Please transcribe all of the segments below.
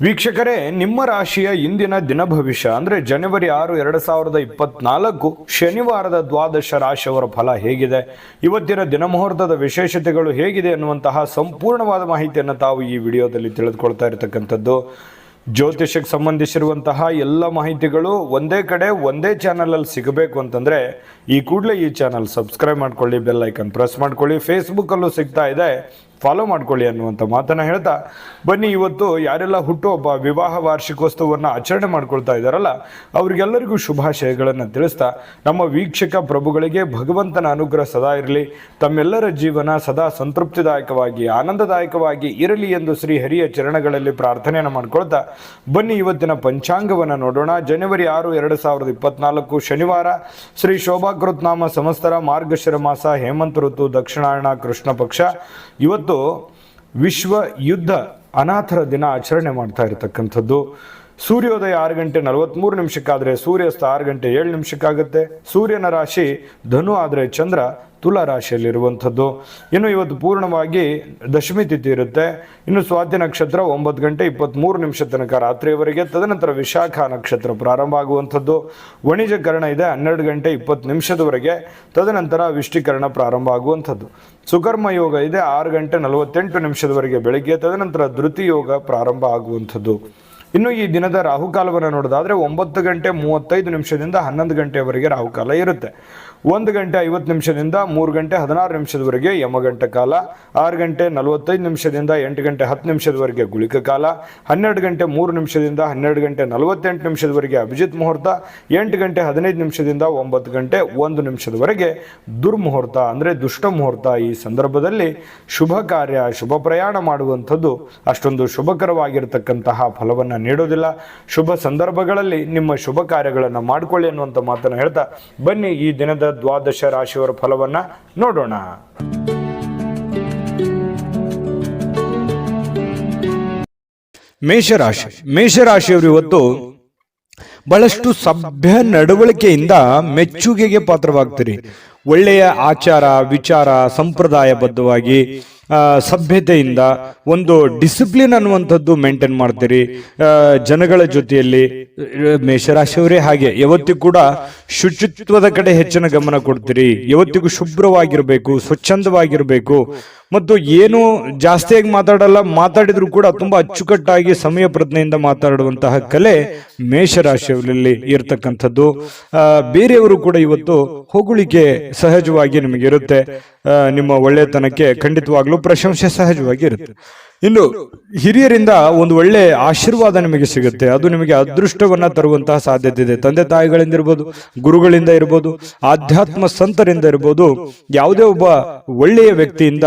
ವೀಕ್ಷಕರೇ, ನಿಮ್ಮ ರಾಶಿಯ ಇಂದಿನ ದಿನ ಭವಿಷ್ಯ ಅಂದರೆ ಜನವರಿ 6, 2024 ಶನಿವಾರದ ದ್ವಾದಶ ರಾಶಿಯವರ ಫಲ ಹೇಗಿದೆ, ಇವತ್ತಿನ ದಿನ ಮುಹೂರ್ತದ ವಿಶೇಷತೆಗಳು ಹೇಗಿದೆ ಅನ್ನುವಂತಹ ಸಂಪೂರ್ಣವಾದ ಮಾಹಿತಿಯನ್ನು ತಾವು ಈ ವಿಡಿಯೋದಲ್ಲಿ ತಿಳಿದುಕೊಳ್ತಾ ಇರತಕ್ಕಂಥದ್ದು. ಜ್ಯೋತಿಷಕ್ಕೆ ಸಂಬಂಧಿಸಿರುವಂತಹ ಎಲ್ಲ ಮಾಹಿತಿಗಳು ಒಂದೇ ಕಡೆ ಒಂದೇ ಚಾನಲಲ್ಲಿ ಸಿಗಬೇಕು ಅಂತಂದರೆ ಈ ಕೂಡಲೇ ಈ ಚಾನಲ್ ಸಬ್ಸ್ಕ್ರೈಬ್ ಮಾಡ್ಕೊಳ್ಳಿ, ಬೆಲ್ ಐಕನ್ ಪ್ರೆಸ್ ಮಾಡ್ಕೊಳ್ಳಿ. ಫೇಸ್ಬುಕ್ಕಲ್ಲೂ ಸಿಗ್ತಾ ಇದೆ, ಫಾಲೋ ಮಾಡ್ಕೊಳ್ಳಿ ಅನ್ನುವಂಥ ಮಾತನ್ನು ಹೇಳ್ತಾ ಬನ್ನಿ, ಇವತ್ತು ಯಾರೆಲ್ಲ ಹುಟ್ಟುಹಬ್ಬ ವಿವಾಹ ವಾರ್ಷಿಕೋತ್ಸವವನ್ನು ಆಚರಣೆ ಮಾಡ್ಕೊಳ್ತಾ ಇದ್ದಾರಲ್ಲ ಅವರಿಗೆಲ್ಲರಿಗೂ ಶುಭಾಶಯಗಳನ್ನು ತಿಳಿಸ್ತಾ ನಮ್ಮ ವೀಕ್ಷಕ ಪ್ರಭುಗಳಿಗೆ ಭಗವಂತನ ಅನುಗ್ರಹ ಸದಾ ಇರಲಿ, ತಮ್ಮೆಲ್ಲರ ಜೀವನ ಸದಾ ಸಂತೃಪ್ತಿದಾಯಕವಾಗಿ ಆನಂದದಾಯಕವಾಗಿ ಇರಲಿ ಎಂದು ಶ್ರೀ ಹರಿಯ ಚರಣಗಳಲ್ಲಿ ಪ್ರಾರ್ಥನೆಯನ್ನು ಮಾಡ್ಕೊಳ್ತಾ ಬನ್ನಿ ಇವತ್ತಿನ ಪಂಚಾಂಗವನ್ನು ನೋಡೋಣ. ಜನವರಿ 6, 2024 ಶನಿವಾರ, ಶ್ರೀ ಶೋಭಾಕೃತ್ ನಾಮ ಸಂವತ್ಸರ, ಮಾರ್ಗಶಿರ ಮಾಸ, ಹೇಮಂತ ಋತು, ದಕ್ಷಿಣಾಯಣ, ಕೃಷ್ಣ ಪಕ್ಷ. ಇವತ್ತು ವಿಶ್ವ ಯುದ್ಧ ಅನಾಥರ ದಿನ ಆಚರಣೆ ಮಾಡ್ತಾ ಇರತಕ್ಕಂಥದ್ದು. ಸೂರ್ಯೋದಯ 6:43 ಸೂರ್ಯಾಸ್ತ 6:07 ಸೂರ್ಯನ ರಾಶಿ ಧನು ಆದರೆ ಚಂದ್ರ ತುಲಾ ರಾಶಿಯಲ್ಲಿರುವಂಥದ್ದು. ಇನ್ನು ಇವತ್ತು ಪೂರ್ಣವಾಗಿ ದಶಮಿ ತಿಥಿ ಇರುತ್ತೆ. ಇನ್ನು ಸ್ವಾತಿ ನಕ್ಷತ್ರ 9:23 ತನಕ ರಾತ್ರಿಯವರೆಗೆ, ತದನಂತರ ವಿಶಾಖ ನಕ್ಷತ್ರ ಪ್ರಾರಂಭ ಆಗುವಂಥದ್ದು. ವಣಿಜಕರಣ ಇದೆ 12:20 ತದನಂತರ ವಿಷ್ಟಿಕರಣ ಪ್ರಾರಂಭ ಆಗುವಂಥದ್ದು. ಸುಕರ್ಮ ಯೋಗ ಇದೆ 6:48 ಬೆಳಿಗ್ಗೆ, ತದನಂತರ ಧೃತಿ ಯೋಗ ಪ್ರಾರಂಭ ಆಗುವಂಥದ್ದು. ಇನ್ನು ಈ ದಿನದ ರಾಹುಕಾಲವನ್ನು ನೋಡೋದಾದರೆ 9:35 11 ಗಂಟೆಯವರೆಗೆ ರಾಹುಕಾಲ ಇರುತ್ತೆ. 1:50 3:16 ಯಮಗಂಟ ಕಾಲ, 6:45 8:10 ಗುಳಿಕ ಕಾಲ, 12:03 12:48 ಅಭಿಜಿತ್ ಮುಹೂರ್ತ, 8:15 9:01 ದುರ್ಮುಹೂರ್ತ ಅಂದರೆ ದುಷ್ಟ ಮುಹೂರ್ತ. ಈ ಸಂದರ್ಭದಲ್ಲಿ ಶುಭ ಕಾರ್ಯ ಶುಭ ಪ್ರಯಾಣ ಮಾಡುವಂಥದ್ದು ಅಷ್ಟೊಂದು ಶುಭಕರವಾಗಿರತಕ್ಕಂತಹ ಫಲವನ್ನು ನೀಡೋದಿಲ್ಲ. ಶುಭ ಸಂದರ್ಭಗಳಲ್ಲಿ ನಿಮ್ಮ ಶುಭ ಕಾರ್ಯಗಳನ್ನು ಮಾಡಿಕೊಳ್ಳಿ ಅನ್ನುವಂಥ ಮಾತನ್ನು ಹೇಳ್ತಾ ಬನ್ನಿ ಈ ದಿನದ ದ್ವಾದಶ ರಾಶಿಯವರ ಫಲವನ್ನ ನೋಡೋಣ. ಮೇಷರಾಶಿಯವರು ಇವತ್ತು ಬಹಳಷ್ಟು ಸಭ್ಯ ನಡವಳಿಕೆಯಿಂದ ಮೆಚ್ಚುಗೆಗೆ ಪಾತ್ರವಾಗ್ತೀರಿ. ಒಳ್ಳೆಯ ಆಚಾರ ವಿಚಾರ ಸಂಪ್ರದಾಯಬದ್ಧವಾಗಿ ಸಭ್ಯತೆಯಿಂದ ಒಂದು ಡಿಸಿಪ್ಲಿನ್ ಅನ್ನುವಂಥದ್ದು ಮೇಂಟೈನ್ ಮಾಡ್ತೀರಿ. ಜನಗಳ ಜೊತೆಯಲ್ಲಿ ಮೇಷರಾಶಿಯವರೇ ಹಾಗೆ ಯಾವತ್ತಿಗೂ ಕೂಡ ಶುಚಿತ್ವದ ಕಡೆ ಹೆಚ್ಚಿನ ಗಮನ ಕೊಡ್ತೀರಿ. ಯಾವತ್ತಿಗೂ ಶುಭ್ರವಾಗಿರಬೇಕು, ಸ್ವಚ್ಛಂದವಾಗಿರಬೇಕು ಮತ್ತು ಏನು ಜಾಸ್ತಿಯಾಗಿ ಮಾತಾಡಲ್ಲ, ಮಾತಾಡಿದ್ರು ಕೂಡ ತುಂಬಾ ಅಚ್ಚುಕಟ್ಟಾಗಿ ಸಮಯ ಪ್ರಜ್ಞೆಯಿಂದ ಮಾತಾಡುವಂತಹ ಕಲೆ ಮೇಷರಾಶಿಯವರಲ್ಲಿ ಇರತಕ್ಕಂಥದ್ದು. ಬೇರೆಯವರು ಕೂಡ ಇವತ್ತು ಹೊಗಳಿಕೆ ಸಹಜವಾಗಿ ನಿಮಗೆ ಇರುತ್ತೆ. ನಿಮ್ಮ ಒಳ್ಳೆತನಕ್ಕೆ ಖಂಡಿತವಾಗ್ಲೂ ಪ್ರಶಂಸೆ ಸಹಜವಾಗಿ ಇರುತ್ತೆ. ಇನ್ನು ಹಿರಿಯರಿಂದ ಒಂದು ಒಳ್ಳೆ ಆಶೀರ್ವಾದ ನಿಮಗೆ ಸಿಗುತ್ತೆ. ಅದು ನಿಮಗೆ ಅದೃಷ್ಟವನ್ನ ತರುವಂತಹ ಸಾಧ್ಯತೆ ಇದೆ. ತಂದೆ ತಾಯಿಗಳಿಂದ ಇರ್ಬೋದು, ಗುರುಗಳಿಂದ ಇರ್ಬೋದು, ಆಧ್ಯಾತ್ಮ ಸಂತರಿಂದ ಇರ್ಬೋದು, ಯಾವುದೇ ಒಬ್ಬ ಒಳ್ಳೆಯ ವ್ಯಕ್ತಿಯಿಂದ,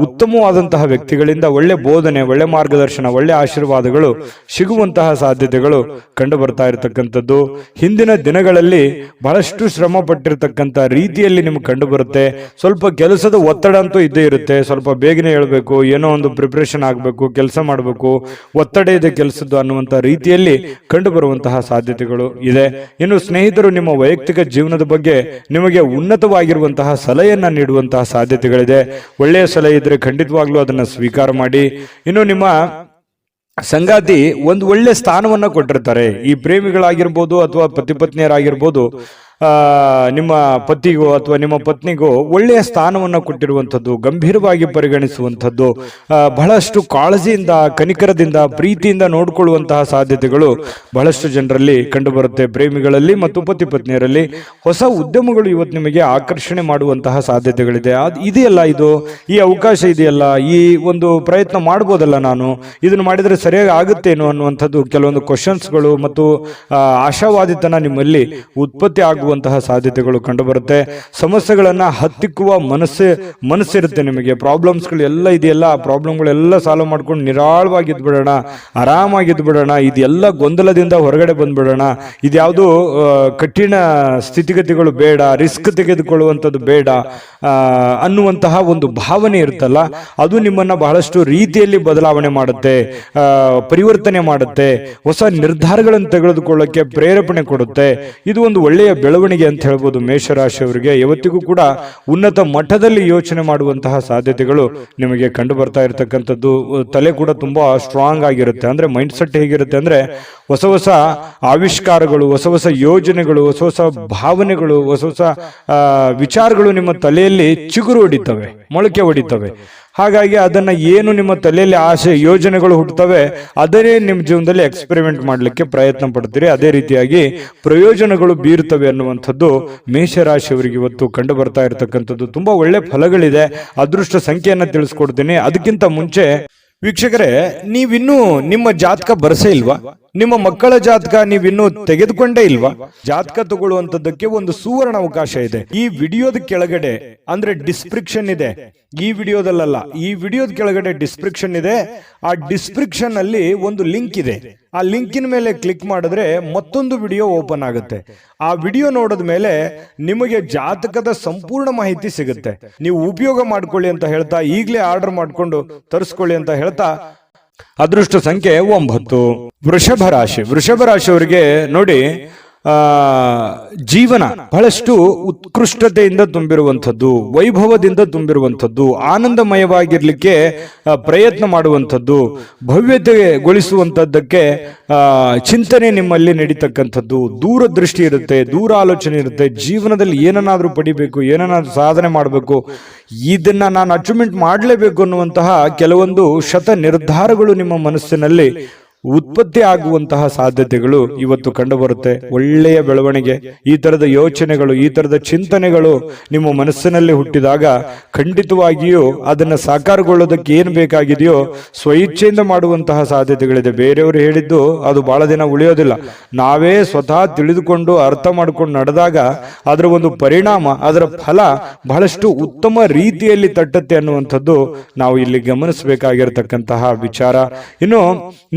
ಉತ್ತಮವಾದಂತಹ ವ್ಯಕ್ತಿಗಳಿಂದ ಒಳ್ಳೆ ಬೋಧನೆ, ಒಳ್ಳೆ ಮಾರ್ಗದರ್ಶನ, ಒಳ್ಳೆ ಆಶೀರ್ವಾದಗಳು ಸಿಗುವಂತಹ ಸಾಧ್ಯತೆಗಳು ಕಂಡು ಬರ್ತಾ ಇರತಕ್ಕಂಥದ್ದು. ಹಿಂದಿನ ದಿನಗಳಲ್ಲಿ ಬಹಳಷ್ಟು ಶ್ರಮ ಪಟ್ಟಿರ್ತಕ್ಕಂಥ ರೀತಿಯಲ್ಲಿ ನಿಮ್ಗೆ ಕಂಡು ಬರುತ್ತೆ. ಸ್ವಲ್ಪ ಕೆಲಸದ ಒತ್ತಡ ಅಂತೂ ಇದ್ದೇ ಇರುತ್ತೆ. ಸ್ವಲ್ಪ ಬೇಗನೆ ಹೇಳ್ಬೇಕು, ಏನೋ ಒಂದು ಪ್ರಿಪರೇಷನ್ ಆಗಬೇಕು, ಕೆಲಸ ಮಾಡಬೇಕು, ಒತ್ತಡ ಇದೆ ಕೆಲಸದ್ದು ಅನ್ನುವಂಥ ರೀತಿಯಲ್ಲಿ ಕಂಡು ಬರುವಂತಹ ಸಾಧ್ಯತೆಗಳು ಇದೆ. ಇನ್ನು ಸ್ನೇಹಿತರು ನಿಮ್ಮ ವೈಯಕ್ತಿಕ ಜೀವನದ ಬಗ್ಗೆ ನಿಮಗೆ ಉನ್ನತವಾಗಿರುವಂತಹ ಸಲಹೆಯನ್ನ ನೀಡುವಂತಹ ಸಾಧ್ಯತೆಗಳಿದೆ. ಒಳ್ಳೆಯ ಸಲಹೆ ಇದ್ರೆ ಖಂಡಿತವಾಗ್ಲೂ ಅದನ್ನ ಸ್ವೀಕಾರ ಮಾಡಿ. ಇನ್ನು ನಿಮ್ಮ ಸಂಗಾತಿ ಒಂದು ಒಳ್ಳೆ ಸ್ಥಾನವನ್ನ ಕೊಟ್ಟಿರ್ತಾರೆ. ಈ ಪ್ರೇಮಿಗಳಾಗಿರ್ಬೋದು ಅಥವಾ ಪತಿ ಪತ್ನಿಯರಾಗಿರ್ಬೋದು, ನಿಮ್ಮ ಪತಿಗೋ ಅಥವಾ ನಿಮ್ಮ ಪತ್ನಿಗೋ ಒಳ್ಳೆಯ ಸ್ಥಾನವನ್ನು ಕೊಟ್ಟಿರುವಂಥದ್ದು, ಗಂಭೀರವಾಗಿ ಪರಿಗಣಿಸುವಂಥದ್ದು, ಬಹಳಷ್ಟು ಕಾಳಜಿಯಿಂದ, ಕನಿಕರದಿಂದ, ಪ್ರೀತಿಯಿಂದ ನೋಡಿಕೊಳ್ಳುವಂತಹ ಸಾಧ್ಯತೆಗಳು ಬಹಳಷ್ಟು ಜನರಲ್ಲಿ ಕಂಡುಬರುತ್ತೆ. ಪ್ರೇಮಿಗಳಲ್ಲಿ ಮತ್ತು ಪತಿ ಪತ್ನಿಯರಲ್ಲಿ ಹೊಸ ಉದ್ಯಮಗಳು ಇವತ್ತು ನಿಮಗೆ ಆಕರ್ಷಣೆ ಮಾಡುವಂತಹ ಸಾಧ್ಯತೆಗಳಿದೆ. ಇದೆಯಲ್ಲ, ಇದು ಈ ಅವಕಾಶ ಇದೆಯಲ್ಲ, ಈ ಒಂದು ಪ್ರಯತ್ನ ಮಾಡ್ಬೋದಲ್ಲ, ನಾನು ಇದನ್ನು ಮಾಡಿದರೆ ಸರಿಯಾಗಿ ಆಗುತ್ತೇನೋ ಅನ್ನುವಂಥದ್ದು ಕೆಲವೊಂದು ಕ್ವಶನ್ಸ್ಗಳು ಮತ್ತು ಆಶಾವಾದಿತನ ನಿಮ್ಮಲ್ಲಿ ಉತ್ಪತ್ತಿ ಆಗುವಂತಹ ಸಾಧ್ಯತೆಗಳು ಕಂಡುಬರುತ್ತೆ. ಸಮಸ್ಯೆಗಳನ್ನ ಹತ್ತಿಕ್ಕುವ ಮನಸ್ಸಿರುತ್ತೆ ನಿಮಗೆ. ಪ್ರಾಬ್ಲಮ್ಸ್ಗಳು ಎಲ್ಲ ಇದೆಯಲ್ಲ, ಆ ಪ್ರಾಬ್ಲಮ್ಗಳೆಲ್ಲ ಸಾಲ್ವ್ ಮಾಡ್ಕೊಂಡು ನಿರಾಳವಾಗಿ ಇದ್ಬಿಡೋಣ, ಆರಾಮಾಗಿ ಇದ್ಬಿಡೋಣ, ಇದೆಲ್ಲ ಗೊಂದಲದಿಂದ ಹೊರಗಡೆ ಬಂದ್ಬಿಡೋಣ, ಇದ್ಯಾವುದು ಕಠಿಣ ಸ್ಥಿತಿಗತಿಗಳು ಬೇಡ, ರಿಸ್ಕ್ ತೆಗೆದುಕೊಳ್ಳುವಂಥದ್ದು ಬೇಡ ಅನ್ನುವಂತಹ ಒಂದು ಭಾವನೆ ಇರುತ್ತಲ್ಲ, ಅದು ನಿಮ್ಮನ್ನ ಬಹಳಷ್ಟು ರೀತಿಯಲ್ಲಿ ಬದಲಾವಣೆ ಮಾಡುತ್ತೆ, ಪರಿವರ್ತನೆ ಮಾಡುತ್ತೆ, ಹೊಸ ನಿರ್ಧಾರಗಳನ್ನು ತೆಗೆದುಕೊಳ್ಳಕ್ಕೆ ಪ್ರೇರೇಪಣೆ ಕೊಡುತ್ತೆ. ಇದು ಒಂದು ಒಳ್ಳೆಯ ಬೆಳವಣಿಗೆ ಅಂತ ಹೇಳ್ಬೋದು ಮೇಷರಾಶಿಯವರಿಗೆ. ಯಾವತ್ತಿಗೂ ಕೂಡ ಉನ್ನತ ಮಟ್ಟದಲ್ಲಿ ಯೋಚನೆ ಮಾಡುವಂತಹ ಸಾಧ್ಯತೆಗಳು ನಿಮಗೆ ಕಂಡು ಬರ್ತಾ ಇರತಕ್ಕಂಥದ್ದು. ತಲೆ ಕೂಡ ತುಂಬಾ ಸ್ಟ್ರಾಂಗ್ ಆಗಿರುತ್ತೆ. ಅಂದ್ರೆ ಮೈಂಡ್ ಸೆಟ್ ಹೇಗಿರುತ್ತೆ ಅಂದ್ರೆ ಹೊಸ ಹೊಸ ಆವಿಷ್ಕಾರಗಳು, ಹೊಸ ಹೊಸ ಯೋಜನೆಗಳು, ಹೊಸ ಹೊಸ ಭಾವನೆಗಳು, ಹೊಸ ಹೊಸ ವಿಚಾರಗಳು ನಿಮ್ಮ ತಲೆಯಲ್ಲಿ ಚಿಗುರು ಹೊಡಿತವೆ, ಮೊಳಕೆ ಹೊಡಿತವೆ. ಹಾಗಾಗಿ ಅದನ್ನ ಏನು ನಿಮ್ಮ ತಲೆಯಲ್ಲಿ ಆಸೆ ಯೋಜನೆಗಳು ಹುಟ್ಟುತ್ತವೆ ಅದನ್ನೇ ನಿಮ್ಮ ಜೀವನದಲ್ಲಿ ಎಕ್ಸ್ಪೆರಿಮೆಂಟ್ ಮಾಡಲಿಕ್ಕೆ ಪ್ರಯತ್ನ ಪಡ್ತೀರಿ. ಅದೇ ರೀತಿಯಾಗಿ ಪ್ರಯೋಜನಗಳು ಬೀರುತ್ತವೆ ಅನ್ನುವಂಥದ್ದು ಮೇಷರಾಶಿಯವರಿಗೆ ಇವತ್ತು ಕಂಡು ಬರ್ತಾ ಇರತಕ್ಕಂಥದ್ದು. ತುಂಬಾ ಒಳ್ಳೆ ಫಲಗಳಿದೆ. ಅದೃಷ್ಟ ಸಂಖ್ಯೆಯನ್ನ ತಿಳಿಸ್ಕೊಡ್ತೀನಿ. ಅದಕ್ಕಿಂತ ಮುಂಚೆ ವೀಕ್ಷಕರೇ, ನೀವಿನ್ನೂ ನಿಮ್ಮ ಜಾತಕ ಬರಸೇ ಇಲ್ವಾ? ನಿಮ್ಮ ಮಕ್ಕಳ ಜಾತಕ ನೀವಿನ್ನೂ ತೆಗೆದುಕೊಂಡೇ ಇಲ್ವಾ? ಜಾತಕ ತಗೊಳ್ಳುವಂತದ್ದಕ್ಕೆ ಒಂದು ಸುವರ್ಣ ಅವಕಾಶ ಇದೆ. ಈ ವಿಡಿಯೋದ ಕೆಳಗಡೆ ಅಂದ್ರೆ ಡಿಸ್ಕ್ರಿಪ್ಷನ್ ಇದೆ. ಈ ವಿಡಿಯೋದಲ್ಲ, ಈ ವಿಡಿಯೋದ ಕೆಳಗಡೆ ಡಿಸ್ಕ್ರಿಪ್ಷನ್ ಇದೆ. ಆ ಡಿಸ್ಕ್ರಿಪ್ಷನ್ ಅಲ್ಲಿ ಒಂದು ಲಿಂಕ್ ಇದೆ. ಆ ಲಿಂಕಿನ ಮೇಲೆ ಕ್ಲಿಕ್ ಮಾಡಿದ್ರೆ ಮತ್ತೊಂದು ವಿಡಿಯೋ ಓಪನ್ ಆಗುತ್ತೆ. ಆ ವಿಡಿಯೋ ನೋಡಿದ ಮೇಲೆ ನಿಮಗೆ ಜಾತಕದ ಸಂಪೂರ್ಣ ಮಾಹಿತಿ ಸಿಗುತ್ತೆ. ನೀವು ಉಪಯೋಗ ಮಾಡ್ಕೊಳ್ಳಿ ಅಂತ ಹೇಳ್ತಾ, ಈಗಲೇ ಆರ್ಡರ್ ಮಾಡ್ಕೊಂಡು ತರಿಸ್ಕೊಳ್ಳಿ ಅಂತ ಹೇಳ್ತಾ, ಅದೃಷ್ಟ ಸಂಖ್ಯೆ 9. ವೃಷಭ ರಾಶಿ. ವೃಷಭ ರಾಶಿಯವರಿಗೆ ನೋಡಿ, ಜೀವನ ಬಹಳಷ್ಟು ಉತ್ಕೃಷ್ಟತೆಯಿಂದ ತುಂಬಿರುವಂಥದ್ದು, ವೈಭವದಿಂದ ತುಂಬಿರುವಂಥದ್ದು, ಆನಂದಮಯವಾಗಿರ್ಲಿಕ್ಕೆ ಪ್ರಯತ್ನ ಮಾಡುವಂಥದ್ದು, ಭವ್ಯತೆಗೊಳಿಸುವಂಥದ್ದಕ್ಕೆ ಚಿಂತನೆ ನಿಮ್ಮಲ್ಲಿ ನಡೀತಕ್ಕಂಥದ್ದು, ದೂರದೃಷ್ಟಿ ಇರುತ್ತೆ, ದೂರ ಆಲೋಚನೆ ಇರುತ್ತೆ. ಜೀವನದಲ್ಲಿ ಏನನ್ನಾದ್ರೂ ಪಡಿಬೇಕು, ಏನನ್ನಾದ್ರೂ ಸಾಧನೆ ಮಾಡಬೇಕು, ಇದನ್ನ ನಾನು ಅಚೀವ್ಮೆಂಟ್ ಮಾಡಲೇಬೇಕು ಅನ್ನುವಂತಹ ಕೆಲವೊಂದು ಶತ ನಿರ್ಧಾರಗಳು ನಿಮ್ಮ ಮನಸ್ಸಿನಲ್ಲಿ ಉತ್ಪತ್ತಿ ಆಗುವಂತಹ ಸಾಧ್ಯತೆಗಳು ಇವತ್ತು ಕಂಡು ಬರುತ್ತೆ. ಒಳ್ಳೆಯ ಬೆಳವಣಿಗೆ, ಈ ತರದ ಯೋಚನೆಗಳು, ಈ ತರದ ಚಿಂತನೆಗಳು ನಿಮ್ಮ ಮನಸ್ಸಿನಲ್ಲಿ ಹುಟ್ಟಿದಾಗ ಖಂಡಿತವಾಗಿಯೂ ಅದನ್ನ ಸಾಕಾರಗೊಳ್ಳೋದಕ್ಕೆ ಏನು ಬೇಕಾಗಿದೆಯೋ ಸ್ವಇಚ್ಛೆಯಿಂದ ಮಾಡುವಂತಹ ಸಾಧ್ಯತೆಗಳಿದೆ. ಬೇರೆಯವರು ಹೇಳಿದ್ದು ಅದು ಬಹಳ ದಿನ ಉಳಿಯೋದಿಲ್ಲ. ನಾವೇ ಸ್ವತಃ ತಿಳಿದುಕೊಂಡು ಅರ್ಥ ಮಾಡ್ಕೊಂಡು ನಡೆದಾಗ ಅದರ ಒಂದು ಪರಿಣಾಮ, ಅದರ ಫಲ ಬಹಳಷ್ಟು ಉತ್ತಮ ರೀತಿಯಲ್ಲಿ ತಟ್ಟತ್ತೆ ಅನ್ನುವಂಥದ್ದು ನಾವು ಇಲ್ಲಿ ಗಮನಿಸಬೇಕಾಗಿರತಕ್ಕಂತಹ ವಿಚಾರ. ಇನ್ನು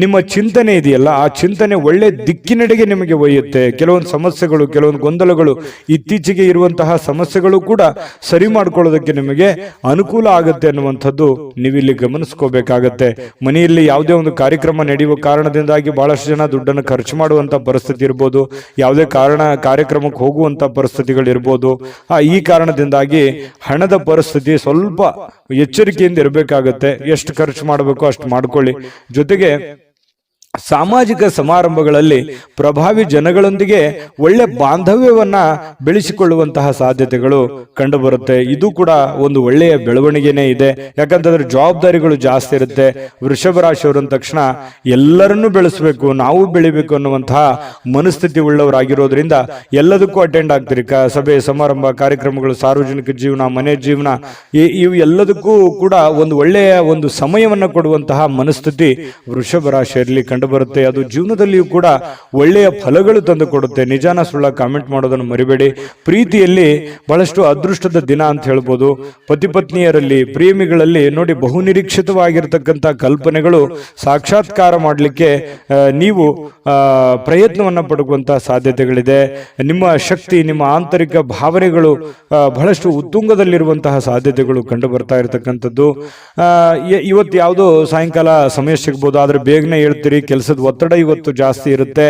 ನಿಮ್ಮ ಚಿಂತನೆ ಇದೆಯಲ್ಲ, ಆ ಚಿಂತನೆ ಒಳ್ಳೆ ದಿಕ್ಕಿನೆಡೆಗೆ ನಿಮಗೆ ಒಯ್ಯುತ್ತೆ. ಕೆಲವೊಂದು ಸಮಸ್ಯೆಗಳು, ಕೆಲವೊಂದು ಗೊಂದಲಗಳು, ಇತ್ತೀಚೆಗೆ ಇರುವಂತಹ ಸಮಸ್ಯೆಗಳು ಕೂಡ ಸರಿ ಮಾಡ್ಕೊಳ್ಳೋದಕ್ಕೆ ನಿಮಗೆ ಅನುಕೂಲ ಆಗುತ್ತೆ ಅನ್ನುವಂಥದ್ದು ನೀವಿಲ್ಲಿ ಗಮನಿಸ್ಕೋಬೇಕಾಗತ್ತೆ. ಮನೆಯಲ್ಲಿ ಯಾವುದೇ ಒಂದು ಕಾರ್ಯಕ್ರಮ ನಡೆಯುವ ಕಾರಣದಿಂದಾಗಿ ಬಹಳಷ್ಟು ಜನ ದುಡ್ಡನ್ನು ಖರ್ಚು ಮಾಡುವಂತ ಪರಿಸ್ಥಿತಿ ಇರ್ಬೋದು, ಯಾವುದೇ ಕಾರ್ಯಕ್ರಮಕ್ಕೆ ಹೋಗುವಂತ ಪರಿಸ್ಥಿತಿಗಳಿರ್ಬೋದು. ಈ ಕಾರಣದಿಂದಾಗಿ ಹಣದ ಪರಿಸ್ಥಿತಿ ಸ್ವಲ್ಪ ಎಚ್ಚರಿಕೆಯಿಂದ ಇರಬೇಕಾಗತ್ತೆ. ಎಷ್ಟು ಖರ್ಚು ಮಾಡಬೇಕು ಅಷ್ಟು ಮಾಡ್ಕೊಳ್ಳಿ. ಜೊತೆಗೆ ಸಾಮಾಜಿಕ ಸಮಾರಂಭಗಳಲ್ಲಿ ಪ್ರಭಾವಿ ಜನಗಳೊಂದಿಗೆ ಒಳ್ಳೆ ಬಾಂಧವ್ಯವನ್ನ ಬೆಳೆಸಿಕೊಳ್ಳುವಂತಹ ಸಾಧ್ಯತೆಗಳು ಕಂಡು ಬರುತ್ತೆ. ಇದು ಕೂಡ ಒಂದು ಒಳ್ಳೆಯ ಬೆಳವಣಿಗೆನೇ ಇದೆ. ಯಾಕಂತಂದ್ರೆ ಜವಾಬ್ದಾರಿಗಳು ಜಾಸ್ತಿ ಇರುತ್ತೆ. ವೃಷಭ ರಾಶಿಯವರು ಅಂದ ತಕ್ಷಣ ಎಲ್ಲರನ್ನೂ ಬೆಳೆಸಬೇಕು, ನಾವು ಬೆಳಿಬೇಕು ಅನ್ನುವಂತಹ ಮನಸ್ಥಿತಿ ಉಳ್ಳವರಾಗಿರೋದ್ರಿಂದ ಎಲ್ಲದಕ್ಕೂ ಅಟೆಂಡ್ ಆಗ್ತೀರಿ. ಸಭೆ ಸಮಾರಂಭ, ಕಾರ್ಯಕ್ರಮಗಳು, ಸಾರ್ವಜನಿಕ ಜೀವನ, ಮನೆ ಜೀವನ, ಇವು ಎಲ್ಲದಕ್ಕೂ ಕೂಡ ಒಂದು ಒಳ್ಳೆಯ ಒಂದು ಸಮಯವನ್ನ ಕೊಡುವಂತಹ ಮನಸ್ಥಿತಿ ವೃಷಭ ರಾಶಿಯಲ್ಲಿ ಕಂಡು ಬರುತ್ತೆ. ಅದು ಜೀವನದಲ್ಲಿಯೂ ಕೂಡ ಒಳ್ಳೆಯ ಫಲಗಳು ತಂದು ಕೊಡುತ್ತೆ. ನಿಜಾನ ಸುಳ್ಳ ಕಾಮೆಂಟ್ ಮಾಡೋದನ್ನು ಮರಿಬೇಡಿ. ಪ್ರೀತಿಯಲ್ಲಿ ಬಹಳಷ್ಟು ಅದೃಷ್ಟದ ದಿನ ಅಂತ ಹೇಳ್ಬೋದು. ಪತಿ ಪತ್ನಿಯರಲ್ಲಿ, ಪ್ರೇಮಿಗಳಲ್ಲಿ ನೋಡಿ, ಬಹುನಿರೀಕ್ಷಿತವಾಗಿರ್ತಕ್ಕಂಥ ಕಲ್ಪನೆಗಳು ಸಾಕ್ಷಾತ್ಕಾರ ಮಾಡಲಿಕ್ಕೆ ನೀವು ಪ್ರಯತ್ನವನ್ನ ಪಡುವಂತಹ ಸಾಧ್ಯತೆಗಳಿದೆ. ನಿಮ್ಮ ಶಕ್ತಿ, ನಿಮ್ಮ ಆಂತರಿಕ ಭಾವನೆಗಳು ಬಹಳಷ್ಟು ಉತ್ತುಂಗದಲ್ಲಿರುವಂತಹ ಸಾಧ್ಯತೆಗಳು ಕಂಡು ಬರ್ತಾ ಇರತಕ್ಕಂಥದ್ದು. ಇವತ್ತು ಯಾವುದೋ ಸಾಯಂಕಾಲ ಸಮಯ ಸಿಗ್ಬೋದು, ಆದ್ರೆ ಬೇಗನೆ ಹೇಳ್ತೀರಿ. ಕೆಲಸದ ಒತ್ತಡ ಇವತ್ತು ಜಾಸ್ತಿ ಇರುತ್ತೆ.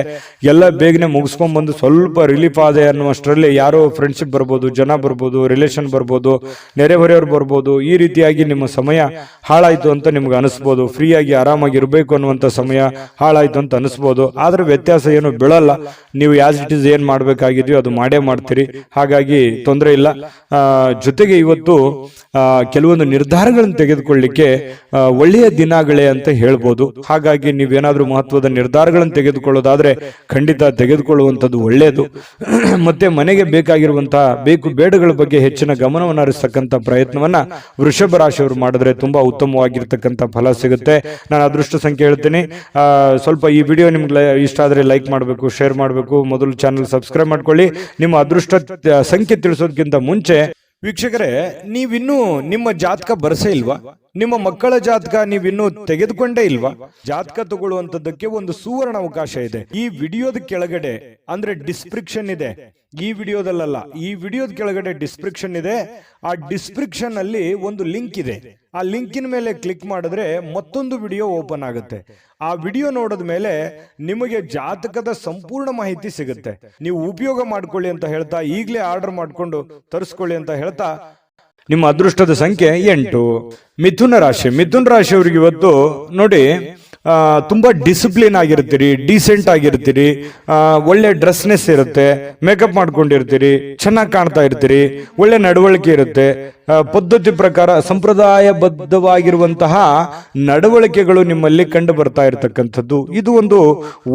ಎಲ್ಲ ಬೇಗನೆ ಮುಗಿಸ್ಕೊಂಡ್ ಬಂದು ಸ್ವಲ್ಪ ರಿಲೀಫ್ ಆದೆ ಅನ್ನುವಷ್ಟರಲ್ಲಿ ಯಾರೋ ಫ್ರೆಂಡ್ಶಿಪ್ ಬರ್ಬೋದು, ಜನ ಬರ್ಬೋದು, ರಿಲೇಷನ್ ಬರ್ಬೋದು, ನೆರೆಹೊರೆಯವ್ರು ಬರ್ಬೋದು. ಈ ರೀತಿಯಾಗಿ ನಿಮ್ಮ ಸಮಯ ಹಾಳಾಯ್ತು ಅಂತ ನಿಮ್ಗೆ ಅನಿಸ್ಬೋದು. ಫ್ರೀಯಾಗಿ ಆರಾಮಾಗಿ ಇರಬೇಕು ಅನ್ನುವಂಥ ಸಮಯ ಹಾಳಾಯ್ತು ಅಂತ ಅನಿಸ್ಬೋದು. ಆದ್ರೆ ವ್ಯತ್ಯಾಸ ಏನು ಬೀಳಲ್ಲ. ನೀವು ಆಸ್ ಇಟ್ ಇಸ್ ಏನ್ ಮಾಡ್ಬೇಕಾಗಿದೆಯೋ ಅದು ಮಾಡೇ ಮಾಡ್ತೀರಿ. ಹಾಗಾಗಿ ತೊಂದರೆ ಇಲ್ಲ. ಜೊತೆಗೆ ಇವತ್ತು ಕೆಲವೊಂದು ನಿರ್ಧಾರಗಳನ್ನು ತೆಗೆದುಕೊಳ್ಳಿಕ್ಕೆ ಒಳ್ಳೆಯ ದಿನಗಳೇ ಅಂತ ಹೇಳ್ಬೋದು. ಹಾಗಾಗಿ ನೀವೇನಾದ್ರೂ ಮಹತ್ವದ ನಿರ್ಧಾರಗಳನ್ನು ತೆಗೆದುಕೊಳ್ಳೋದಾದ್ರೆ ಖಂಡಿತ ತೆಗೆದುಕೊಳ್ಳುವಂಥದ್ದು ಒಳ್ಳೆಯದು. ಮತ್ತೆ ಮನೆಗೆ ಬೇಕಾಗಿರುವಂತಹ ಬೇಕು ಬೇಡಗಳ ಬಗ್ಗೆ ಹೆಚ್ಚಿನ ಗಮನವನ್ನು ಹರಿಸ್ತಕ್ಕಂಥ ಪ್ರಯತ್ನವನ್ನ ವೃಷಭ ರಾಶಿಯವರು ಮಾಡಿದ್ರೆ ತುಂಬಾ ಉತ್ತಮವಾಗಿರ್ತಕ್ಕಂಥ ಫಲ ಸಿಗುತ್ತೆ. ನಾನು ಅದೃಷ್ಟ ಸಂಖ್ಯೆ ಹೇಳ್ತೀನಿ. ಸ್ವಲ್ಪ ಈ ವಿಡಿಯೋ ನಿಮ್ಗೆ ಇಷ್ಟ ಆದ್ರೆ ಲೈಕ್ ಮಾಡಬೇಕು, ಶೇರ್ ಮಾಡಬೇಕು. ಮೊದಲು ಚಾನಲ್ ಸಬ್ಸ್ಕ್ರೈಬ್ ಮಾಡ್ಕೊಳ್ಳಿ. ನಿಮ್ಮ ಅದೃಷ್ಟ ಸಂಖ್ಯೆ ತಿಳಿಸೋದಕ್ಕಿಂತ ಮುಂಚೆ ವೀಕ್ಷಕರೇ, ನೀವಿನ್ನೂ ನಿಮ್ಮ ಜಾತಕ ಬರಸೇ ಇಲ್ವಾ? ನಿಮ್ಮ ಮಕ್ಕಳ ಜಾತಕ ನೀವಿನ್ನೂ ತೆಗೆದುಕೊಂಡೇ ಇಲ್ವಾ? ಜಾತಕ ತಗೊಳ್ಳುವಂತದ್ದಕ್ಕೆ ಒಂದು ಸುವರ್ಣ ಅವಕಾಶ ಇದೆ. ಈ ವಿಡಿಯೋದ ಕೆಳಗಡೆ ಅಂದ್ರೆ ಡಿಸ್ಕ್ರಿಪ್ಷನ್ ಇದೆ, ಈ ವಿಡಿಯೋದಲ್ಲ, ಈ ವಿಡಿಯೋದ ಕೆಳಗಡೆ ಡಿಸ್ಕ್ರಿಪ್ಷನ್ ಇದೆ. ಆ ಡಿಸ್ಕ್ರಿಪ್ಷನ್ ಅಲ್ಲಿ ಒಂದು ಲಿಂಕ್ ಇದೆ. ಆ ಲಿಂಕಿನ ಮೇಲೆ ಕ್ಲಿಕ್ ಮಾಡಿದ್ರೆ ಮತ್ತೊಂದು ವಿಡಿಯೋ ಓಪನ್ ಆಗುತ್ತೆ. ಆ ವಿಡಿಯೋ ನೋಡಿದ ಮೇಲೆ ನಿಮಗೆ ಜಾತಕದ ಸಂಪೂರ್ಣ ಮಾಹಿತಿ ಸಿಗುತ್ತೆ. ನೀವು ಉಪಯೋಗ ಮಾಡ್ಕೊಳ್ಳಿ ಅಂತ ಹೇಳ್ತಾ, ಈಗಲೇ ಆರ್ಡರ್ ಮಾಡ್ಕೊಂಡು ತರಿಸ್ಕೊಳ್ಳಿ ಅಂತ ಹೇಳ್ತಾ, ನಿಮ್ಮ ಅದೃಷ್ಟದ ಸಂಖ್ಯೆ 8. ಮಿಥುನ ರಾಶಿ. ಮಿಥುನ ರಾಶಿಯವರಿಗೆ ಇವತ್ತು ನೋಡಿ, ತುಂಬಾ ಡಿಸಿಪ್ಲಿನ್ ಆಗಿರ್ತೀರಿ, ಡೀಸೆಂಟ್ ಆಗಿರ್ತೀರಿ, ಒಳ್ಳೆ ಡ್ರೆಸ್ನೆಸ್ ಇರುತ್ತೆ, ಮೇಕಪ್ ಮಾಡ್ಕೊಂಡಿರ್ತೀರಿ, ಚೆನ್ನಾಗಿ ಕಾಣ್ತಾ ಇರ್ತೀರಿ, ಒಳ್ಳೆ ನಡವಳಿಕೆ ಇರುತ್ತೆ, ಪದ್ಧತಿ ಪ್ರಕಾರ ಸಂಪ್ರದಾಯಬದ್ಧವಾಗಿರುವಂತಹ ನಡವಳಿಕೆಗಳು ನಿಮ್ಮಲ್ಲಿ ಕಂಡು ಬರ್ತಾ ಇರತಕ್ಕಂಥದ್ದು. ಇದು ಒಂದು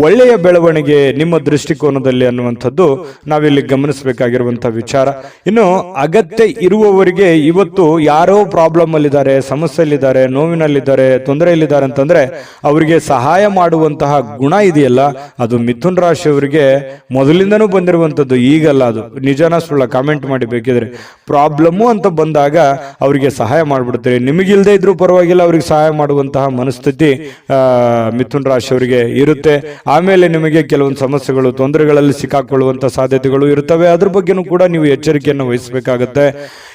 ಒಳ್ಳೆಯ ಬೆಳವಣಿಗೆ ನಿಮ್ಮ ದೃಷ್ಟಿಕೋನದಲ್ಲಿ ಅನ್ನುವಂಥದ್ದು ನಾವಿಲ್ಲಿ ಗಮನಿಸಬೇಕಾಗಿರುವಂತಹ ವಿಚಾರ. ಇನ್ನು ಅಗತ್ಯ ಇರುವವರಿಗೆ ಇವತ್ತು ಯಾರೋ ಪ್ರಾಬ್ಲಮ್ ಅಲ್ಲಿದ್ದಾರೆ, ಸಮಸ್ಯೆಯಲ್ಲಿದ್ದಾರೆ, ನೋವಿನಲ್ಲಿದ್ದಾರೆ, ತೊಂದರೆಯಲ್ಲಿದ್ದಾರೆ ಅಂತಂದ್ರೆ ಅವರಿಗೆ ಸಹಾಯ ಮಾಡುವಂತಹ ಗುಣ ಇದೆಯಲ್ಲ, ಅದು ಮಿಥುನ್ ರಾಶಿಯವರಿಗೆ ಮೊದಲಿಂದನೂ ಬಂದಿರುವಂತದ್ದು, ಈಗಲ್ಲ. ಅದು ನಿಜನ ಸುಳ್ಳ ಕಾಮೆಂಟ್ ಮಾಡಿ ಬೇಕಿದ್ರೆ. ಪ್ರಾಬ್ಲಮ್ಮು ಅಂತ ಬಂದಾಗ ಅವರಿಗೆ ಸಹಾಯ ಮಾಡ್ಬಿಡ್ತೀರಿ. ನಿಮಗಿಲ್ದೇ ಇದ್ರೂ ಪರವಾಗಿಲ್ಲ, ಅವ್ರಿಗೆ ಸಹಾಯ ಮಾಡುವಂತಹ ಮನಸ್ಥಿತಿ ಮಿಥುನ್ ರಾಶಿಯವರಿಗೆ ಇರುತ್ತೆ. ಆಮೇಲೆ ನಿಮಗೆ ಕೆಲವೊಂದು ಸಮಸ್ಯೆಗಳು, ತೊಂದರೆಗಳಲ್ಲಿ ಸಿಕ್ಕಾಕೊಳ್ಳುವಂತ ಸಾಧ್ಯತೆಗಳು ಇರ್ತವೆ. ಅದ್ರ ಬಗ್ಗೆನೂ ಕೂಡ ನೀವು ಎಚ್ಚರಿಕೆಯನ್ನು ವಹಿಸಬೇಕಾಗತ್ತೆ.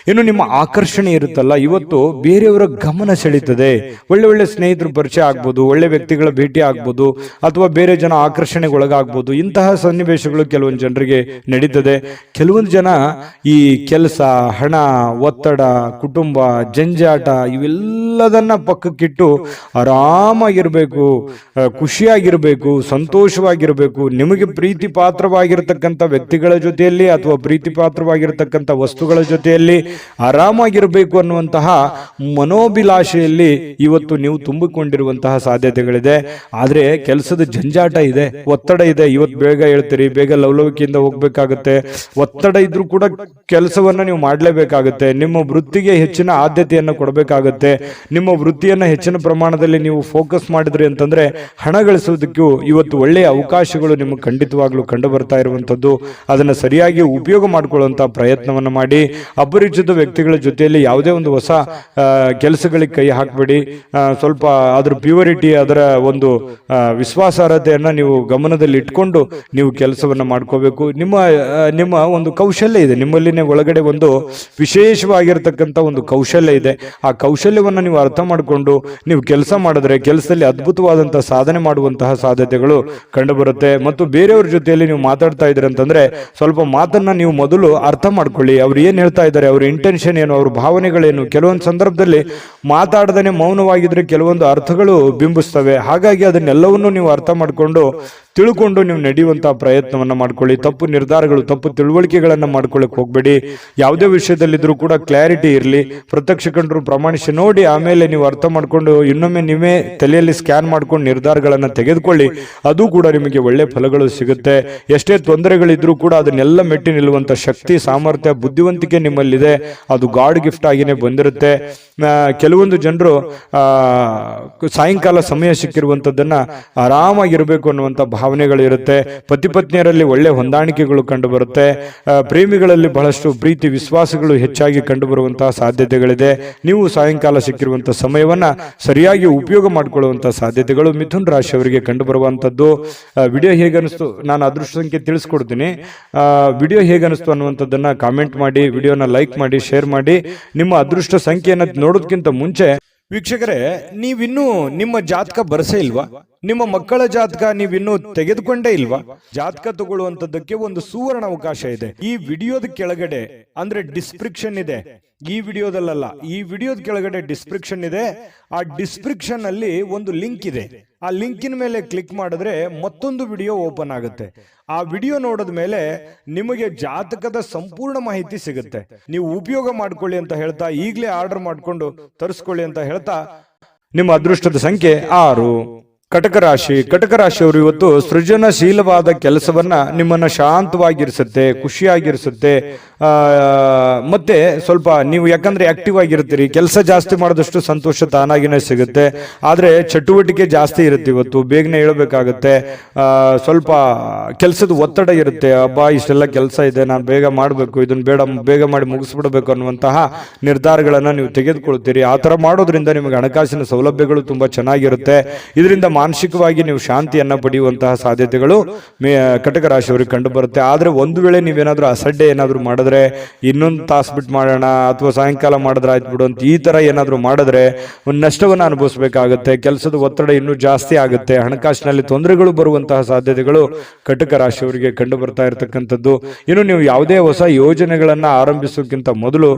ಇನ್ನು ನಿಮ್ಮ ಆಕರ್ಷಣೆ ಇರುತ್ತಲ್ಲ, ಇವತ್ತು ಬೇರೆಯವರ ಗಮನ ಸೆಳೀತದೆ. ಒಳ್ಳೆ ಒಳ್ಳೆ ಸ್ನೇಹಿತರು ಪರಿಚಯ ಆಗ್ಬೋದು, ಒಳ್ಳೆ ವ್ಯಕ್ತಿಗಳ ಭೇಟಿ ಆಗ್ಬೋದು, ಅಥವಾ ಬೇರೆ ಜನ ಆಕರ್ಷಣೆಗೆ ಒಳಗಾಗ್ಬೋದು. ಇಂತಹ ಸನ್ನಿವೇಶಗಳು ಕೆಲವೊಂದು ಜನರಿಗೆ ನಡೀತದೆ. ಕೆಲವೊಂದು ಜನ ಈ ಕೆಲಸ, ಹಣ, ಒತ್ತಡ, ಕುಟುಂಬ, ಜಂಜಾಟ ಇವೆಲ್ಲದನ್ನ ಪಕ್ಕಕ್ಕಿಟ್ಟು ಆರಾಮಾಗಿರ್ಬೇಕು, ಖುಷಿಯಾಗಿರ್ಬೇಕು, ಸಂತೋಷವಾಗಿರ್ಬೇಕು, ನಿಮಗೆ ಪ್ರೀತಿ ಪಾತ್ರವಾಗಿರ್ತಕ್ಕಂಥ ವ್ಯಕ್ತಿಗಳ ಜೊತೆಯಲ್ಲಿ ಅಥವಾ ಪ್ರೀತಿ ಪಾತ್ರವಾಗಿರ್ತಕ್ಕಂಥ ವಸ್ತುಗಳ ಜೊತೆಯಲ್ಲಿ ಆರಾಮಾಗಿರಬೇಕು ಅನ್ನುವಂತಹ ಮನೋಭಿಲಾಷೆಯಲ್ಲಿ ಇವತ್ತು ನೀವು ತುಂಬಿಕೊಂಡಿರುವಂತಹ ಸಾಧ್ಯತೆಗಳಿದೆ. ಆದ್ರೆ ಕೆಲಸದ ಜಂಜಾಟ ಇದೆ, ಒತ್ತಡ ಇದೆ. ಇವತ್ತು ಬೇಗ ಹೇಳ್ತೀರಿ, ಬೇಗ ಲವಲವಿಕೆಯಿಂದ ಹೋಗ್ಬೇಕಾಗತ್ತೆ. ಒತ್ತಡ ಇದ್ರೂ ಕೂಡ ಕೆಲಸವನ್ನ ನೀವು ಮಾಡಲೇಬೇಕಾಗುತ್ತೆ. ನಿಮ್ಮ ವೃತ್ತಿಗೆ ಹೆಚ್ಚಿನ ಆದ್ಯತೆಯನ್ನು ಕೊಡಬೇಕಾಗತ್ತೆ. ನಿಮ್ಮ ವೃತ್ತಿಯನ್ನ ಹೆಚ್ಚಿನ ಪ್ರಮಾಣದಲ್ಲಿ ನೀವು ಫೋಕಸ್ ಮಾಡಿದ್ರಿ ಅಂತಂದ್ರೆ ಹಣ ಗಳಿಸೋದಕ್ಕೂ ಇವತ್ತು ಒಳ್ಳೆಯ ಅವಕಾಶಗಳು ನಿಮಗೆ ಖಂಡಿತವಾಗ್ಲೂ ಕಂಡು ಬರ್ತಾ ಇರುವಂತದ್ದು. ಅದನ್ನ ಸರಿಯಾಗಿ ಉಪಯೋಗ ಮಾಡಿಕೊಳ್ಳುವಂತಹ ಪ್ರಯತ್ನವನ್ನ ಮಾಡಿ. ಅಪರಿಚಿತ ವ್ಯಕ್ತಿಗಳ ಜೊತೆಯಲ್ಲಿ ಯಾವುದೇ ಒಂದು ಹೊಸ ಕೆಲಸಗಳಿಗೆ ಕೈ ಹಾಕಬೇಡಿ. ಸ್ವಲ್ಪ ಅದರ ಪ್ಯೂರಿಟಿ, ಅದರ ಒಂದು ವಿಶ್ವಾಸಾರ್ಹತೆಯನ್ನ ನೀವು ಗಮನದಲ್ಲಿ ಇಟ್ಕೊಂಡು ನೀವು ಕೆಲಸವನ್ನ ಮಾಡ್ಕೋಬೇಕು. ನಿಮ್ಮ ಒಂದು ಕೌಶಲ್ಯ ಇದೆ, ನಿಮ್ಮಲ್ಲಿನೇ ಒಳಗಡೆ ಒಂದು ವಿಶೇಷವಾಗಿರ್ತಕ್ಕಂಥ ಒಂದು ಕೌಶಲ್ಯ ಇದೆ. ಆ ಕೌಶಲ್ಯವನ್ನ ನೀವು ಅರ್ಥ ಮಾಡಿಕೊಂಡು ನೀವು ಕೆಲಸ ಮಾಡಿದ್ರೆ ಕೆಲಸದಲ್ಲಿ ಅದ್ಭುತವಾದಂತಹ ಸಾಧನೆ ಮಾಡುವಂತಹ ಸಾಧ್ಯತೆಗಳು ಕಂಡು ಬರುತ್ತೆ. ಮತ್ತು ಬೇರೆಯವ್ರ ಜೊತೆಯಲ್ಲಿ ನೀವು ಮಾತಾಡ್ತಾ ಇದ್ರಿ ಅಂತಂದ್ರೆ ಸ್ವಲ್ಪ ಮಾತನ್ನ ನೀವು ಮೊದಲು ಅರ್ಥ ಮಾಡ್ಕೊಳ್ಳಿ. ಅವ್ರು ಏನ್ ಹೇಳ್ತಾ ಇದ್ದಾರೆ, ಅವ್ರ ಇಂಟೆನ್ಷನ್ ಏನು, ಅವ್ರ ಭಾವನೆಗಳೇನು. ಕೆಲವೊಂದು ಸಂದರ್ಭದಲ್ಲಿ ಮಾತಾಡದೇನೆ ಮೌನವಾಗಿದ್ರೆ ಕೆಲವೊಂದು ಅರ್ಥಗಳು ಬಿಂಬಿಸ್ತವೆ. ಹಾಗಾಗಿ ಅದನ್ನೆಲ್ಲವನ್ನು ನೀವು ಅರ್ಥ ಮಾಡಿಕೊಂಡು ತಿಳ್ಕೊಂಡು ನೀವು ನಡೆಯುವಂತಹ ಪ್ರಯತ್ನವನ್ನ ಮಾಡ್ಕೊಳ್ಳಿ. ತಪ್ಪು ನಿರ್ಧಾರಗಳು, ತಪ್ಪು ತಿಳುವಳಿಕೆಗಳನ್ನ ಮಾಡ್ಕೊಳ್ಳಿಕ್ ಹೋಗ್ಬೇಡಿ. ಯಾವುದೇ ವಿಷಯದಲ್ಲಿದ್ರೂ ಕೂಡ ಕ್ಲಾರಿಟಿ ಇರಲಿ. ಪ್ರತ್ಯಕ್ಷ ಕಂಡ್ರು ಪ್ರಮಾಣಿಸಿ ನೋಡಿ, ಆಮೇಲೆ ನೀವು ಅರ್ಥ ಮಾಡ್ಕೊಂಡು ಇನ್ನೊಮ್ಮೆ ನೀವೇ ತಲೆಯಲ್ಲಿ ಸ್ಕ್ಯಾನ್ ಮಾಡ್ಕೊಂಡು ನಿರ್ಧಾರಗಳನ್ನ ತೆಗೆದುಕೊಳ್ಳಿ. ಅದು ಕೂಡ ನಿಮಗೆ ಒಳ್ಳೆ ಫಲಗಳು ಸಿಗುತ್ತೆ. ಎಷ್ಟೇ ತೊಂದರೆಗಳಿದ್ರೂ ಕೂಡ ಅದನ್ನೆಲ್ಲ ಮೆಟ್ಟಿ ನಿಲ್ಲುವಂತ ಶಕ್ತಿ, ಸಾಮರ್ಥ್ಯ, ಬುದ್ಧಿವಂತಿಕೆ ನಿಮ್ಮಲ್ಲಿದೆ. ಅದು ಗಾಡ್ ಗಿಫ್ಟ್ ಆಗಿನೇ ಬಂದಿರುತ್ತೆ. ಕೆಲವೊಂದು ಜನರು ಸಾಯಂಕಾಲ ಸಮಯ ಸಿಕ್ಕಿರುವಂತದ್ದನ್ನ ಆರಾಮಾಗಿರ್ಬೇಕು ಅನ್ನುವಂಥ ಭಾವನೆಗಳು ಇರುತ್ತೆ. ಪತಿ ಪತ್ನಿಯರಲ್ಲಿ ಒಳ್ಳೆ ಹೊಂದಾಣಿಕೆಗಳು ಕಂಡು ಬರುತ್ತೆ. ಪ್ರೇಮಿಗಳಲ್ಲಿ ಬಹಳಷ್ಟು ಪ್ರೀತಿ ವಿಶ್ವಾಸಗಳು ಹೆಚ್ಚಾಗಿ ಕಂಡು ಬರುವಂತಹ ಸಾಧ್ಯತೆಗಳಿದೆ. ನೀವು ಸಾಯಂಕಾಲ ಸಿಕ್ಕಿರುವಂತಹ ಸಮಯವನ್ನ ಸರಿಯಾಗಿ ಉಪಯೋಗ ಮಾಡಿಕೊಳ್ಳುವಂತಹ ಸಾಧ್ಯತೆಗಳು ಮಿಥುನ್ ರಾಶಿಯವರಿಗೆ ಕಂಡು ಬರುವಂತದ್ದು. ವಿಡಿಯೋ ಹೇಗನಿಸ್ತು, ನಾನು ಅದೃಷ್ಟ ಸಂಖ್ಯೆ ತಿಳಿಸ್ಕೊಡ್ತೀನಿ. ವಿಡಿಯೋ ಹೇಗನಿಸ್ತು ಅನ್ನುವಂಥದ್ದನ್ನ ಕಾಮೆಂಟ್ ಮಾಡಿ, ವಿಡಿಯೋನ ಲೈಕ್ ಮಾಡಿ, ಶೇರ್ ಮಾಡಿ. ನಿಮ್ಮ ಅದೃಷ್ಟ ಸಂಖ್ಯೆಯನ್ನು ನೋಡೋದಕ್ಕಿಂತ ಮುಂಚೆ ವೀಕ್ಷಕರೇ, ನೀವಿನ್ನೂ ನಿಮ್ಮ ಜಾತಕ ಬರಸೇ ಇಲ್ವಾ? ನಿಮ್ಮ ಮಕ್ಕಳ ಜಾತಕ ನೀವಿನ್ನೂ ತೆಗೆದುಕೊಂಡೇ ಇಲ್ವಾ? ಜಾತಕ ತಗೊಳ್ಳುವಂತದ್ದಕ್ಕೆ ಒಂದು ಸುವರ್ಣ ಅವಕಾಶ ಇದೆ. ಈ ವಿಡಿಯೋದ ಕೆಳಗಡೆ ಅಂದ್ರೆ ಡಿಸ್ಕ್ರಿಪ್ಷನ್ ಇದೆ, ಈ ವಿಡಿಯೋದಲ್ಲ, ಈ ವಿಡಿಯೋದ ಕೆಳಗಡೆ ಡಿಸ್ಕ್ರಿಪ್ಷನ್ ಇದೆ. ಆ ಡಿಸ್ಕ್ರಿಪ್ಷನ್ ಅಲ್ಲಿ ಒಂದು ಲಿಂಕ್ ಇದೆ. ಆ ಲಿಂಕಿನ ಮೇಲೆ ಕ್ಲಿಕ್ ಮಾಡಿದ್ರೆ ಮತ್ತೊಂದು ವಿಡಿಯೋ ಓಪನ್ ಆಗುತ್ತೆ. ಆ ವಿಡಿಯೋ ನೋಡಿದ ಮೇಲೆ ನಿಮಗೆ ಜಾತಕದ ಸಂಪೂರ್ಣ ಮಾಹಿತಿ ಸಿಗುತ್ತೆ. ನೀವು ಉಪಯೋಗ ಮಾಡ್ಕೊಳ್ಳಿ ಅಂತ ಹೇಳ್ತಾ, ಈಗಲೇ ಆರ್ಡರ್ ಮಾಡ್ಕೊಂಡು ತರಿಸ್ಕೊಳ್ಳಿ ಅಂತ ಹೇಳ್ತಾ, ನಿಮ್ಮ ಅದೃಷ್ಟದ ಸಂಖ್ಯೆ 6. ಕಟಕ ರಾಶಿಯವರು ಇವತ್ತು ಸೃಜನಶೀಲವಾದ ಕೆಲಸವನ್ನ ನಿಮ್ಮನ್ನ ಶಾಂತವಾಗಿರಿಸುತ್ತೆ, ಖುಷಿಯಾಗಿರಿಸುತ್ತೆ. ಮತ್ತೆ ಸ್ವಲ್ಪ ನೀವು ಯಾಕಂದ್ರೆ ಆಕ್ಟಿವ್ ಆಗಿರ್ತೀರಿ, ಕೆಲಸ ಜಾಸ್ತಿ ಮಾಡಿದಷ್ಟು ಸಂತೋಷ ತಾನಾಗಿನೇ ಸಿಗುತ್ತೆ. ಆದ್ರೆ ಚಟುವಟಿಕೆ ಜಾಸ್ತಿ ಇರುತ್ತೆ, ಇವತ್ತು ಬೇಗನೆ ಹೇಳಬೇಕಾಗುತ್ತೆ. ಸ್ವಲ್ಪ ಕೆಲಸದ ಒತ್ತಡ ಇರುತ್ತೆ. ಅಬ್ಬಾ ಇಷ್ಟೆಲ್ಲ ಕೆಲಸ ಇದೆ, ನಾನು ಬೇಗ ಮಾಡಬೇಕು, ಇದನ್ನ ಬೇಗ ಮಾಡಿ ಮುಗಿಸ್ಬಿಡ್ಬೇಕು ಅನ್ನುವಂತಹ ನಿರ್ಧಾರಗಳನ್ನ ನೀವು ತೆಗೆದುಕೊಳ್ತೀರಿ. ಆ ತರ ಮಾಡೋದ್ರಿಂದ ನಿಮಗೆ ಹಣಕಾಸಿನ ಸೌಲಭ್ಯಗಳು ತುಂಬಾ ಚೆನ್ನಾಗಿರುತ್ತೆ. ಇದರಿಂದ ಮಾನಸಿಕವಾಗಿ ನೀವು ಶಾಂತಿಯನ್ನ ಪಡೆಯುವಂತಹ ಸಾಧ್ಯತೆಗಳು ಕಟಕ ರಾಶಿಯವರಿಗೆ ಕಂಡು ಬರುತ್ತೆ. ಆದ್ರೆ ಒಂದು ವೇಳೆ ನೀವೇನಾದ್ರೂ ಅಸಡ್ಡೆ ಏನಾದ್ರು ಮಾಡಿದ್ರೆ, ಇನ್ನೊಂದು ತಾಸು ಬಿಟ್ಟು ಮಾಡೋಣ ಅಥವಾ ಸಾಯಂಕಾಲ ಮಾಡಿದ್ರೆ ಆಯ್ತು ಬಿಡು ಅಂತ ಈ ತರ ಏನಾದ್ರು ಮಾಡಿದ್ರೆ ಒಂದು ನಷ್ಟವನ್ನ ಅನುಭವಿಸಬೇಕಾಗುತ್ತೆ. ಕೆಲಸದ ಒತ್ತಡ ಇನ್ನೂ ಜಾಸ್ತಿ ಆಗುತ್ತೆ. ಹಣಕಾಸಿನಲ್ಲಿ ತೊಂದರೆಗಳು ಬರುವಂತಹ ಸಾಧ್ಯತೆಗಳು ಕಟಕ ರಾಶಿಯವರಿಗೆ ಕಂಡು ಬರ್ತಾ ಇರತಕ್ಕಂಥದ್ದು. ಇನ್ನು ನೀವು ಯಾವುದೇ ಹೊಸ ಯೋಜನೆಗಳನ್ನ ಆರಂಭಿಸೋಕ್ಕಿಂತ ಮೊದಲು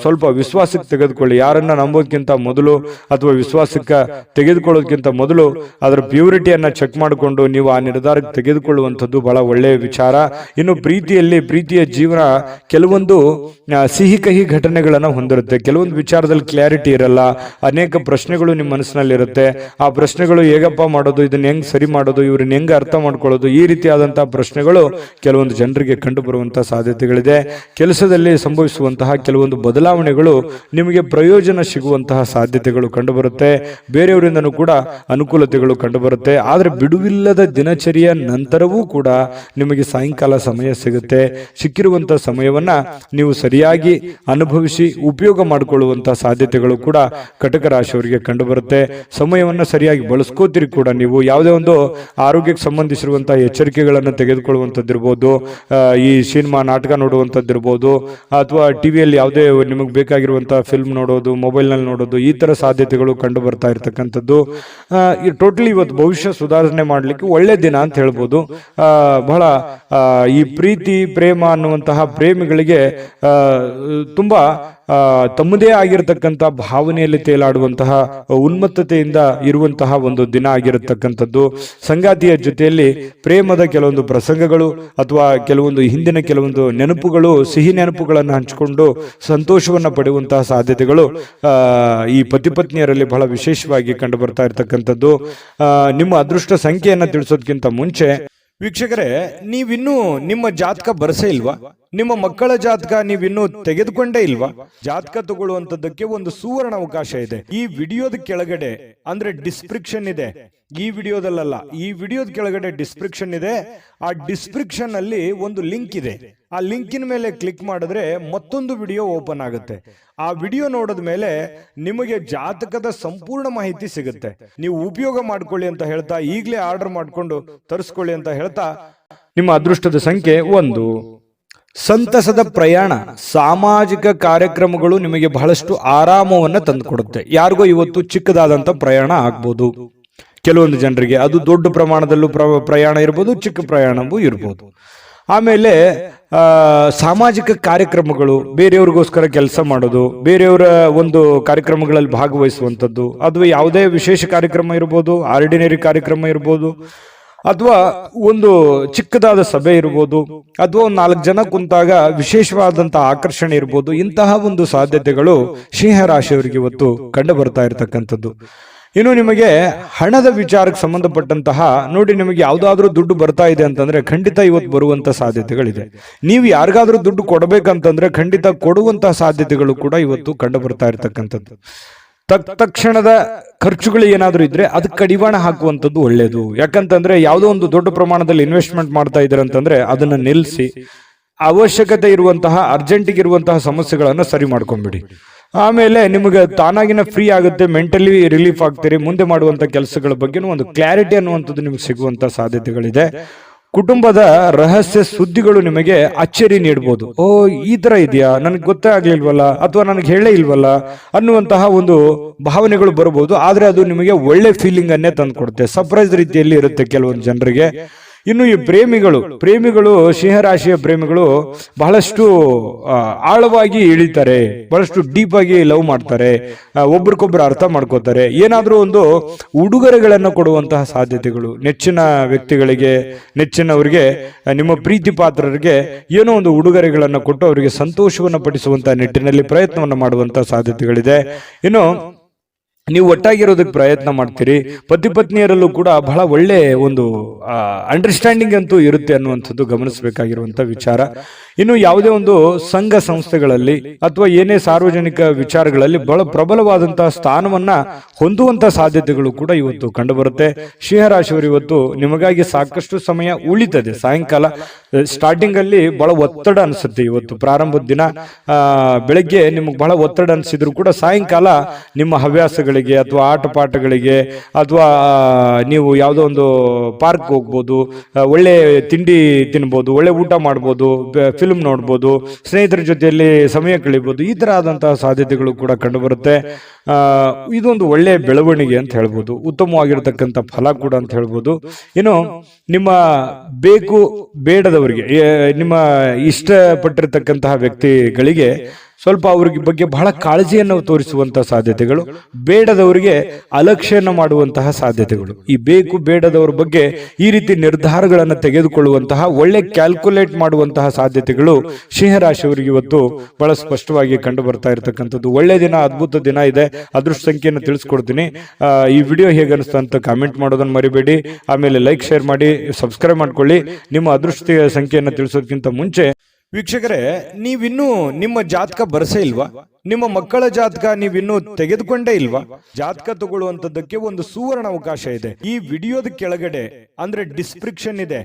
ಸ್ವಲ್ಪ ವಿಶ್ವಾಸಕ್ಕೆ ತೆಗೆದುಕೊಳ್ಳಿ. ಯಾರನ್ನ ನಂಬೋದಕ್ಕಿಂತ ಮೊದಲು ಅಥವಾ ವಿಶ್ವಾಸಕ್ಕೆ ತೆಗೆದುಕೊಳ್ಳೋದಕ್ಕಿಂತ ಮೊದಲು ಅದರ ಪ್ಯೂರಿಟಿಯನ್ನ ಚೆಕ್ ಮಾಡಿಕೊಂಡು ನೀವು ಆ ನಿರ್ಧಾರಕ್ಕೆ ತೆಗೆದುಕೊಳ್ಳುವಂಥದ್ದು ಬಹಳ ಒಳ್ಳೆಯ ವಿಚಾರ. ಇನ್ನು ಪ್ರೀತಿಯ ಜೀವನ ಕೆಲವೊಂದು ಸಿಹಿ ಕಹಿ ಘಟನೆಗಳನ್ನ ಹೊಂದಿರುತ್ತೆ. ಕೆಲವೊಂದು ವಿಚಾರದಲ್ಲಿ ಕ್ಲಾರಿಟಿ ಇರಲ್ಲ, ಅನೇಕ ಪ್ರಶ್ನೆಗಳು ನಿಮ್ಮ ಮನಸ್ಸಿನಲ್ಲಿ ಇರುತ್ತೆ. ಆ ಪ್ರಶ್ನೆಗಳು ಹೇಗಪ್ಪ ಮಾಡೋದು, ಇದನ್ನ ಹೆಂಗ್ ಸರಿ ಮಾಡೋದು, ಇವ್ರನ್ನ ಹೆಂಗ್ ಅರ್ಥ ಮಾಡ್ಕೊಳ್ಳೋದು, ಈ ರೀತಿಯಾದಂತಹ ಪ್ರಶ್ನೆಗಳು ಕೆಲವೊಂದು ಜನರಿಗೆ ಕಂಡು ಬರುವಂತಹ ಸಾಧ್ಯತೆಗಳಿದೆ. ಕೆಲಸದಲ್ಲಿ ಸಂಭವಿಸುವಂತಹ ಕೆಲವೊಂದು ಬದಲಾವಣೆಗಳು ನಿಮಗೆ ಪ್ರಯೋಜನ ಸಿಗುವಂತಹ ಸಾಧ್ಯತೆಗಳು ಕಂಡು ಬರುತ್ತೆ. ಬೇರೆಯವರಿಂದನೂ ಕೂಡ ಅನುಕೂಲತೆಗಳು ಕಂಡುಬರುತ್ತೆ. ಆದರೆ ಬಿಡುವಿಲ್ಲದ ದಿನಚರಿಯ ನಂತರವೂ ಕೂಡ ನಿಮಗೆ ಸಾಯಂಕಾಲ ಸಮಯ ಸಿಗುತ್ತೆ. ಸಿಕ್ಕಿರುವಂತಹ ಸಮಯವನ್ನ ನೀವು ಸರಿಯಾಗಿ ಅನುಭವಿಸಿ ಉಪಯೋಗ ಮಾಡಿಕೊಳ್ಳುವಂತಹ ಸಾಧ್ಯತೆಗಳು ಕೂಡ ಕಟಕ ರಾಶಿಯವರಿಗೆ ಕಂಡು ಬರುತ್ತೆ. ಸಮಯವನ್ನ ಸರಿಯಾಗಿ ಬಳಸ್ಕೋತೀರಿ ಕೂಡ. ನೀವು ಯಾವುದೇ ಒಂದು ಆರೋಗ್ಯಕ್ಕೆ ಸಂಬಂಧಿಸಿರುವಂತಹ ಎಚ್ಚರಿಕೆಗಳನ್ನು ತೆಗೆದುಕೊಳ್ಳುವಂಥದ್ದಿರ್ಬೋದು, ಈ ಸಿನಿಮಾ ನಾಟಕ ನೋಡುವಂಥದ್ದಿರ್ಬೋದು, ಅಥವಾ ಟಿವಿಯಲ್ಲಿ ಯಾವುದೇ ನಿಮಗೆ ಬೇಕಾಗಿರುವಂತಹ ಫಿಲ್ಮ್ ನೋಡೋದು, ಮೊಬೈಲ್ನಲ್ಲಿ ನೋಡೋದು, ಈ ತರ ಸಾಧ್ಯತೆಗಳು ಕಂಡು ಬರ್ತಾ ಇರತಕ್ಕಂಥದ್ದು. ಟೋಟಲಿ ಇವತ್ತು ಭವಿಷ್ಯ ಸುಧಾರಣೆ ಮಾಡಲಿಕ್ಕೆ ಒಳ್ಳೆ ದಿನ ಅಂತ ಹೇಳ್ಬೋದು. ಬಹಳ ಈ ಪ್ರೀತಿ ಪ್ರೇಮ ಅನ್ನುವಂತಹ ಪ್ರೇಮಿಗಳಿಗೆ ತುಂಬಾ ತಮ್ಮದೇ ಆಗಿರತಕ್ಕಂಥ ಭಾವನೆಯಲ್ಲಿ ತೇಲಾಡುವಂತಹ ಉನ್ಮತ್ತತೆಯಿಂದ ಇರುವಂತಹ ಒಂದು ದಿನ ಆಗಿರತಕ್ಕಂಥದ್ದು. ಸಂಗಾತಿಯ ಜೊತೆಯಲ್ಲಿ ಪ್ರೇಮದ ಕೆಲವೊಂದು ಪ್ರಸಂಗಗಳು ಅಥವಾ ಹಿಂದಿನ ಕೆಲವೊಂದು ನೆನಪುಗಳು, ಸಿಹಿ ನೆನಪುಗಳನ್ನು ಹಂಚಿಕೊಂಡು ಸಂತೋಷವನ್ನ ಪಡೆಯುವಂತಹ ಸಾಧ್ಯತೆಗಳು ಈ ಪತಿ ಪತ್ನಿಯರಲ್ಲಿ ಬಹಳ ವಿಶೇಷವಾಗಿ ಕಂಡು ಬರ್ತಾ ಇರತಕ್ಕಂಥದ್ದು. ನಿಮ್ಮ ಅದೃಷ್ಟ ಸಂಖ್ಯೆಯನ್ನ ತಿಳಿಸೋದಕ್ಕಿಂತ ಮುಂಚೆ ವೀಕ್ಷಕರೇ, ನೀವಿನ್ನೂ ನಿಮ್ಮ ಜಾತಕ ಬರಸೇ ಇಲ್ವಾ? ನಿಮ್ಮ ಮಕ್ಕಳ ಜಾತಕ ನೀವಿನ್ನೂ ತೆಗೆದುಕೊಂಡೇ ಇಲ್ವಾ? ಜಾತಕ ತಗೊಳ್ಳುವಂತದ್ದಕ್ಕೆ ಒಂದು ಸುವರ್ಣ ಅವಕಾಶ ಇದೆ. ಈ ವಿಡಿಯೋದ ಕೆಳಗಡೆ ಅಂದ್ರೆ ಡಿಸ್ಕ್ರಿಪ್ಷನ್ ಇದೆ. ಈ ವಿಡಿಯೋದಲ್ಲ, ಈ ವಿಡಿಯೋದ ಕೆಳಗಡೆ ಡಿಸ್ಕ್ರಿಪ್ಷನ್ ಇದೆ. ಆ ಡಿಸ್ಕ್ರಿಪ್ಷನ್ ಅಲ್ಲಿ ಒಂದು ಲಿಂಕ್ ಇದೆ. ಆ ಲಿಂಕಿನ ಮೇಲೆ ಕ್ಲಿಕ್ ಮಾಡಿದ್ರೆ ಮತ್ತೊಂದು ವಿಡಿಯೋ ಓಪನ್ ಆಗುತ್ತೆ. ಆ ವಿಡಿಯೋ ನೋಡಿದ ಮೇಲೆ ನಿಮಗೆ ಜಾತಕದ ಸಂಪೂರ್ಣ ಮಾಹಿತಿ ಸಿಗುತ್ತೆ. ನೀವು ಉಪಯೋಗ ಮಾಡ್ಕೊಳ್ಳಿ ಅಂತ ಹೇಳ್ತಾ, ಈಗಲೇ ಆರ್ಡರ್ ಮಾಡ್ಕೊಂಡು ತರಿಸ್ಕೊಳ್ಳಿ ಅಂತ ಹೇಳ್ತಾ, ನಿಮ್ಮ ಅದೃಷ್ಟದ ಸಂಖ್ಯೆ 1. ಸಂತಸದ ಪ್ರಯಾಣ, ಸಾಮಾಜಿಕ ಕಾರ್ಯಕ್ರಮಗಳು ನಿಮಗೆ ಬಹಳಷ್ಟು ಆರಾಮವನ್ನ ತಂದುಕೊಡುತ್ತೆ. ಯಾರಿಗೋ ಇವತ್ತು ಚಿಕ್ಕದಾದಂತ ಪ್ರಯಾಣ ಆಗ್ಬೋದು. ಕೆಲವೊಂದು ಜನರಿಗೆ ಅದು ದೊಡ್ಡ ಪ್ರಮಾಣದಲ್ಲೂ ಪ್ರಯಾಣ ಇರ್ಬೋದು, ಚಿಕ್ಕ ಪ್ರಯಾಣವೂ ಇರ್ಬೋದು. ಆಮೇಲೆ ಸಾಮಾಜಿಕ ಕಾರ್ಯಕ್ರಮಗಳು, ಬೇರೆಯವ್ರಿಗೋಸ್ಕರ ಕೆಲಸ ಮಾಡೋದು, ಬೇರೆಯವರ ಒಂದು ಕಾರ್ಯಕ್ರಮಗಳಲ್ಲಿ ಭಾಗವಹಿಸುವಂಥದ್ದು, ಅಥವಾ ಯಾವುದೇ ವಿಶೇಷ ಕಾರ್ಯಕ್ರಮ ಇರ್ಬೋದು, ಆರ್ಡಿನರಿ ಕಾರ್ಯಕ್ರಮ ಇರ್ಬೋದು, ಅಥವಾ ಒಂದು ಚಿಕ್ಕದಾದ ಸಭೆ ಇರ್ಬೋದು, ಅಥವಾ ಒಂದು 4 ಜನ ಕುಂತಾಗ ವಿಶೇಷವಾದಂತಹ ಆಕರ್ಷಣೆ ಇರ್ಬೋದು. ಇಂತಹ ಒಂದು ಸಾಧ್ಯತೆಗಳು ಸಿಂಹರಾಶಿಯವರಿಗೆ ಇವತ್ತು ಕಂಡು ಬರ್ತಾ ಇರತಕ್ಕಂಥದ್ದು. ಇನ್ನು ನಿಮಗೆ ಹಣದ ವಿಚಾರಕ್ಕೆ ಸಂಬಂಧಪಟ್ಟಂತಹ ನೋಡಿ, ನಿಮಗೆ ಯಾವ್ದಾದ್ರೂ ದುಡ್ಡು ಬರ್ತಾ ಇದೆ ಅಂತಂದ್ರೆ ಖಂಡಿತ ಇವತ್ತು ಬರುವಂತ ಸಾಧ್ಯತೆಗಳಿದೆ. ನೀವು ಯಾರಿಗಾದ್ರೂ ದುಡ್ಡು ಕೊಡಬೇಕಂತಂದ್ರೆ ಖಂಡಿತ ಕೊಡುವಂತಹ ಸಾಧ್ಯತೆಗಳು ಕೂಡ ಇವತ್ತು ಕಂಡು ಬರ್ತಾ ಇರತಕ್ಕಂಥದ್ದು. ತಕ್ಷಣದ ಖರ್ಚುಗಳು ಏನಾದ್ರೂ ಇದ್ರೆ ಅದಕ್ಕೆ ಕಡಿವಾಣ ಹಾಕುವಂಥದ್ದು ಒಳ್ಳೇದು. ಯಾಕಂತಂದ್ರೆ ಯಾವುದೋ ಒಂದು ದೊಡ್ಡ ಪ್ರಮಾಣದಲ್ಲಿ ಇನ್ವೆಸ್ಟ್ಮೆಂಟ್ ಮಾಡ್ತಾ ಇದ್ದಾರೆ ಅಂತಂದ್ರೆ ಅದನ್ನ ನಿಲ್ಲಿಸಿ ಅವಶ್ಯಕತೆ ಇರುವಂತಹ ಅರ್ಜೆಂಟಿಗೆ ಇರುವಂತಹ ಸಮಸ್ಯೆಗಳನ್ನ ಸರಿ ಮಾಡ್ಕೊಂಡ್ಬಿಡಿ. ಆಮೇಲೆ ನಿಮಗೆ ತಾನಾಗಿನ ಫ್ರೀ ಆಗುತ್ತೆ, ಮೆಂಟಲಿ ರಿಲೀಫ್ ಆಗ್ತೀರಿ. ಮುಂದೆ ಮಾಡುವಂತ ಕೆಲಸಗಳ ಬಗ್ಗೆ ಒಂದು ಕ್ಲಾರಿಟಿ ಅನ್ನುವಂಥದ್ದು ನಿಮಗೆ ಸಿಗುವಂತ ಸಾಧ್ಯತೆಗಳಿದೆ. ಕುಟುಂಬದ ರಹಸ್ಯ ಸುದ್ದಿಗಳು ನಿಮಗೆ ಅಚ್ಚರಿ ನೀಡಬಹುದು. ಓ, ಈ ತರ ಇದೆಯಾ, ನನಗೆ ಗೊತ್ತೇ ಆಗ್ಲಿಲ್ವಲ್ಲ, ಅಥವಾ ನನಗೆ ಹೇಳೇ ಇಲ್ವಲ್ಲ ಅನ್ನುವಂತಹ ಒಂದು ಭಾವನೆಗಳು ಬರಬಹುದು. ಆದ್ರೆ ಅದು ನಿಮಗೆ ಒಳ್ಳೆ ಫೀಲಿಂಗ್ ಅನ್ನೇ ತಂದುಕೊಡುತ್ತೆ. ಸರ್ಪ್ರೈಸ್ ರೀತಿಯಲ್ಲಿ ಇರುತ್ತೆ ಕೆಲವೊಂದು ಜನರಿಗೆ. ಇನ್ನು ಈ ಪ್ರೇಮಿಗಳು ಸಿಂಹರಾಶಿಯ ಪ್ರೇಮಿಗಳು ಬಹಳಷ್ಟು ಆಳವಾಗಿ ಇಳಿತಾರೆ, ಬಹಳಷ್ಟು ಡೀಪ್ ಆಗಿ ಲವ್ ಮಾಡ್ತಾರೆ, ಒಬ್ರಿಗೊಬ್ರು ಅರ್ಥ ಮಾಡ್ಕೋತಾರೆ. ಏನಾದ್ರೂ ಒಂದು ಉಡುಗೊರೆಗಳನ್ನು ಕೊಡುವಂತಹ ಸಾಧ್ಯತೆಗಳು, ನೆಚ್ಚಿನ ವ್ಯಕ್ತಿಗಳಿಗೆ, ನೆಚ್ಚಿನವರಿಗೆ, ನಿಮ್ಮ ಪ್ರೀತಿ ಪಾತ್ರರಿಗೆ ಏನೋ ಒಂದು ಉಡುಗೊರೆಗಳನ್ನು ಕೊಟ್ಟು ಅವರಿಗೆ ಸಂತೋಷವನ್ನು ಪಡಿಸುವಂತಹ ನಿಟ್ಟಿನಲ್ಲಿ ಪ್ರಯತ್ನವನ್ನು ಮಾಡುವಂತಹ ಸಾಧ್ಯತೆಗಳಿದೆ. ಇನ್ನು ನೀವು ಒಟ್ಟಾಗಿರೋದಕ್ಕೆ ಪ್ರಯತ್ನ ಮಾಡ್ತೀರಿ. ಪತಿ ಪತ್ನಿಯರಲ್ಲೂ ಕೂಡ ಬಹಳ ಒಳ್ಳೆ ಒಂದು ಅಂಡರ್ಸ್ಟ್ಯಾಂಡಿಂಗ್ ಅಂತೂ ಇರುತ್ತೆ ಅನ್ನುವಂಥದ್ದು ಗಮನಿಸಬೇಕಾಗಿರುವಂತ ವಿಚಾರ. ಇನ್ನು ಯಾವುದೇ ಒಂದು ಸಂಘ ಸಂಸ್ಥೆಗಳಲ್ಲಿ ಅಥವಾ ಏನೇ ಸಾರ್ವಜನಿಕ ವಿಚಾರಗಳಲ್ಲಿ ಬಹಳ ಪ್ರಬಲವಾದಂತಹ ಸ್ಥಾನವನ್ನ ಹೊಂದುವಂತಹ ಸಾಧ್ಯತೆಗಳು ಕೂಡ ಇವತ್ತು ಕಂಡುಬರುತ್ತೆ. ಸಿಂಹರಾಶಿಯವರು ಇವತ್ತು ನಿಮಗಾಗಿ ಸಾಕಷ್ಟು ಸಮಯ ಉಳಿತದೆ. ಸಾಯಂಕಾಲ ಸ್ಟಾರ್ಟಿಂಗ್ ಅಲ್ಲಿ ಬಹಳ ಒತ್ತಡ ಅನಿಸುತ್ತೆ. ಇವತ್ತು ಪ್ರಾರಂಭದ ದಿನ ಬೆಳಗ್ಗೆ ನಿಮಗೆ ಬಹಳ ಒತ್ತಡ ಅನಿಸಿದ್ರು ಕೂಡ ಸಾಯಂಕಾಲ ನಿಮ್ಮ ಹವ್ಯಾಸಗಳಿಗೆ ಅಥವಾ ಆಟ ಪಾಠಗಳಿಗೆ ಅಥವಾ ನೀವು ಯಾವುದೋ ಒಂದು ಪಾರ್ಕ್ ಹೋಗ್ಬೋದು, ಒಳ್ಳೆ ತಿಂಡಿ ತಿನ್ಬೋದು, ಒಳ್ಳೆ ಊಟ ಮಾಡ್ಬೋದು, ಫಿಲ್ಮ್ ನೋಡ್ಬೋದು, ಸ್ನೇಹಿತರ ಜೊತೆಯಲ್ಲಿ ಸಮಯ ಕಳಿಬಹುದು. ಈ ತರ ಆದಂತಹ ಸಾಧ್ಯತೆಗಳು ಕೂಡ ಕಂಡುಬರುತ್ತೆ. ಇದೊಂದು ಒಳ್ಳೆಯ ಬೆಳವಣಿಗೆ ಅಂತ ಹೇಳ್ಬೋದು, ಉತ್ತಮವಾಗಿರ್ತಕ್ಕಂಥ ಫಲ ಕೂಡ ಅಂತ ಹೇಳ್ಬೋದು. ಇನ್ನು ನಿಮ್ಮ ಬೇಕು ಬೇಡದವರಿಗೆ, ನಿಮ್ಮ ಇಷ್ಟಪಟ್ಟಿರ್ತಕ್ಕಂತಹ ವ್ಯಕ್ತಿಗಳಿಗೆ ಸ್ವಲ್ಪ ಅವ್ರಿಗೆ ಬಗ್ಗೆ ಬಹಳ ಕಾಳಜಿಯನ್ನು ತೋರಿಸುವಂತಹ ಸಾಧ್ಯತೆಗಳು, ಬೇಡದವರಿಗೆ ಅಲಕ್ಷ್ಯನ ಮಾಡುವಂತಹ ಸಾಧ್ಯತೆಗಳು. ಈ ಬೇಕು ಬೇಡದವರ ಬಗ್ಗೆ ಈ ರೀತಿ ನಿರ್ಧಾರಗಳನ್ನು ತೆಗೆದುಕೊಳ್ಳುವಂತಹ ಒಳ್ಳೆ ಕ್ಯಾಲ್ಕುಲೇಟ್ ಮಾಡುವಂತಹ ಸಾಧ್ಯತೆಗಳು ಸಿಂಹರಾಶಿಯವರಿಗೆ ಇವತ್ತು ಬಹಳ ಸ್ಪಷ್ಟವಾಗಿ ಕಂಡು ಬರ್ತಾ ಇರತಕ್ಕಂಥದ್ದು. ಒಳ್ಳೆ ದಿನ, ಅದ್ಭುತ ದಿನ ಇದೆ. ಅದೃಷ್ಟ ಸಂಖ್ಯೆಯನ್ನು ತಿಳಿಸ್ಕೊಡ್ತೀನಿ. ಈ ವಿಡಿಯೋ ಹೇಗೆ ಅನಿಸ್ತಾ ಅಂತ ಕಾಮೆಂಟ್ ಮಾಡೋದನ್ನು ಮರಿಬೇಡಿ. ಆಮೇಲೆ ಲೈಕ್, ಶೇರ್ ಮಾಡಿ, ಸಬ್ಸ್ಕ್ರೈಬ್ ಮಾಡ್ಕೊಳ್ಳಿ. ನಿಮ್ಮ ಅದೃಷ್ಟ ಸಂಖ್ಯೆಯನ್ನು ತಿಳಿಸೋದಕ್ಕಿಂತ ಮುಂಚೆ ವೀಕ್ಷಕರೇ, ನೀವಿನ್ನೂ ನಿಮ್ಮ ಜಾತಕ ಬರಸೇ ಇಲ್ವಾ? ನಿಮ್ಮ ಮಕ್ಕಳ ಜಾತಕ ನೀವಿನ್ನೂ ತೆಗೆದುಕೊಂಡೇ ಇಲ್ವಾ? ಜಾತಕ ತಗೊಳ್ಳುವಂತದ್ದಕ್ಕೆ ಒಂದು ಸುವರ್ಣ ಅವಕಾಶ ಇದೆ. ಈ ವಿಡಿಯೋದ ಕೆಳಗಡೆ ಅಂದ್ರೆ ಡಿಸ್ಕ್ರಿಪ್ಷನ್ ಇದೆ.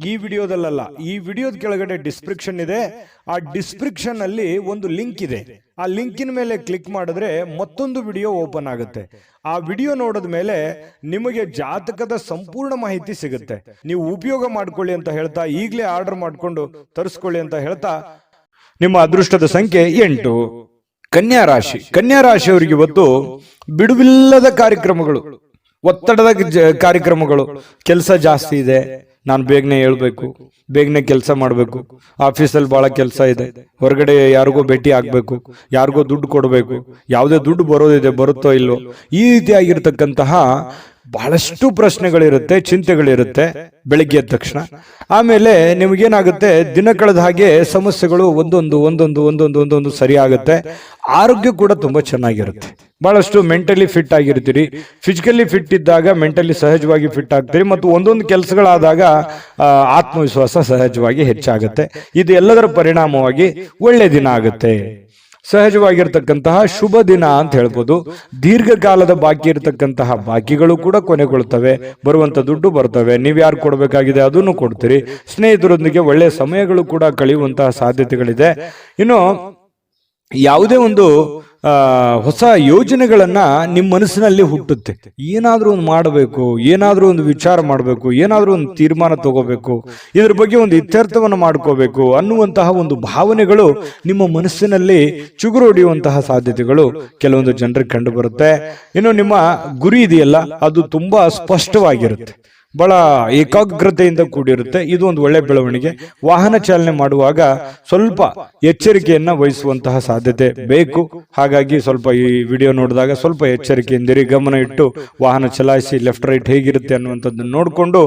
ಈ ವಿಡಿಯೋದಲ್ಲ, ಈ ವಿಡಿಯೋದ ಕೆಳಗಡೆ ಡಿಸ್ಕ್ರಿಪ್ಷನ್ ಇದೆ. ಆ ಡಿಸ್ಕ್ರಿಪ್ಷನ್ ಅಲ್ಲಿ ಒಂದು ಲಿಂಕ್ ಇದೆ. ಆ ಲಿಂಕಿನ ಮೇಲೆ ಕ್ಲಿಕ್ ಮಾಡಿದ್ರೆ ಮತ್ತೊಂದು ವಿಡಿಯೋ ಓಪನ್ ಆಗುತ್ತೆ. ಆ ವಿಡಿಯೋ ನೋಡಿದ ಮೇಲೆ ನಿಮಗೆ ಜಾತಕದ ಸಂಪೂರ್ಣ ಮಾಹಿತಿ ಸಿಗುತ್ತೆ. ನೀವು ಉಪಯೋಗ ಮಾಡ್ಕೊಳ್ಳಿ ಅಂತ ಹೇಳ್ತಾ, ಈಗಲೇ ಆರ್ಡರ್ ಮಾಡ್ಕೊಂಡು ತರಿಸ್ಕೊಳ್ಳಿ ಅಂತ ಹೇಳ್ತಾ, ನಿಮ್ಮ ಅದೃಷ್ಟದ ಸಂಖ್ಯೆ 8. ಕನ್ಯಾ ರಾಶಿ. ಕನ್ಯಾ ರಾಶಿಯವರಿಗೆ ಇವತ್ತು ಬಿಡುವಿಲ್ಲದ ಕಾರ್ಯಕ್ರಮಗಳು, ಒತ್ತಡದ ಕಾರ್ಯಕ್ರಮಗಳು. ಕೆಲಸ ಜಾಸ್ತಿ ಇದೆ, ನಾನು ಬೇಗನೆ ಹೇಳ್ಬೇಕು, ಬೇಗನೆ ಕೆಲಸ ಮಾಡಬೇಕು, ಆಫೀಸಲ್ಲಿ ಬಹಳ ಕೆಲಸ ಇದೆ, ಹೊರಗಡೆ ಯಾರಿಗೋ ಭೇಟಿ ಆಗ್ಬೇಕು, ಯಾರಿಗೋ ದುಡ್ಡು ಕೊಡಬೇಕು, ಯಾವುದೇ ದುಡ್ಡು ಬರೋದಿದೆ, ಬರುತ್ತೋ ಇಲ್ಲೋ, ಈ ರೀತಿಯಾಗಿರ್ತಕ್ಕಂತಹ ಬಹಳಷ್ಟು ಪ್ರಶ್ನೆಗಳಿರುತ್ತೆ, ಚಿಂತೆಗಳಿರುತ್ತೆ ಬೆಳಿಗ್ಗೆ ಎದ್ದ ತಕ್ಷಣ. ಆಮೇಲೆ ನಿಮಗೇನಾಗುತ್ತೆ, ದಿನ ಕಳೆದ ಹಾಗೆ ಸಮಸ್ಯೆಗಳು ಒಂದೊಂದು ಸರಿ ಆಗುತ್ತೆ. ಆರೋಗ್ಯ ಕೂಡ ತುಂಬಾ ಚೆನ್ನಾಗಿರುತ್ತೆ. ಬಹಳಷ್ಟು ಮೆಂಟಲಿ ಫಿಟ್ ಆಗಿರ್ತೀರಿ. ಫಿಸಿಕಲಿ ಫಿಟ್ ಇದ್ದಾಗ ಮೆಂಟಲಿ ಸಹಜವಾಗಿ ಫಿಟ್ ಆಗ್ತೀರಿ. ಮತ್ತು ಒಂದೊಂದು ಕೆಲಸಗಳಾದಾಗ ಆತ್ಮವಿಶ್ವಾಸ ಸಹಜವಾಗಿ ಹೆಚ್ಚಾಗುತ್ತೆ. ಇದು ಎಲ್ಲದರ ಪರಿಣಾಮವಾಗಿ ಒಳ್ಳೆ ದಿನ ಆಗುತ್ತೆ. ಸಹಜವಾಗಿರ್ತಕ್ಕಂತಹ ಶುಭ ದಿನ ಅಂತ ಹೇಳ್ಬೋದು. ದೀರ್ಘಕಾಲದ ಬಾಕಿ ಇರತಕ್ಕಂತಹ ಬಾಕಿಗಳು ಕೂಡ ಕೊನೆಗೊಳ್ತವೆ. ಬರುವಂತ ದುಡ್ಡು ಬರ್ತವೆ. ನೀವು ಯಾರು ಕೊಡಬೇಕಾಗಿದೆ ಅದನ್ನು ಕೊಡ್ತೀರಿ. ಸ್ನೇಹಿತರೊಂದಿಗೆ ಒಳ್ಳೆಯ ಸಮಯಗಳು ಕೂಡ ಕಳೆಯುವಂತಹ ಸಾಧ್ಯತೆಗಳಿದೆ. ಇನ್ನು ಯಾವುದೇ ಒಂದು ಹೊಸ ಯೋಜನೆಗಳನ್ನ ನಿಮ್ಮ ಮನಸ್ಸಿನಲ್ಲಿ ಹುಟ್ಟುತ್ತೆ. ಏನಾದ್ರೂ ಒಂದು ಮಾಡಬೇಕು, ಏನಾದ್ರೂ ಒಂದು ವಿಚಾರ ಮಾಡಬೇಕು, ಏನಾದ್ರೂ ಒಂದು ತೀರ್ಮಾನ ತಗೋಬೇಕು, ಇದ್ರ ಬಗ್ಗೆ ಒಂದು ಇತ್ಯರ್ಥವನ್ನು ಮಾಡ್ಕೋಬೇಕು ಅನ್ನುವಂತಹ ಒಂದು ಭಾವನೆಗಳು ನಿಮ್ಮ ಮನಸ್ಸಿನಲ್ಲಿ ಚಿಗುರು ಹೊಡೆಯುವಂತಹ ಸಾಧ್ಯತೆಗಳು ಕೆಲವೊಂದು ಜನರಿಗೆ ಕಂಡು ಬರುತ್ತೆ. ಇನ್ನು ನಿಮ್ಮ ಗುರಿ ಇದೆಯಲ್ಲ, ಅದು ತುಂಬಾ ಸ್ಪಷ್ಟವಾಗಿರುತ್ತೆ, ಬಹಳ ಏಕಾಗ್ರತೆಯಿಂದ ಕೂಡಿರುತ್ತೆ. ಇದು ಒಂದು ಒಳ್ಳೆ ಬೆಳವಣಿಗೆ. ವಾಹನ ಚಾಲನೆ ಮಾಡುವಾಗ ಸ್ವಲ್ಪ ಎಚ್ಚರಿಕೆಯನ್ನ ವಹಿಸುವಂತಹ ಸಾಧ್ಯತೆ ಬೇಕು. ಹಾಗಾಗಿ ಸ್ವಲ್ಪ ಈ ವಿಡಿಯೋ ನೋಡಿದಾಗ ಸ್ವಲ್ಪ ಎಚ್ಚರಿಕೆಯಿಂದಿರಿ, ಗಮನ ಇಟ್ಟು ವಾಹನ ಚಲಾಯಿಸಿ. ಲೆಫ್ಟ್ ರೈಟ್ ಹೇಗಿರುತ್ತೆ ಅನ್ನುವಂಥದ್ದನ್ನು ನೋಡಿಕೊಂಡು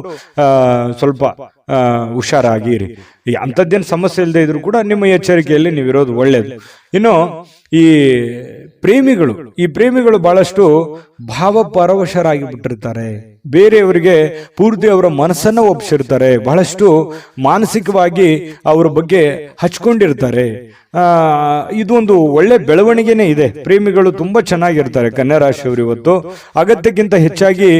ಸ್ವಲ್ಪ ಹುಷಾರಾಗಿರಿ. ಅಂಥದ್ದೇನು ಸಮಸ್ಯೆ ಇಲ್ಲದೆ ಇದ್ರೂ ಕೂಡ ನಿಮ್ಮ ಎಚ್ಚರಿಕೆಯಲ್ಲಿ ನೀವಿರೋದು ಒಳ್ಳೆಯದು. ಇನ್ನು ಈ ಪ್ರೇಮಿಗಳು ಬಹಳಷ್ಟು ಭಾವಪರವಶರಾಗಿ ಬಿಟ್ಟಿರ್ತಾರೆ. ಬೇರೆಯವರಿಗೆ ಪೂರ್ತಿ ಅವರ ಮನಸ್ಸನ್ನ ಒಪ್ಪಿಸಿರ್ತಾರೆ. ಬಹಳಷ್ಟು ಮಾನಸಿಕವಾಗಿ ಅವರ ಬಗ್ಗೆ ಹಚ್ಕೊಂಡಿರ್ತಾರೆ. ಇದೊಂದು ಒಳ್ಳೆ ಬೆಳವಣಿಗೆನೇ ಇದೆ. ಪ್ರೇಮಿಗಳು ತುಂಬಾ ಚೆನ್ನಾಗಿರ್ತಾರೆ. ಕನ್ಯಾ ರಾಶಿಯವರು ಇವತ್ತು ಅಗತ್ಯಕ್ಕಿಂತ ಹೆಚ್ಚಾಗಿ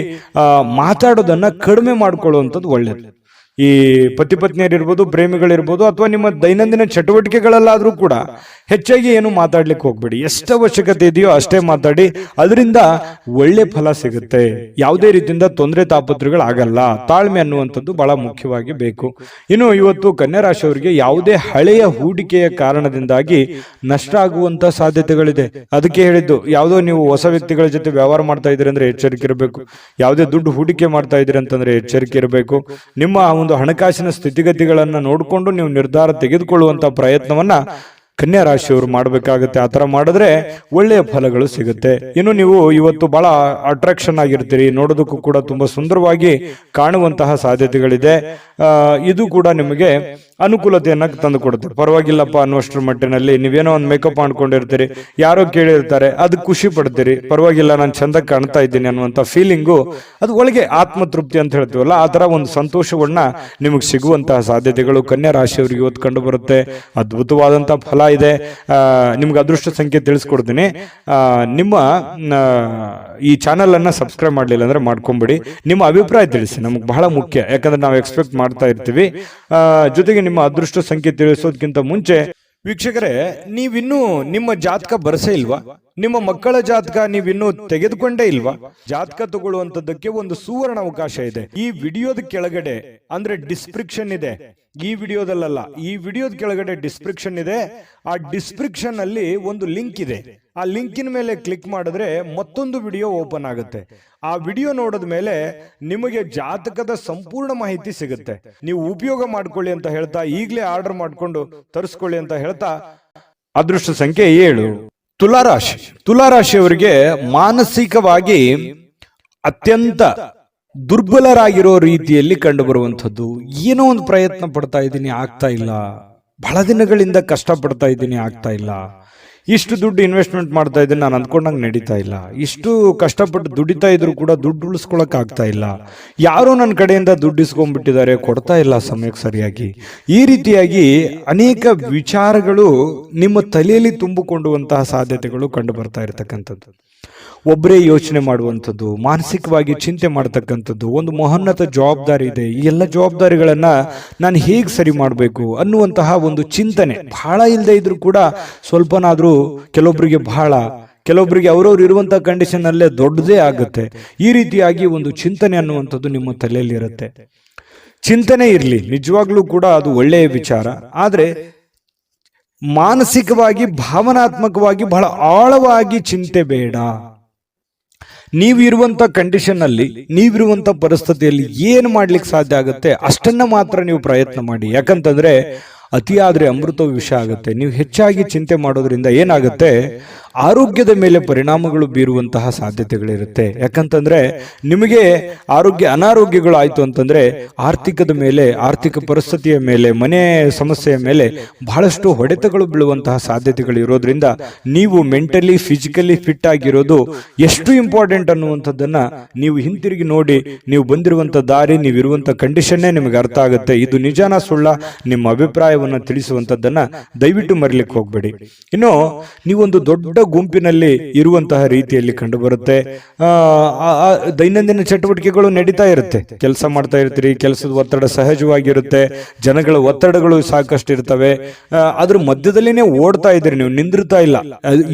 ಮಾತಾಡೋದನ್ನ ಕಡಿಮೆ ಮಾಡ್ಕೊಳ್ಳುವಂಥದ್ದು ಒಳ್ಳೇದು. ಈ ಪತಿ ಪತ್ನಿಯರಿರ್ಬೋದು, ಪ್ರೇಮಿಗಳಿರ್ಬೋದು, ಅಥವಾ ನಿಮ್ಮ ದೈನಂದಿನ ಚಟುವಟಿಕೆಗಳಲ್ಲಾದ್ರೂ ಕೂಡ ಹೆಚ್ಚಾಗಿ ಏನು ಮಾತಾಡ್ಲಿಕ್ಕೆ ಹೋಗ್ಬೇಡಿ. ಎಷ್ಟು ಅವಶ್ಯಕತೆ ಇದೆಯೋ ಅಷ್ಟೇ ಮಾತಾಡಿ. ಅದರಿಂದ ಒಳ್ಳೆ ಫಲ ಸಿಗುತ್ತೆ. ಯಾವುದೇ ರೀತಿಯಿಂದ ತೊಂದರೆ ತಾಪತ್ರಗಳಾಗಲ್ಲ. ತಾಳ್ಮೆ ಅನ್ನುವಂಥದ್ದು ಬಹಳ ಮುಖ್ಯವಾಗಿ ಬೇಕು. ಇನ್ನು ಇವತ್ತು ಕನ್ಯಾ ರಾಶಿಯವರಿಗೆ ಯಾವುದೇ ಹಳೆಯ ಹೂಡಿಕೆಯ ಕಾರಣದಿಂದಾಗಿ ನಷ್ಟ ಆಗುವಂತ ಸಾಧ್ಯತೆಗಳಿದೆ. ಅದಕ್ಕೆ ಹೇಳಿದ್ದು, ಯಾವುದೋ ನೀವು ಹೊಸ ವ್ಯಕ್ತಿಗಳ ಜೊತೆ ವ್ಯವಹಾರ ಮಾಡ್ತಾ ಇದ್ದೀರಿ ಅಂದ್ರೆ ಎಚ್ಚರಿಕೆ ಇರಬೇಕು. ಯಾವುದೇ ದುಡ್ಡು ಹೂಡಿಕೆ ಮಾಡ್ತಾ ಇದ್ದೀರಿ ಅಂತಂದ್ರೆ ಎಚ್ಚರಿಕೆ ಇರಬೇಕು. ನಿಮ್ಮ ಒಂದು ಹಣಕಾಸಿನ ಸ್ಥಿತಿಗತಿಗಳನ್ನ ನೋಡಿಕೊಂಡು ನೀವು ನಿರ್ಧಾರ ತೆಗೆದುಕೊಳ್ಳುವಂತ ಪ್ರಯತ್ನವನ್ನ ಕನ್ಯಾ ರಾಶಿಯವರು ಮಾಡಬೇಕಾಗುತ್ತೆ. ಆ ತರ ಮಾಡಿದ್ರೆ ಒಳ್ಳೆಯ ಫಲಗಳು ಸಿಗುತ್ತೆ. ಇನ್ನು ನೀವು ಇವತ್ತು ಬಹಳ ಅಟ್ರಾಕ್ಷನ್ ಆಗಿರ್ತೀರಿ. ನೋಡೋದಕ್ಕೂ ಕೂಡ ತುಂಬಾ ಸುಂದರವಾಗಿ ಕಾಣುವಂತಹ ಸಾಧ್ಯತೆಗಳಿದೆ. ಇದು ಕೂಡ ನಿಮಗೆ ಅನುಕೂಲತೆಯನ್ನ ತಂದು ಕೊಡುತ್ತೆ. ಪರವಾಗಿಲ್ಲಪ್ಪ ಅನ್ನುವಷ್ಟರ ಮಟ್ಟಿನಲ್ಲಿ ನೀವೇನೋ ಒಂದು ಮೇಕಪ್ ಮಾಡ್ಕೊಂಡಿರ್ತೀರಿ, ಯಾರೋ ಕೇಳಿರ್ತಾರೆ, ಅದಕ್ಕೆ ಖುಷಿ ಪಡ್ತೀರಿ, ಪರವಾಗಿಲ್ಲ ನಾನು ಚಂದ ಕಾಣ್ತಾ ಇದ್ದೀನಿ ಅನ್ನುವಂಥ ಫೀಲಿಂಗು, ಅದು ಒಳಗೆ ಆತ್ಮತೃಪ್ತಿ ಅಂತ ಹೇಳ್ತೀವಲ್ಲ, ಆ ತರ ಒಂದು ಸಂತೋಷವನ್ನ ನಿಮಗೆ ಸಿಗುವಂತಹ ಸಾಧ್ಯತೆಗಳು ಕನ್ಯಾ ರಾಶಿಯವರಿಗೆ ಇವತ್ತು ಕಂಡು ಬರುತ್ತೆ. ಅದ್ಭುತವಾದಂತಹ ಫಲ ಇದೆ. ನಿಮ್ಗೆ ಅದೃಷ್ಟ ಸಂಖ್ಯೆ ತಿಳಿಸ್ಕೊಡ್ತೀನಿ. ನಿಮ್ಮ ಈ ಚಾನಲ್ ಅನ್ನ ಸಬ್ಸ್ಕ್ರೈಬ್ ಮಾಡಲಿಲ್ಲ ಅಂದ್ರೆ ಮಾಡ್ಕೊಂಬಿಡಿ. ನಿಮ್ಮ ಅಭಿಪ್ರಾಯ ತಿಳಿಸಿ, ನಮಗೆ ಬಹಳ ಮುಖ್ಯ. ಯಾಕಂದ್ರೆ ನಾವು ಎಕ್ಸ್ಪೆಕ್ಟ್ ಮಾಡ್ತಾ ಇರ್ತೀವಿ. ಜೊತೆಗೆ ನಿಮ್ಮ ಅದೃಷ್ಟ ಸಂಖ್ಯೆ ತಿಳಿಸೋದಕ್ಕಿಂತ ಮುಂಚೆ ವೀಕ್ಷಕರೇ, ನೀವಿನ್ನೂ ನಿಮ್ಮ ಜಾತಕ ಬರಸೇ ಇಲ್ವಾ? ನಿಮ್ಮ ಮಕ್ಕಳ ಜಾತಕ ನೀವಿನ್ನೂ ತೆಗೆದುಕೊಂಡೇ ಇಲ್ವಾ? ಜಾತಕ ತಗೊಳ್ಳುವಂತದ್ದಕ್ಕೆ ಒಂದು ಸುವರ್ಣ ಅವಕಾಶ ಇದೆ. ಈ ವಿಡಿಯೋದ ಕೆಳಗಡೆ ಅಂದ್ರೆ ಡಿಸ್ಕ್ರಿಪ್ಷನ್ ಇದೆ. ಈ ವಿಡಿಯೋದಲ್ಲ, ಈ ವಿಡಿಯೋದ ಕೆಳಗಡೆ ಡಿಸ್ಕ್ರಿಪ್ಷನ್ ಇದೆ. ಆ ಡಿಸ್ಕ್ರಿಪ್ಷನ್ ಅಲ್ಲಿ ಒಂದು ಲಿಂಕ್ ಇದೆ. ಆ ಲಿಂಕಿನ ಮೇಲೆ ಕ್ಲಿಕ್ ಮಾಡಿದ್ರೆ ಮತ್ತೊಂದು ವಿಡಿಯೋ ಓಪನ್ ಆಗುತ್ತೆ. ಆ ವಿಡಿಯೋ ನೋಡಿದ ಮೇಲೆ ನಿಮಗೆ ಜಾತಕದ ಸಂಪೂರ್ಣ ಮಾಹಿತಿ ಸಿಗುತ್ತೆ. ನೀವು ಉಪಯೋಗ ಮಾಡ್ಕೊಳ್ಳಿ ಅಂತ ಹೇಳ್ತಾ, ಈಗಲೇ ಆರ್ಡರ್ ಮಾಡ್ಕೊಂಡು ತರಿಸ್ಕೊಳ್ಳಿ ಅಂತ ಹೇಳ್ತಾ, ಅದೃಷ್ಟ ಸಂಖ್ಯೆ 7 ತುಲಾರಾಶಿ. ತುಲಾರಾಶಿಯವರಿಗೆ ಮಾನಸಿಕವಾಗಿ ಅತ್ಯಂತ ದುರ್ಬಲರಾಗಿರೋ ರೀತಿಯಲ್ಲಿ ಕಂಡು ಬರುವಂಥದ್ದು. ಏನೋ ಒಂದು ಪ್ರಯತ್ನ ಪಡ್ತಾ ಇದ್ದೀನಿ, ಆಗ್ತಾ ಇಲ್ಲ. ಬಹಳ ದಿನಗಳಿಂದ ಕಷ್ಟ ಪಡ್ತಾ ಇದ್ದೀನಿ, ಆಗ್ತಾ ಇಲ್ಲ. ಇಷ್ಟು ದುಡ್ಡು ಇನ್ವೆಸ್ಟ್ಮೆಂಟ್ ಮಾಡ್ತಾ ಇದ್ದೀನಿ, ನಾನು ಅಂದ್ಕೊಂಡಂಗೆ ನಡೀತಾ ಇಲ್ಲ. ಇಷ್ಟು ಕಷ್ಟಪಟ್ಟು ದುಡಿತಾ ಇದ್ರು ಕೂಡ ದುಡ್ಡು ಉಳಿಸ್ಕೊಳಕ್ ಆಗ್ತಾ ಇಲ್ಲ. ಯಾರೋ ನನ್ನ ಕಡೆಯಿಂದ ದುಡ್ಡು ಇಸ್ಕೊಂಡ್ಬಿಟ್ಟಿದ್ದಾರೆ, ಕೊಡ್ತಾ ಇಲ್ಲ ಸಮಯಕ್ಕೆ ಸರಿಯಾಗಿ. ಈ ರೀತಿಯಾಗಿ ಅನೇಕ ವಿಚಾರಗಳು ನಿಮ್ಮ ತಲೆಯಲ್ಲಿ ತುಂಬಿಕೊಂಡುವಂತಹ ಸಾಧ್ಯತೆಗಳು ಕಂಡು ಬರ್ತಾ ಇರತಕ್ಕಂಥದ್ದು. ಒಬ್ಬರೇ ಯೋಚನೆ ಮಾಡುವಂಥದ್ದು, ಮಾನಸಿಕವಾಗಿ ಚಿಂತೆ ಮಾಡ್ತಕ್ಕಂಥದ್ದು, ಒಂದು ಮಹೋನ್ನತ ಜವಾಬ್ದಾರಿ ಇದೆ, ಈ ಎಲ್ಲ ಜವಾಬ್ದಾರಿಗಳನ್ನ ನಾನು ಹೇಗೆ ಸರಿ ಮಾಡಬೇಕು ಅನ್ನುವಂತಹ ಒಂದು ಚಿಂತನೆ ಬಹಳ ಇಲ್ಲದೆ ಇದ್ರೂ ಕೂಡ ಸ್ವಲ್ಪನಾದ್ರೂ ಕೆಲವೊಬ್ಬರಿಗೆ ಬಹಳ, ಕೆಲವೊಬ್ಬರಿಗೆ ಅವರವ್ರು ಇರುವಂತಹ ಕಂಡೀಷನ್ ಅಲ್ಲೇ ದೊಡ್ಡದೇ ಆಗುತ್ತೆ. ಈ ರೀತಿಯಾಗಿ ಒಂದು ಚಿಂತನೆ ಅನ್ನುವಂಥದ್ದು ನಿಮ್ಮ ತಲೆಯಲ್ಲಿ ಇರುತ್ತೆ. ಚಿಂತನೆ ಇರಲಿ, ನಿಜವಾಗ್ಲೂ ಕೂಡ ಅದು ಒಳ್ಳೆಯ ವಿಚಾರ. ಆದ್ರೆ ಮಾನಸಿಕವಾಗಿ ಭಾವನಾತ್ಮಕವಾಗಿ ಬಹಳ ಆಳವಾಗಿ ಚಿಂತೆ ಬೇಡ. ನೀವಿರುವಂತ ಕಂಡೀಷನ್ ಅಲ್ಲಿ, ನೀವಿರುವಂತ ಪರಿಸ್ಥಿತಿಯಲ್ಲಿ ಏನು ಮಾಡ್ಲಿಕ್ಕೆ ಸಾಧ್ಯ ಆಗುತ್ತೆ ಅಷ್ಟನ್ನ ಮಾತ್ರ ನೀವು ಪ್ರಯತ್ನ ಮಾಡಿ. ಯಾಕಂತಂದ್ರೆ ಅತಿಯಾದ್ರೆ ಅಮೃತ ವಿಷ ಆಗುತ್ತೆ. ನೀವು ಹೆಚ್ಚಾಗಿ ಚಿಂತೆ ಮಾಡೋದ್ರಿಂದ ಏನಾಗುತ್ತೆ, ಆರೋಗ್ಯದ ಮೇಲೆ ಪರಿಣಾಮಗಳು ಬೀರುವಂತಹ ಸಾಧ್ಯತೆಗಳಿರುತ್ತೆ. ಯಾಕಂತಂದ್ರೆ ನಿಮಗೆ ಅನಾರೋಗ್ಯಗಳು ಆಯ್ತು ಅಂತಂದ್ರೆ ಆರ್ಥಿಕದ ಮೇಲೆ, ಆರ್ಥಿಕ ಪರಿಸ್ಥಿತಿಯ ಮೇಲೆ, ಮನೆ ಸಮಸ್ಯೆಯ ಮೇಲೆ ಬಹಳಷ್ಟು ಹೊಡೆತಗಳು ಬೀಳುವಂತಹ ಸಾಧ್ಯತೆಗಳು ಇರೋದ್ರಿಂದ ನೀವು ಮೆಂಟಲಿ ಫಿಸಿಕಲಿ ಫಿಟ್ ಆಗಿರೋದು ಎಷ್ಟು ಇಂಪಾರ್ಟೆಂಟ್ ಅನ್ನುವಂಥದ್ದನ್ನ ನೀವು ಹಿಂತಿರುಗಿ ನೋಡಿ. ನೀವು ಬಂದಿರುವಂತ ದಾರಿ, ನೀವಿರುವಂತ ಕಂಡೀಷನ್ನೇ ನಿಮಗೆ ಅರ್ಥ ಆಗುತ್ತೆ. ಇದು ನಿಜಾನ ಸುಳ್ಳ, ನಿಮ್ಮ ಅಭಿಪ್ರಾಯವನ್ನ ತಿಳಿಸುವಂತದ್ದನ್ನ ದಯವಿಟ್ಟು ಮರಿಲಿಕ್ಕೆ ಹೋಗ್ಬೇಡಿ. ಇನ್ನು ನೀವೊಂದು ದೊಡ್ಡ ಗುಂಪಿನಲ್ಲಿ ಇರುವಂತಹ ರೀತಿಯಲ್ಲಿ ಕಂಡು ಬರುತ್ತೆ. ದೈನಂದಿನ ಚಟುವಟಿಕೆಗಳು ನಡೀತಾ ಇರುತ್ತೆ, ಕೆಲಸ ಮಾಡ್ತಾ ಇರ್ತೀರಿ, ಕೆಲಸದ ಒತ್ತಡ ಸಹಜವಾಗಿರುತ್ತೆ, ಜನಗಳ ಒತ್ತಡಗಳು ಸಾಕಷ್ಟು ಇರ್ತವೆ. ಅದ್ರ ಮಧ್ಯದಲ್ಲಿನೇ ಓಡ್ತಾ ಇದ್ದೀರಿ, ನೀವು ನಿಂದಿರ್ತಾ ಇಲ್ಲ.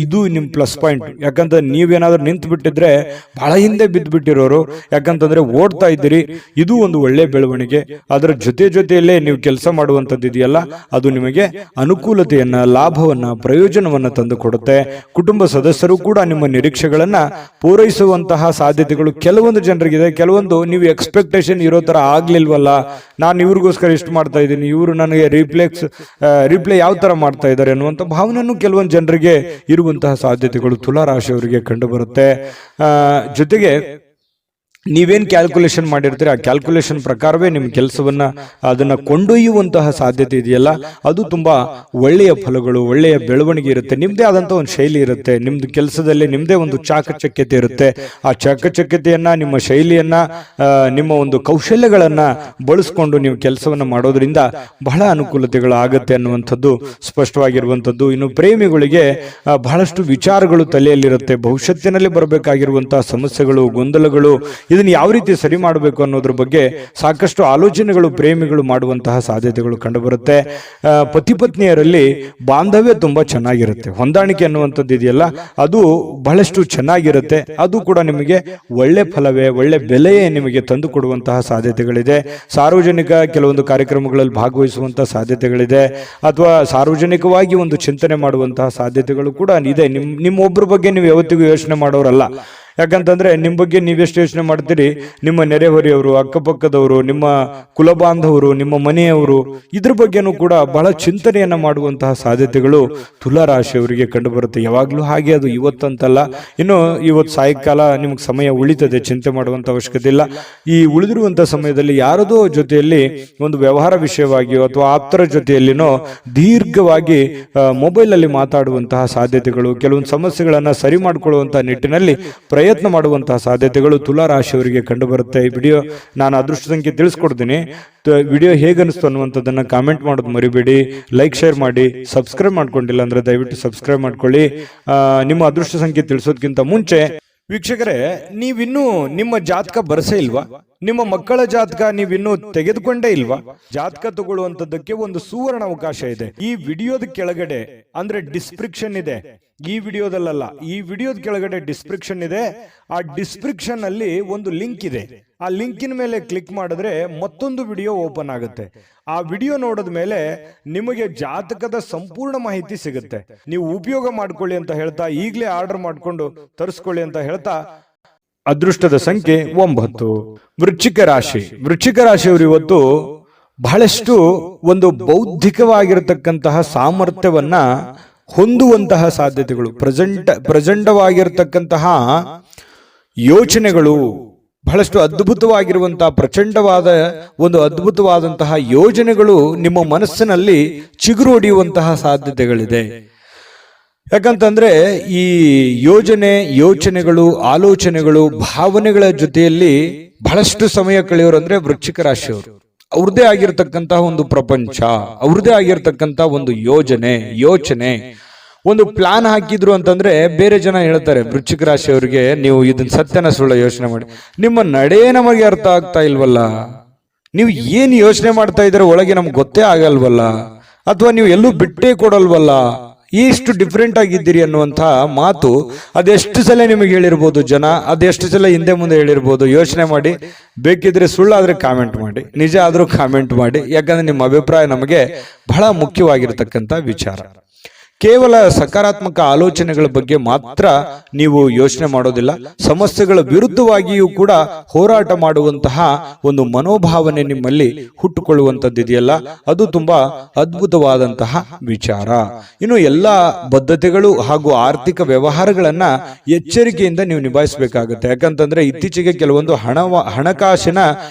ಇದು ನಿಮ್ ಪ್ಲಸ್ ಪಾಯಿಂಟ್. ಯಾಕಂದ್ರೆ ನೀವೇನಾದ್ರೂ ನಿಂತು ಬಿಟ್ಟಿದ್ರೆ ಬಹಳ ಹಿಂದೆ ಬಿದ್ದು ಬಿಟ್ಟಿರೋರು, ಯಾಕಂತಂದ್ರೆ ಓಡ್ತಾ ಇದ್ದೀರಿ. ಇದು ಒಂದು ಒಳ್ಳೆ ಬೆಳವಣಿಗೆ. ಅದರ ಜೊತೆಯಲ್ಲೇ ನೀವು ಕೆಲಸ ಮಾಡುವಂತದ್ದು ಇದೆಯಲ್ಲ, ಅದು ನಿಮಗೆ ಅನುಕೂಲತೆಯನ್ನ, ಲಾಭವನ್ನ, ಪ್ರಯೋಜನವನ್ನ ತಂದು ಕೊಡುತ್ತೆ. ಕುಟುಂಬ ಸದಸ್ಯರು ಕೂಡ ನಿಮ್ಮ ನಿರೀಕ್ಷೆಗಳನ್ನ ಪೂರೈಸುವಂತಹ ಸಾಧ್ಯತೆಗಳು ಕೆಲವೊಂದು ಜನರಿಗಿದೆ. ಕೆಲವೊಂದು ನೀವು ಎಕ್ಸ್ಪೆಕ್ಟೇಷನ್ ಇರೋ ತರ ಆಗ್ಲಿಲ್ವಲ್ಲ, ನಾನು ಇವ್ರಿಗೋಸ್ಕರ ಇಷ್ಟು ಮಾಡ್ತಾ ಇದ್ದೀನಿ, ಇವರು ನನಗೆ ರಿಪ್ಲೈ ಯಾವ ತರ ಮಾಡ್ತಾ ಇದ್ದಾರೆ ಅನ್ನುವಂಥ ಭಾವನೆಯನ್ನು ಕೆಲವೊಂದು ಜನರಿಗೆ ಇರುವಂತಹ ಸಾಧ್ಯತೆಗಳು ತುಲಾರಾಶಿಯವರಿಗೆ ಕಂಡು ಬರುತ್ತೆ. ಜೊತೆಗೆ ನೀವೇನ್ ಕ್ಯಾಲ್ಕುಲೇಷನ್ ಮಾಡಿರ್ತೀರಿ ಆ ಕ್ಯಾಲ್ಕುಲೇಷನ್ ಪ್ರಕಾರವೇ ನಿಮ್ಮ ಕೆಲಸವನ್ನ ಅದನ್ನ ಕೊಂಡೊಯ್ಯುವಂತಹ ಸಾಧ್ಯತೆ ಇದೆಯಲ್ಲ, ಅದು ತುಂಬಾ ಒಳ್ಳೆಯ ಫಲಗಳು, ಒಳ್ಳೆಯ ಬೆಳವಣಿಗೆ ಇರುತ್ತೆ. ನಿಮ್ದೇ ಆದಂತ ಒಂದು ಶೈಲಿ ಇರುತ್ತೆ, ನಿಮ್ದು ಕೆಲಸದಲ್ಲಿ ನಿಮ್ದೇ ಒಂದು ಚಾಕಚಕ್ಯತೆ ಇರುತ್ತೆ. ಆ ಚಾಕಚಕ್ಯತೆಯನ್ನ, ನಿಮ್ಮ ಶೈಲಿಯನ್ನ, ನಿಮ್ಮ ಒಂದು ಕೌಶಲ್ಯಗಳನ್ನ ಬಳಸ್ಕೊಂಡು ನೀವು ಕೆಲಸವನ್ನ ಮಾಡೋದ್ರಿಂದ ಬಹಳ ಅನುಕೂಲತೆಗಳು ಆಗತ್ತೆ ಅನ್ನುವಂಥದ್ದು ಸ್ಪಷ್ಟವಾಗಿರುವಂಥದ್ದು. ಇನ್ನು ಪ್ರೇಮಿಗಳಿಗೆ ಬಹಳಷ್ಟು ವಿಚಾರಗಳು ತಲೆಯಲ್ಲಿರುತ್ತೆ. ಭವಿಷ್ಯತ್ತಿನಲ್ಲಿ ಬರಬೇಕಾಗಿರುವಂತಹ ಸಮಸ್ಯೆಗಳು, ಗೊಂದಲಗಳು, ಇದನ್ನು ಯಾವ ರೀತಿ ಸರಿ ಮಾಡಬೇಕು ಅನ್ನೋದ್ರ ಬಗ್ಗೆ ಸಾಕಷ್ಟು ಆಲೋಚನೆಗಳು ಪ್ರೇಮಿಗಳು ಮಾಡುವಂತಹ ಸಾಧ್ಯತೆಗಳು ಕಂಡುಬರುತ್ತೆ. ಪತಿ ಪತ್ನಿಯರಲ್ಲಿ ಬಾಂಧವ್ಯ ತುಂಬಾ ಚೆನ್ನಾಗಿರುತ್ತೆ. ಹೊಂದಾಣಿಕೆ ಅನ್ನುವಂಥದ್ದು ಇದೆಯಲ್ಲ, ಅದು ಬಹಳಷ್ಟು ಚೆನ್ನಾಗಿರುತ್ತೆ. ಅದು ಕೂಡ ನಿಮಗೆ ಒಳ್ಳೆ ಫಲವೇ, ಒಳ್ಳೆ ಬೆಲೆಯೇ ನಿಮಗೆ ತಂದು ಕೊಡುವಂತಹ ಸಾಧ್ಯತೆಗಳಿದೆ. ಸಾರ್ವಜನಿಕ ಕೆಲವೊಂದು ಕಾರ್ಯಕ್ರಮಗಳಲ್ಲಿ ಭಾಗವಹಿಸುವಂತಹ ಸಾಧ್ಯತೆಗಳಿದೆ, ಅಥವಾ ಸಾರ್ವಜನಿಕವಾಗಿ ಒಂದು ಚಿಂತನೆ ಮಾಡುವಂತಹ ಸಾಧ್ಯತೆಗಳು ಕೂಡ ಇದೆ. ನಿಮ್ಮೊಬ್ಬರ ಬಗ್ಗೆ ನೀವು ಯಾವತ್ತಿಗೂ ಯೋಚನೆ ಮಾಡೋರಲ್ಲ. ಯಾಕಂತಂದ್ರೆ ನಿಮ್ಮ ಬಗ್ಗೆ ನೀವೆಷ್ಟು ಯೋಚನೆ ಮಾಡ್ತೀರಿ, ನಿಮ್ಮ ನೆರೆಹೊರೆಯವರು, ಅಕ್ಕಪಕ್ಕದವರು, ನಿಮ್ಮ ಕುಲಬಾಂಧವರು, ನಿಮ್ಮ ಮನೆಯವರು, ಇದ್ರ ಬಗ್ಗೆನೂ ಕೂಡ ಬಹಳ ಚಿಂತನೆಯನ್ನ ಮಾಡುವಂತಹ ಸಾಧ್ಯತೆಗಳು ತುಲಾ ರಾಶಿಯವರಿಗೆ ಕಂಡು ಬರುತ್ತೆ. ಯಾವಾಗ್ಲೂ ಹಾಗೆ, ಅದು ಇವತ್ತಂತಲ್ಲ. ಇನ್ನು ಇವತ್ತು ಸಾಯಂಕಾಲ ನಿಮ್ಗೆ ಸಮಯ ಉಳಿತದೆ, ಚಿಂತೆ ಮಾಡುವಂತ ಅವಶ್ಯಕತೆ ಇಲ್ಲ. ಈ ಉಳಿದಿರುವಂತಹ ಸಮಯದಲ್ಲಿ ಯಾರದೋ ಜೊತೆಯಲ್ಲಿ ಒಂದು ವ್ಯವಹಾರ ವಿಷಯವಾಗಿಯೋ ಅಥವಾ ಆಪ್ತರ ಜೊತೆಯಲ್ಲಿನೋ ದೀರ್ಘವಾಗಿ ಮೊಬೈಲ್ ಅಲ್ಲಿ ಮಾತಾಡುವಂತಹ ಸಾಧ್ಯತೆಗಳು, ಕೆಲವೊಂದು ಸಮಸ್ಯೆಗಳನ್ನ ಸರಿ ಮಾಡಿಕೊಳ್ಳುವಂತಹ ನಿಟ್ಟಿನಲ್ಲಿ ಪ್ರಯತ್ನ ಮಾಡುವಂತಹ ಸಾಧ್ಯತೆಗಳು ತುಲಾ ರಾಶಿಯವರಿಗೆ ಕಂಡು ಬರುತ್ತೆ. ಈ ವಿಡಿಯೋ ನಾನು ಅದೃಷ್ಟ ಸಂಖ್ಯೆ ತಿಳಿಸ್ಕೊಡ್ತೀನಿ. ವಿಡಿಯೋ ಹೇಗನಿಸ್ತು ಅನ್ನುವಂಥದ್ದನ್ನ ಕಾಮೆಂಟ್ ಮಾಡೋದು ಮರಿಬೇಡಿ. ಲೈಕ್ ಶೇರ್ ಮಾಡಿ. ಸಬ್ಸ್ಕ್ರೈಬ್ ಮಾಡ್ಕೊಂಡಿಲ್ಲ ಅಂದ್ರೆ ದಯವಿಟ್ಟು ಸಬ್ಸ್ಕ್ರೈಬ್ ಮಾಡ್ಕೊಳ್ಳಿ. ನಿಮ್ಮ ಅದೃಷ್ಟ ಸಂಖ್ಯೆ ತಿಳಿಸೋದಕ್ಕಿಂತ ಮುಂಚೆ ವೀಕ್ಷಕರೇ, ನೀವಿನ್ನೂ ನಿಮ್ಮ ಜಾತಕ ಬರಸೇ ಇಲ್ವಾ? ನಿಮ್ಮ ಮಕ್ಕಳ ಜಾತಕ ನೀವಿನ್ನೂ ತೆಗೆದುಕೊಂಡೇ ಇಲ್ವಾ? ಜಾತಕ ತಗೊಳ್ಳುವಂತದ್ದಕ್ಕೆ ಒಂದು ಸುವರ್ಣ ಅವಕಾಶ ಇದೆ. ಈ ವಿಡಿಯೋದ ಕೆಳಗಡೆ ಅಂದ್ರೆ ಡಿಸ್ಕ್ರಿಪ್ಷನ್ ಇದೆ. ಈ ವಿಡಿಯೋದಲ್ಲ, ಈ ವಿಡಿಯೋದ ಕೆಳಗಡೆ ಡಿಸ್ಕ್ರಿಪ್ಷನ್ ಇದೆ. ಆ ಡಿಸ್ಕ್ರಿಪ್ಷನ್ ಅಲ್ಲಿ ಒಂದು ಲಿಂಕ್ ಇದೆ. ಆ ಲಿಂಕಿನ ಮೇಲೆ ಕ್ಲಿಕ್ ಮಾಡಿದ್ರೆ ಮತ್ತೊಂದು ವಿಡಿಯೋ ಓಪನ್ ಆಗುತ್ತೆ. ಆ ವಿಡಿಯೋ ನೋಡಿದ ಮೇಲೆ ನಿಮಗೆ ಜಾತಕದ ಸಂಪೂರ್ಣ ಮಾಹಿತಿ ಸಿಗುತ್ತೆ. ನೀವು ಉಪಯೋಗ ಮಾಡ್ಕೊಳ್ಳಿ ಅಂತ ಹೇಳ್ತಾ, ಈಗಲೇ ಆರ್ಡರ್ ಮಾಡ್ಕೊಂಡು ತರಿಸ್ಕೊಳ್ಳಿ ಅಂತ ಹೇಳ್ತಾ, ಅದೃಷ್ಟದ ಸಂಖ್ಯೆ 9. ವೃಶ್ಚಿಕ ರಾಶಿ. ವೃಶ್ಚಿಕ ರಾಶಿಯವರು ಇವತ್ತು ಬಹಳಷ್ಟು ಒಂದು ಬೌದ್ಧಿಕವಾಗಿರತಕ್ಕಂತಹ ಸಾಮರ್ಥ್ಯವನ್ನ ಹೊಂದುವಂತಹ ಸಾಧ್ಯತೆಗಳು, ಪ್ರಚಂಡವಾಗಿರತಕ್ಕಂತಹ ಯೋಚನೆಗಳು, ಬಹಳಷ್ಟು ಅದ್ಭುತವಾಗಿರುವಂತಹ ಪ್ರಚಂಡವಾದ ಒಂದು ಅದ್ಭುತವಾದಂತಹ ಯೋಜನೆಗಳು ನಿಮ್ಮ ಮನಸ್ಸಿನಲ್ಲಿ ಚಿಗುರು ಹೊಡೆಯುವಂತಹ ಸಾಧ್ಯತೆಗಳಿದೆ. ಯಾಕಂತಂದ್ರೆ ಈ ಯೋಚನೆಗಳು, ಆಲೋಚನೆಗಳು, ಭಾವನೆಗಳ ಜೊತೆಯಲ್ಲಿ ಬಹಳಷ್ಟು ಸಮಯ ಕಳೆಯೋರು ಅಂದ್ರೆ ವೃಶ್ಚಿಕ ರಾಶಿಯವರು. ಅವ್ರದೇ ಆಗಿರ್ತಕ್ಕಂತಹ ಒಂದು ಪ್ರಪಂಚ, ಅವ್ರದೇ ಆಗಿರ್ತಕ್ಕಂತಹ ಒಂದು ಯೋಚನೆ, ಒಂದು ಪ್ಲಾನ್ ಹಾಕಿದ್ರು ಅಂತಂದ್ರೆ ಬೇರೆ ಜನ ಹೇಳ್ತಾರೆ ವೃಶ್ಚಿಕ ರಾಶಿಯವರಿಗೆ, ನೀವು ಇದನ್ನ ಸತ್ಯನ ಸುಳ್ಳ ಯೋಚನೆ ಮಾಡಿ, ನಿಮ್ಮ ನಡೆ ನಮಗೆ ಅರ್ಥ ಆಗ್ತಾ ಇಲ್ವಲ್ಲ, ನೀವು ಏನ್ ಯೋಚನೆ ಮಾಡ್ತಾ ಇದ್ರೆ ಒಳಗೆ ನಮ್ಗೆ ಗೊತ್ತೇ ಆಗಲ್ವಲ್ಲ, ಅಥವಾ ನೀವು ಎಲ್ಲೂ ಬಿಟ್ಟೇ ಕೊಡಲ್ವಲ್ಲ, ಎಷ್ಟು ಡಿಫ್ರೆಂಟ್ ಆಗಿದ್ದೀರಿ ಅನ್ನುವಂಥ ಮಾತು ಅದೆಷ್ಟು ಸಲ ನಿಮಗೆ ಹೇಳಿರ್ಬೋದು ಜನ, ಅದೆಷ್ಟು ಸಲ ಹಿಂದೆ ಮುಂದೆ ಹೇಳಿರ್ಬೋದು. ಯೋಚನೆ ಮಾಡಿ. ಬೇಕಿದ್ರೆ ಸುಳ್ಳಾದ್ರೆ ಕಾಮೆಂಟ್ ಮಾಡಿ, ನಿಜ ಆದ್ರೂ ಕಾಮೆಂಟ್ ಮಾಡಿ. ಯಾಕಂದ್ರೆ ನಿಮ್ಮ ಅಭಿಪ್ರಾಯ ನಮಗೆ ಬಹಳ ಮುಖ್ಯವಾಗಿರ್ತಕ್ಕಂಥ ವಿಚಾರ. ಕೇವಲ ಸಕಾರಾತ್ಮಕ ಆಲೋಚನೆಗಳ ಬಗ್ಗೆ ಮಾತ್ರ ನೀವು ಯೋಚನೆ ಮಾಡೋದಿಲ್ಲ, ಸಮಸ್ಯೆಗಳ ವಿರುದ್ಧವಾಗಿಯೂ ಕೂಡ ಹೋರಾಟ ಮಾಡುವಂತಹ ಒಂದು ಮನೋಭಾವನೆ ನಿಮ್ಮಲ್ಲಿ ಹುಟ್ಟುಕೊಳ್ಳುವಂಥದ್ದಿದೆಯಲ್ಲ, ಅದು ತುಂಬಾ ಅದ್ಭುತವಾದಂತಹ ವಿಚಾರ. ಇನ್ನು ಎಲ್ಲ ಬದ್ಧತೆಗಳು ಹಾಗೂ ಆರ್ಥಿಕ ವ್ಯವಹಾರಗಳನ್ನ ಎಚ್ಚರಿಕೆಯಿಂದ ನೀವು ನಿಭಾಯಿಸಬೇಕಾಗುತ್ತೆ. ಯಾಕಂತಂದ್ರೆ ಇತ್ತೀಚೆಗೆ ಕೆಲವೊಂದು ಹಣಕಾಸಿನ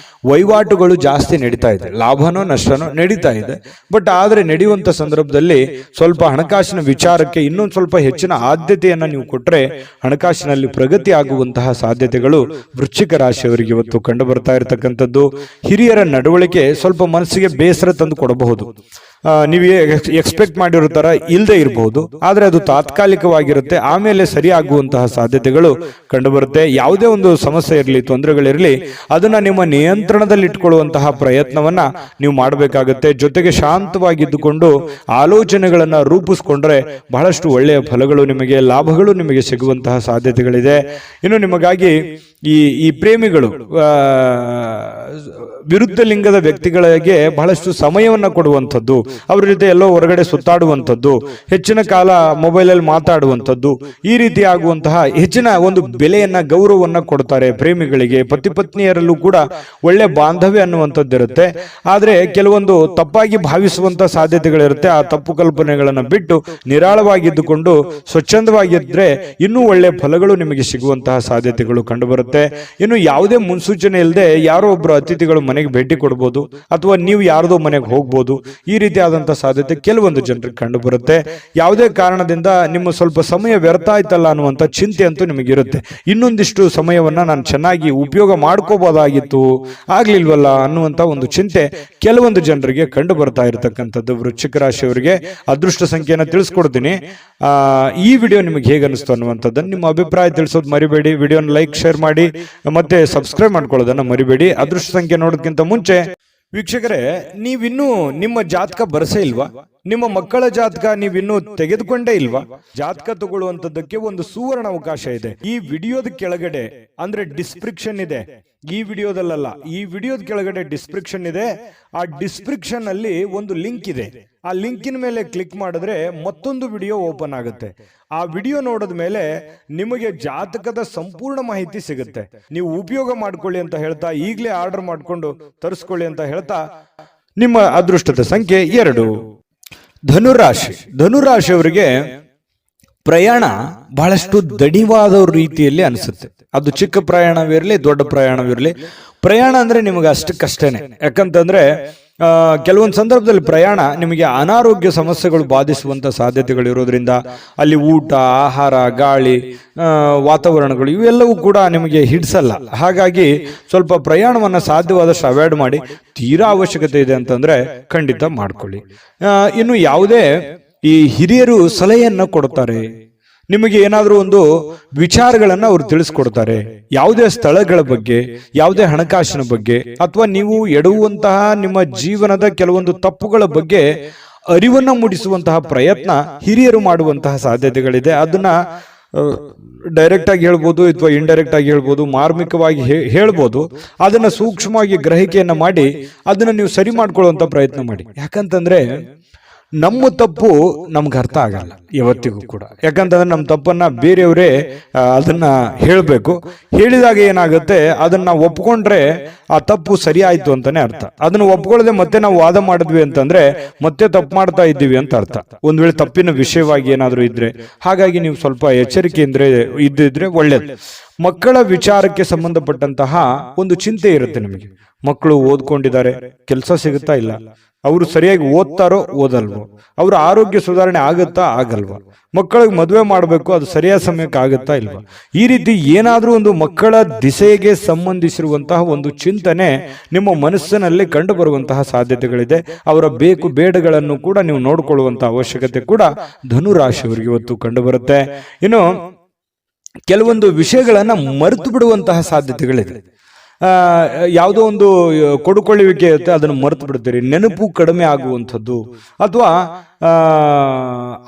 ವಹಿವಾಟುಗಳು ಜಾಸ್ತಿ ನಡೀತಾ ಇದೆ, ಲಾಭನೋ ನಷ್ಟನೋ ನಡೀತಾ ಇದೆ. ಬಟ್ ಆದ್ರೆ ನಡೆಯುವಂತ ಸಂದರ್ಭದಲ್ಲಿ ಸ್ವಲ್ಪ ಹಣಕಾಸಿನ ವಿಚಾರಕ್ಕೆ ಇನ್ನೊಂದು ಸ್ವಲ್ಪ ಹೆಚ್ಚಿನ ಆದ್ಯತೆಯನ್ನ ನೀವು ಕೊಟ್ರೆ ಹಣಕಾಸಿನಲ್ಲಿ ಪ್ರಗತಿ ಆಗುವಂತಹ ಸಾಧ್ಯತೆಗಳು ವೃಶ್ಚಿಕ ರಾಶಿಯವರಿಗೆ ಇವತ್ತು ಕಂಡು ಬರ್ತಾ ಇರತಕ್ಕಂಥದ್ದು. ಹಿರಿಯರ ನಡವಳಿಕೆ ಸ್ವಲ್ಪ ಮನಸ್ಸಿಗೆ ಬೇಸರ ತಂದು ಕೊಡಬಹುದು. ನೀವು ಎಕ್ಸ್ಪೆಕ್ಟ್ ಮಾಡಿರೋ ತರ ಇಲ್ಲದೆ ಇರಬಹುದು, ಆದ್ರೆ ಅದು ತಾತ್ಕಾಲಿಕವಾಗಿರುತ್ತೆ, ಆಮೇಲೆ ಸರಿಯಾಗುವಂತಹ ಸಾಧ್ಯತೆಗಳು ಕಂಡುಬರುತ್ತೆ. ಯಾವುದೇ ಒಂದು ಸಮಸ್ಯೆ ಇರಲಿ, ತೊಂದರೆಗಳಿರಲಿ, ಅದನ್ನ ನಿಮ್ಮ ನಿಯಂತ್ರಣದಲ್ಲಿ ಇಟ್ಕೊಳ್ಳುವಂತಹ ಪ್ರಯತ್ನವನ್ನ ನೀವು ಮಾಡಬೇಕಾಗುತ್ತೆ. ಜೊತೆಗೆ ಶಾಂತವಾಗಿದ್ದುಕೊಂಡು ಆಲೋಚನೆಗಳನ್ನ ರೂಪಿಸ್ಕೊಂಡ್ರೆ ಬಹಳಷ್ಟು ಒಳ್ಳೆಯ ಫಲಗಳು ನಿಮಗೆ, ಲಾಭಗಳು ನಿಮಗೆ ಸಿಗುವಂತಹ ಸಾಧ್ಯತೆಗಳಿದೆ. ಇನ್ನು ನಿಮಗಾಗಿ ಈ ಪ್ರೇಮಿಗಳು, ವಿರುದ್ಧ ಲಿಂಗದ ವ್ಯಕ್ತಿಗಳಿಗೆ ಬಹಳಷ್ಟು ಸಮಯವನ್ನ ಕೊಡುವಂಥದ್ದು, ಅವ್ರ ಜೊತೆ ಎಲ್ಲೋ ಹೊರಗಡೆ ಸುತ್ತಾಡುವಂಥದ್ದು, ಹೆಚ್ಚಿನ ಕಾಲ ಮೊಬೈಲ್ ಅಲ್ಲಿ ಮಾತಾಡುವಂಥದ್ದು, ಈ ರೀತಿ ಆಗುವಂತಹ ಹೆಚ್ಚಿನ ಒಂದು ಬೆಲೆಯನ್ನ, ಗೌರವವನ್ನ ಕೊಡ್ತಾರೆ ಪ್ರೇಮಿಗಳಿಗೆ. ಪತಿ ಪತ್ನಿಯರಲ್ಲೂ ಕೂಡ ಒಳ್ಳೆ ಬಾಂಧವ್ಯ ಅನ್ನುವಂಥದ್ದಿರುತ್ತೆ. ಆದ್ರೆ ಕೆಲವೊಂದು ತಪ್ಪಾಗಿ ಭಾವಿಸುವಂತ ಸಾಧ್ಯತೆಗಳಿರುತ್ತೆ. ಆ ತಪ್ಪು ಕಲ್ಪನೆಗಳನ್ನ ಬಿಟ್ಟು ನಿರಾಳವಾಗಿದ್ದುಕೊಂಡು ಸ್ವಚ್ಛಂದವಾಗಿದ್ರೆ ಇನ್ನೂ ಒಳ್ಳೆ ಫಲಗಳು ನಿಮಗೆ ಸಿಗುವಂತಹ ಸಾಧ್ಯತೆಗಳು ಕಂಡುಬರುತ್ತೆ. ಇನ್ನು ಯಾವುದೇ ಮುನ್ಸೂಚನೆ ಇಲ್ಲದೆ ಯಾರೋ ಒಬ್ರು ಅತಿಥಿಗಳು ಮನೆಗೆ ಭೇಟಿ ಕೊಡಬಹುದು, ಅಥವಾ ನೀವು ಯಾರದೋ ಮನೆಗೆ ಹೋಗ್ಬೋದು. ಈ ರೀತಿಯಾದಂತಹ ಸಾಧ್ಯತೆ ಕೆಲವೊಂದು ಜನರಿಗೆ ಕಂಡು ಬರುತ್ತೆ. ಯಾವುದೇ ಕಾರಣದಿಂದ ನಿಮ್ಮ ಸ್ವಲ್ಪ ಸಮಯ ವ್ಯರ್ಥ ಆಯ್ತಲ್ಲ ಅನ್ನುವಂಥ ಚಿಂತೆ ಅಂತೂ ನಿಮಗಿರುತ್ತೆ. ಇನ್ನೊಂದಿಷ್ಟು ಸಮಯವನ್ನ ನಾನು ಚೆನ್ನಾಗಿ ಉಪಯೋಗ ಮಾಡ್ಕೋಬಹುದಾಗಿತ್ತು, ಆಗ್ಲಿಲ್ವಲ್ಲ ಅನ್ನುವಂಥ ಒಂದು ಚಿಂತೆ ಕೆಲವೊಂದು ಜನರಿಗೆ ಕಂಡು ಬರ್ತಾ ಇರತಕ್ಕಂಥದ್ದು. ವೃಶ್ಚಿಕ ರಾಶಿಯವರಿಗೆ ಅದೃಷ್ಟ ಸಂಖ್ಯೆಯನ್ನು ತಿಳಿಸ್ಕೊಡ್ತೀನಿ. ಈ ವಿಡಿಯೋ ನಿಮಗೆ ಹೇಗೆ ಅನಿಸ್ತು ಅನ್ನುವಂಥದ್ದನ್ನು ನಿಮ್ಮ ಅಭಿಪ್ರಾಯ ತಿಳಿಸೋದು ಮರಿಬೇಡಿ. ವಿಡಿಯೋನ ಲೈಕ್ ಶೇರ್ ಮಾಡಿ ಮತ್ತೆ ಸಬ್ಸ್ಕ್ರೈಬ್ ಮಾಡ್ಕೊಳ್ಳೋದನ್ನ ಮರಿಬೇಡಿ. ಅದೃಷ್ಟ ಸಂಖ್ಯೆ ನೋಡೋದಕ್ಕಿಂತ ಮುಂಚೆ ವೀಕ್ಷಕರೇ, ನೀವಿನ್ನೂ ನಿಮ್ಮ ಜಾತಕ ಬರಸೇ ಇಲ್ವಾ? ನಿಮ್ಮ ಮಕ್ಕಳ ಜಾತಕ ನೀವಿನ್ನೂ ತೆಗೆದುಕೊಂಡೇ ಇಲ್ವಾ? ಜಾತಕ ತಗೊಳ್ಳುವಂತದ್ದಕ್ಕೆ ಒಂದು ಸುವರ್ಣ ಅವಕಾಶ ಇದೆ. ಈ ವಿಡಿಯೋದ ಕೆಳಗಡೆ ಅಂದ್ರೆ ಡಿಸ್ಕ್ರಿಪ್ಷನ್ ಇದೆ, ಈ ವಿಡಿಯೋದಲ್ಲ, ಈ ವಿಡಿಯೋದ ಕೆಳಗಡೆ ಡಿಸ್ಕ್ರಿಪ್ಷನ್ ಇದೆ. ಆ ಡಿಸ್ಕ್ರಿಪ್ಷನ್ ಅಲ್ಲಿ ಒಂದು ಲಿಂಕ್ ಇದೆ. ಆ ಲಿಂಕಿನ ಮೇಲೆ ಕ್ಲಿಕ್ ಮಾಡಿದ್ರೆ ಮತ್ತೊಂದು ವಿಡಿಯೋ ಓಪನ್ ಆಗುತ್ತೆ. ಆ ವಿಡಿಯೋ ನೋಡಿದ ಮೇಲೆ ನಿಮಗೆ ಜಾತಕದ ಸಂಪೂರ್ಣ ಮಾಹಿತಿ ಸಿಗುತ್ತೆ. ನೀವು ಉಪಯೋಗ ಮಾಡ್ಕೊಳ್ಳಿ ಅಂತ ಹೇಳ್ತಾ, ಈಗಲೇ ಆರ್ಡರ್ ಮಾಡ್ಕೊಂಡು ತರಿಸ್ಕೊಳ್ಳಿ ಅಂತ ಹೇಳ್ತಾ, ನಿಮ್ಮ ಅದೃಷ್ಟದ ಸಂಖ್ಯೆ 2. ಧನುರಾಶಿ. ಧನುರಾಶಿಯವರಿಗೆ ಪ್ರಯಾಣ ಬಹಳಷ್ಟು ದಣಿವಾದ ರೀತಿಯಲ್ಲಿ ಅನಿಸುತ್ತೆ. ಅದು ಚಿಕ್ಕ ಪ್ರಯಾಣವಿರಲಿ, ದೊಡ್ಡ ಪ್ರಯಾಣವಿರಲಿ, ಪ್ರಯಾಣ ಅಂದ್ರೆ ನಿಮಗೆ ಅಷ್ಟಕ್ಕಷ್ಟೇನೆ. ಯಾಕಂತಂದ್ರೆ ಕೆಲವೊಂದು ಸಂದರ್ಭದಲ್ಲಿ ಪ್ರಯಾಣ ನಿಮಗೆ ಅನಾರೋಗ್ಯ ಸಮಸ್ಯೆಗಳು ಬಾಧಿಸುವಂತ ಸಾಧ್ಯತೆಗಳು ಇರೋದ್ರಿಂದ ಅಲ್ಲಿ ಊಟ, ಆಹಾರ, ಗಾಳಿ, ವಾತಾವರಣಗಳು ಇವೆಲ್ಲವೂ ಕೂಡ ನಿಮಗೆ ಹಿಡಿಸಲ್ಲ. ಹಾಗಾಗಿ ಸ್ವಲ್ಪ ಪ್ರಯಾಣವನ್ನ ಸಾಧ್ಯವಾದಷ್ಟು ಅವಾಯ್ಡ್ ಮಾಡಿ. ತೀರಾ ಅವಶ್ಯಕತೆ ಇದೆ ಅಂತಂದ್ರೆ ಖಂಡಿತ ಮಾಡ್ಕೊಳ್ಳಿ. ಇನ್ನು ಯಾವುದೇ ಈ ಹಿರಿಯರು ಸಲಹೆಯನ್ನ ಕೊಡ್ತಾರೆ, ನಿಮಗೆ ಏನಾದರೂ ಒಂದು ವಿಚಾರಗಳನ್ನ ಅವರು ತಿಳಿಸ್ಕೊಡ್ತಾರೆ. ಯಾವುದೇ ಸ್ಥಳಗಳ ಬಗ್ಗೆ, ಯಾವುದೇ ಹಣಕಾಸಿನ ಬಗ್ಗೆ, ಅಥವಾ ನೀವು ಎಡುವಂತಹ ನಿಮ್ಮ ಜೀವನದ ಕೆಲವೊಂದು ತಪ್ಪುಗಳ ಬಗ್ಗೆ ಅರಿವನ್ನ ಮೂಡಿಸುವಂತಹ ಪ್ರಯತ್ನ ಹಿರಿಯರು ಮಾಡುವಂತಹ ಸಾಧ್ಯತೆಗಳಿದೆ. ಅದನ್ನ ಡೈರೆಕ್ಟ್ ಆಗಿ ಹೇಳ್ಬೋದು ಅಥವಾ ಇಂಡೈರೆಕ್ಟ್ ಆಗಿ ಹೇಳ್ಬೋದು, ಮಾರ್ಮಿಕವಾಗಿ ಹೇಳ್ಬೋದು. ಅದನ್ನ ಸೂಕ್ಷ್ಮವಾಗಿ ಗ್ರಹಿಕೆಯನ್ನ ಮಾಡಿ ಅದನ್ನ ನೀವು ಸರಿ ಮಾಡ್ಕೊಳ್ಳುವಂತ ಪ್ರಯತ್ನ ಮಾಡಿ. ಯಾಕಂತಂದ್ರೆ ನಮ್ಮ ತಪ್ಪು ನಮ್ಗೆ ಅರ್ಥ ಆಗಲ್ಲ ಯಾವತ್ತಿಗೂ ಕೂಡ. ಯಾಕಂತಂದ್ರೆ ನಮ್ಮ ತಪ್ಪನ್ನ ಬೇರೆಯವರೇ ಅದನ್ನ ಹೇಳಬೇಕು. ಹೇಳಿದಾಗ ಏನಾಗುತ್ತೆ, ಅದನ್ನ ನಾವು ಒಪ್ಕೊಂಡ್ರೆ ಆ ತಪ್ಪು ಸರಿ ಆಯ್ತು ಅಂತಾನೆ ಅರ್ಥ. ಅದನ್ನ ಒಪ್ಕೊಳ್ಳದೆ ಮತ್ತೆ ನಾವು ವಾದ ಮಾಡಿದ್ವಿ ಅಂತಂದ್ರೆ ಮತ್ತೆ ತಪ್ಪು ಮಾಡ್ತಾ ಇದ್ದೀವಿ ಅಂತ ಅರ್ಥ, ಒಂದ್ ವೇಳೆ ತಪ್ಪಿನ ವಿಷಯವಾಗಿ ಏನಾದ್ರೂ ಇದ್ರೆ. ಹಾಗಾಗಿ ನೀವು ಸ್ವಲ್ಪ ಎಚ್ಚರಿಕೆಯಿಂದ ಇದ್ದಿದ್ರೆ ಒಳ್ಳೇದು. ಮಕ್ಕಳ ವಿಚಾರಕ್ಕೆ ಸಂಬಂಧಪಟ್ಟಂತಹ ಒಂದು ಚಿಂತೆ ಇರುತ್ತೆ ನಿಮಗೆ. ಮಕ್ಕಳು ಓದ್ಕೊಂಡಿದ್ದಾರೆ, ಕೆಲಸ ಸಿಗುತ್ತಾ ಇಲ್ಲ, ಅವರು ಸರಿಯಾಗಿ ಓದ್ತಾರೋ ಓದಲ್ವೋ, ಅವ್ರ ಆರೋಗ್ಯ ಸುಧಾರಣೆ ಆಗುತ್ತಾ ಆಗಲ್ವಾ, ಮಕ್ಕಳಿಗೆ ಮದುವೆ ಮಾಡಬೇಕು, ಅದು ಸರಿಯಾದ ಸಮಯಕ್ಕೆ ಆಗುತ್ತಾ ಇಲ್ವಾ, ಈ ರೀತಿ ಏನಾದ್ರೂ ಒಂದು ಮಕ್ಕಳ ದಿಸೆಗೆ ಸಂಬಂಧಿಸಿರುವಂತಹ ಒಂದು ಚಿಂತನೆ ನಿಮ್ಮ ಮನಸ್ಸಿನಲ್ಲಿ ಕಂಡು ಬರುವಂತಹ ಸಾಧ್ಯತೆಗಳಿದೆ. ಅವರ ಬೇಕು ಬೇಡಗಳನ್ನು ಕೂಡ ನೀವು ನೋಡ್ಕೊಳ್ಳುವಂತಹ ಅವಶ್ಯಕತೆ ಕೂಡ ಧನುರಾಶಿಯವರಿಗೆ ಇವತ್ತು ಕಂಡು ಬರುತ್ತೆ. ಇನ್ನು ಕೆಲವೊಂದು ವಿಷಯಗಳನ್ನ ಮರೆತು ಬಿಡುವಂತಹ ಸಾಧ್ಯತೆಗಳಿದೆ. ಯಾವುದೋ ಒಂದು ಕೊಡುಕೊಳ್ಳುವಿಕೆ ಇರುತ್ತೆ, ಅದನ್ನು ಮರೆತು ಬಿಡ್ತೀರಿ. ನೆನಪು ಕಡಿಮೆ ಆಗುವಂಥದ್ದು ಅಥವಾ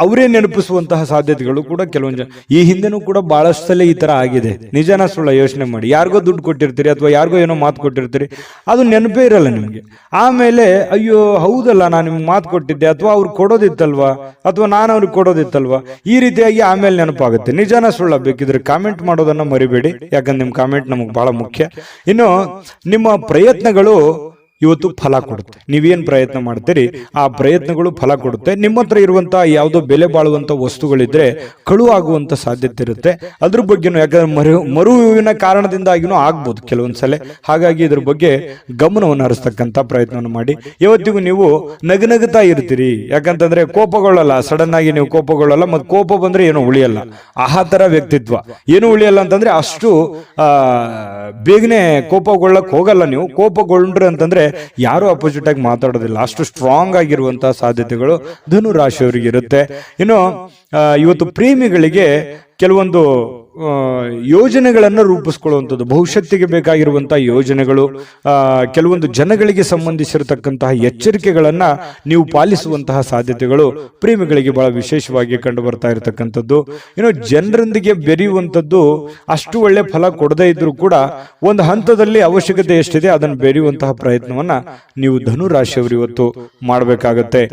ಅವರೇ ನೆನಪಿಸುವಂತಹ ಸಾಧ್ಯತೆಗಳು ಕೂಡ ಕೆಲವೊಂದು ಈ ಹಿಂದೆನೂ ಕೂಡ ಬಹಳಷ್ಟು ಸಲ ಈ ತರ ಆಗಿದೆ. ನಿಜನ ಸುಳ್ಳ ಯೋಚನೆ ಮಾಡಿ. ಯಾರಿಗೋ ದುಡ್ಡು ಕೊಟ್ಟಿರ್ತೀರಿ ಅಥವಾ ಯಾರಿಗೋ ಏನೋ ಮಾತು ಕೊಟ್ಟಿರ್ತೀರಿ, ಅದು ನೆನಪೇ ಇರಲ್ಲ ನಿಮ್ಗೆ. ಆಮೇಲೆ ಅಯ್ಯೋ ಹೌದಲ್ಲ, ನಾನು ನಿಮ್ಗೆ ಮಾತು ಕೊಟ್ಟಿದ್ದೆ, ಅಥವಾ ಅವ್ರು ಕೊಡೋದಿತ್ತಲ್ವಾ, ಅಥವಾ ನಾನು ಅವ್ರಿಗೆ ಕೊಡೋದಿತ್ತಲ್ವಾ, ಈ ರೀತಿಯಾಗಿ ಆಮೇಲೆ ನೆನಪಾಗುತ್ತೆ. ನಿಜನ ಸುಳ್ಳ ಬೇಕಿದ್ರೆ ಕಾಮೆಂಟ್ ಮಾಡೋದನ್ನ ಮರಿಬೇಡಿ, ಯಾಕಂದ್ರೆ ನಿಮ್ ಕಾಮೆಂಟ್ ನಮಗೆ ಬಹಳ ಮುಖ್ಯ. ಇನ್ನು ನಿಮ್ಮ ಪ್ರಯತ್ನಗಳು ಇವತ್ತು ಫಲ ಕೊಡುತ್ತೆ. ನೀವೇನ್ ಪ್ರಯತ್ನ ಮಾಡ್ತೀರಿ ಆ ಪ್ರಯತ್ನಗಳು ಫಲ ಕೊಡುತ್ತೆ. ನಿಮ್ಮ ಹತ್ರ ಇರುವಂತಹ ಯಾವುದೋ ಬೆಲೆ ಬಾಳುವಂತ ವಸ್ತುಗಳಿದ್ರೆ ಕಳು ಆಗುವಂತ ಸಾಧ್ಯತೆ ಇರುತ್ತೆ. ಅದ್ರ ಬಗ್ಗೆನೂ, ಯಾಕಂದ್ರೆ ಮರುವಿನ ಕಾರಣದಿಂದಾಗಿನೂ ಆಗ್ಬೋದು ಕೆಲವೊಂದ್ಸಲ. ಹಾಗಾಗಿ ಇದ್ರ ಬಗ್ಗೆ ಗಮನವನ್ನು ಹರಿಸ್ತಕ್ಕಂಥ ಪ್ರಯತ್ನವನ್ನು ಮಾಡಿ. ಇವತ್ತಿಗೂ ನೀವು ನಗನಗುತ್ತಾ ಇರ್ತೀರಿ. ಯಾಕಂತಂದ್ರೆ ಕೋಪಗೊಳ್ಳಲ್ಲ, ಸಡನ್ ಆಗಿ ನೀವು ಕೋಪಗೊಳ್ಳಲ್ಲ. ಮತ್ತೆ ಕೋಪ ಬಂದ್ರೆ ಏನು ಉಳಿಯಲ್ಲ, ಆ ತರ ವ್ಯಕ್ತಿತ್ವ. ಏನು ಉಳಿಯಲ್ಲ ಅಂತಂದ್ರೆ ಅಷ್ಟು ಬೇಗನೆ ಕೋಪಗೊಳ್ಳಕ್ ಹೋಗಲ್ಲ ನೀವು. ಕೋಪಗೊಂಡ್ರೆ ಅಂತಂದ್ರೆ ಯಾರು ಅಪೋಸಿಟ್ ಆಗಿ ಮಾತಾಡೋದಿಲ್ಲ, ಅಷ್ಟು ಸ್ಟ್ರಾಂಗ್ ಆಗಿರುವಂತಹ ಸಾಧ್ಯತೆಗಳು ಧನು ರಾಶಿಯವರಿಗೆ ಇರುತ್ತೆ. ಇನ್ನು ಇವತ್ತು ಪ್ರೇಮಿಗಳಿಗೆ ಕೆಲವೊಂದು ಯೋಜನೆಗಳನ್ನು ರೂಪಿಸ್ಕೊಳ್ಳುವಂಥದ್ದು, ಭವಿಷ್ಯತ್ತಿಗೆ ಬೇಕಾಗಿರುವಂತಹ ಯೋಜನೆಗಳು, ಕೆಲವೊಂದು ಜನಗಳಿಗೆ ಸಂಬಂಧಿಸಿರತಕ್ಕಂತಹ ಎಚ್ಚರಿಕೆಗಳನ್ನ ನೀವು ಪಾಲಿಸುವಂತಹ ಸಾಧ್ಯತೆಗಳು ಪ್ರೇಮಿಗಳಿಗೆ ಬಹಳ ವಿಶೇಷವಾಗಿ ಕಂಡು ಬರ್ತಾ ಇರತಕ್ಕಂಥದ್ದು. ಇನ್ನು ಜನರೊಂದಿಗೆ ಬೆರೆಯುವಂಥದ್ದು ಅಷ್ಟು ಒಳ್ಳೆ ಫಲ ಕೊಡದೇ ಇದ್ರೂ ಕೂಡ ಒಂದು ಹಂತದಲ್ಲಿ ಅವಶ್ಯಕತೆ ಎಷ್ಟಿದೆ ಅದನ್ನು ಬೆರೆಯುವಂತಹ ಪ್ರಯತ್ನವನ್ನ ನೀವು ಧನುರಾಶಿಯವರು ಇವತ್ತು ಮಾಡಬೇಕಾಗತ್ತೆ.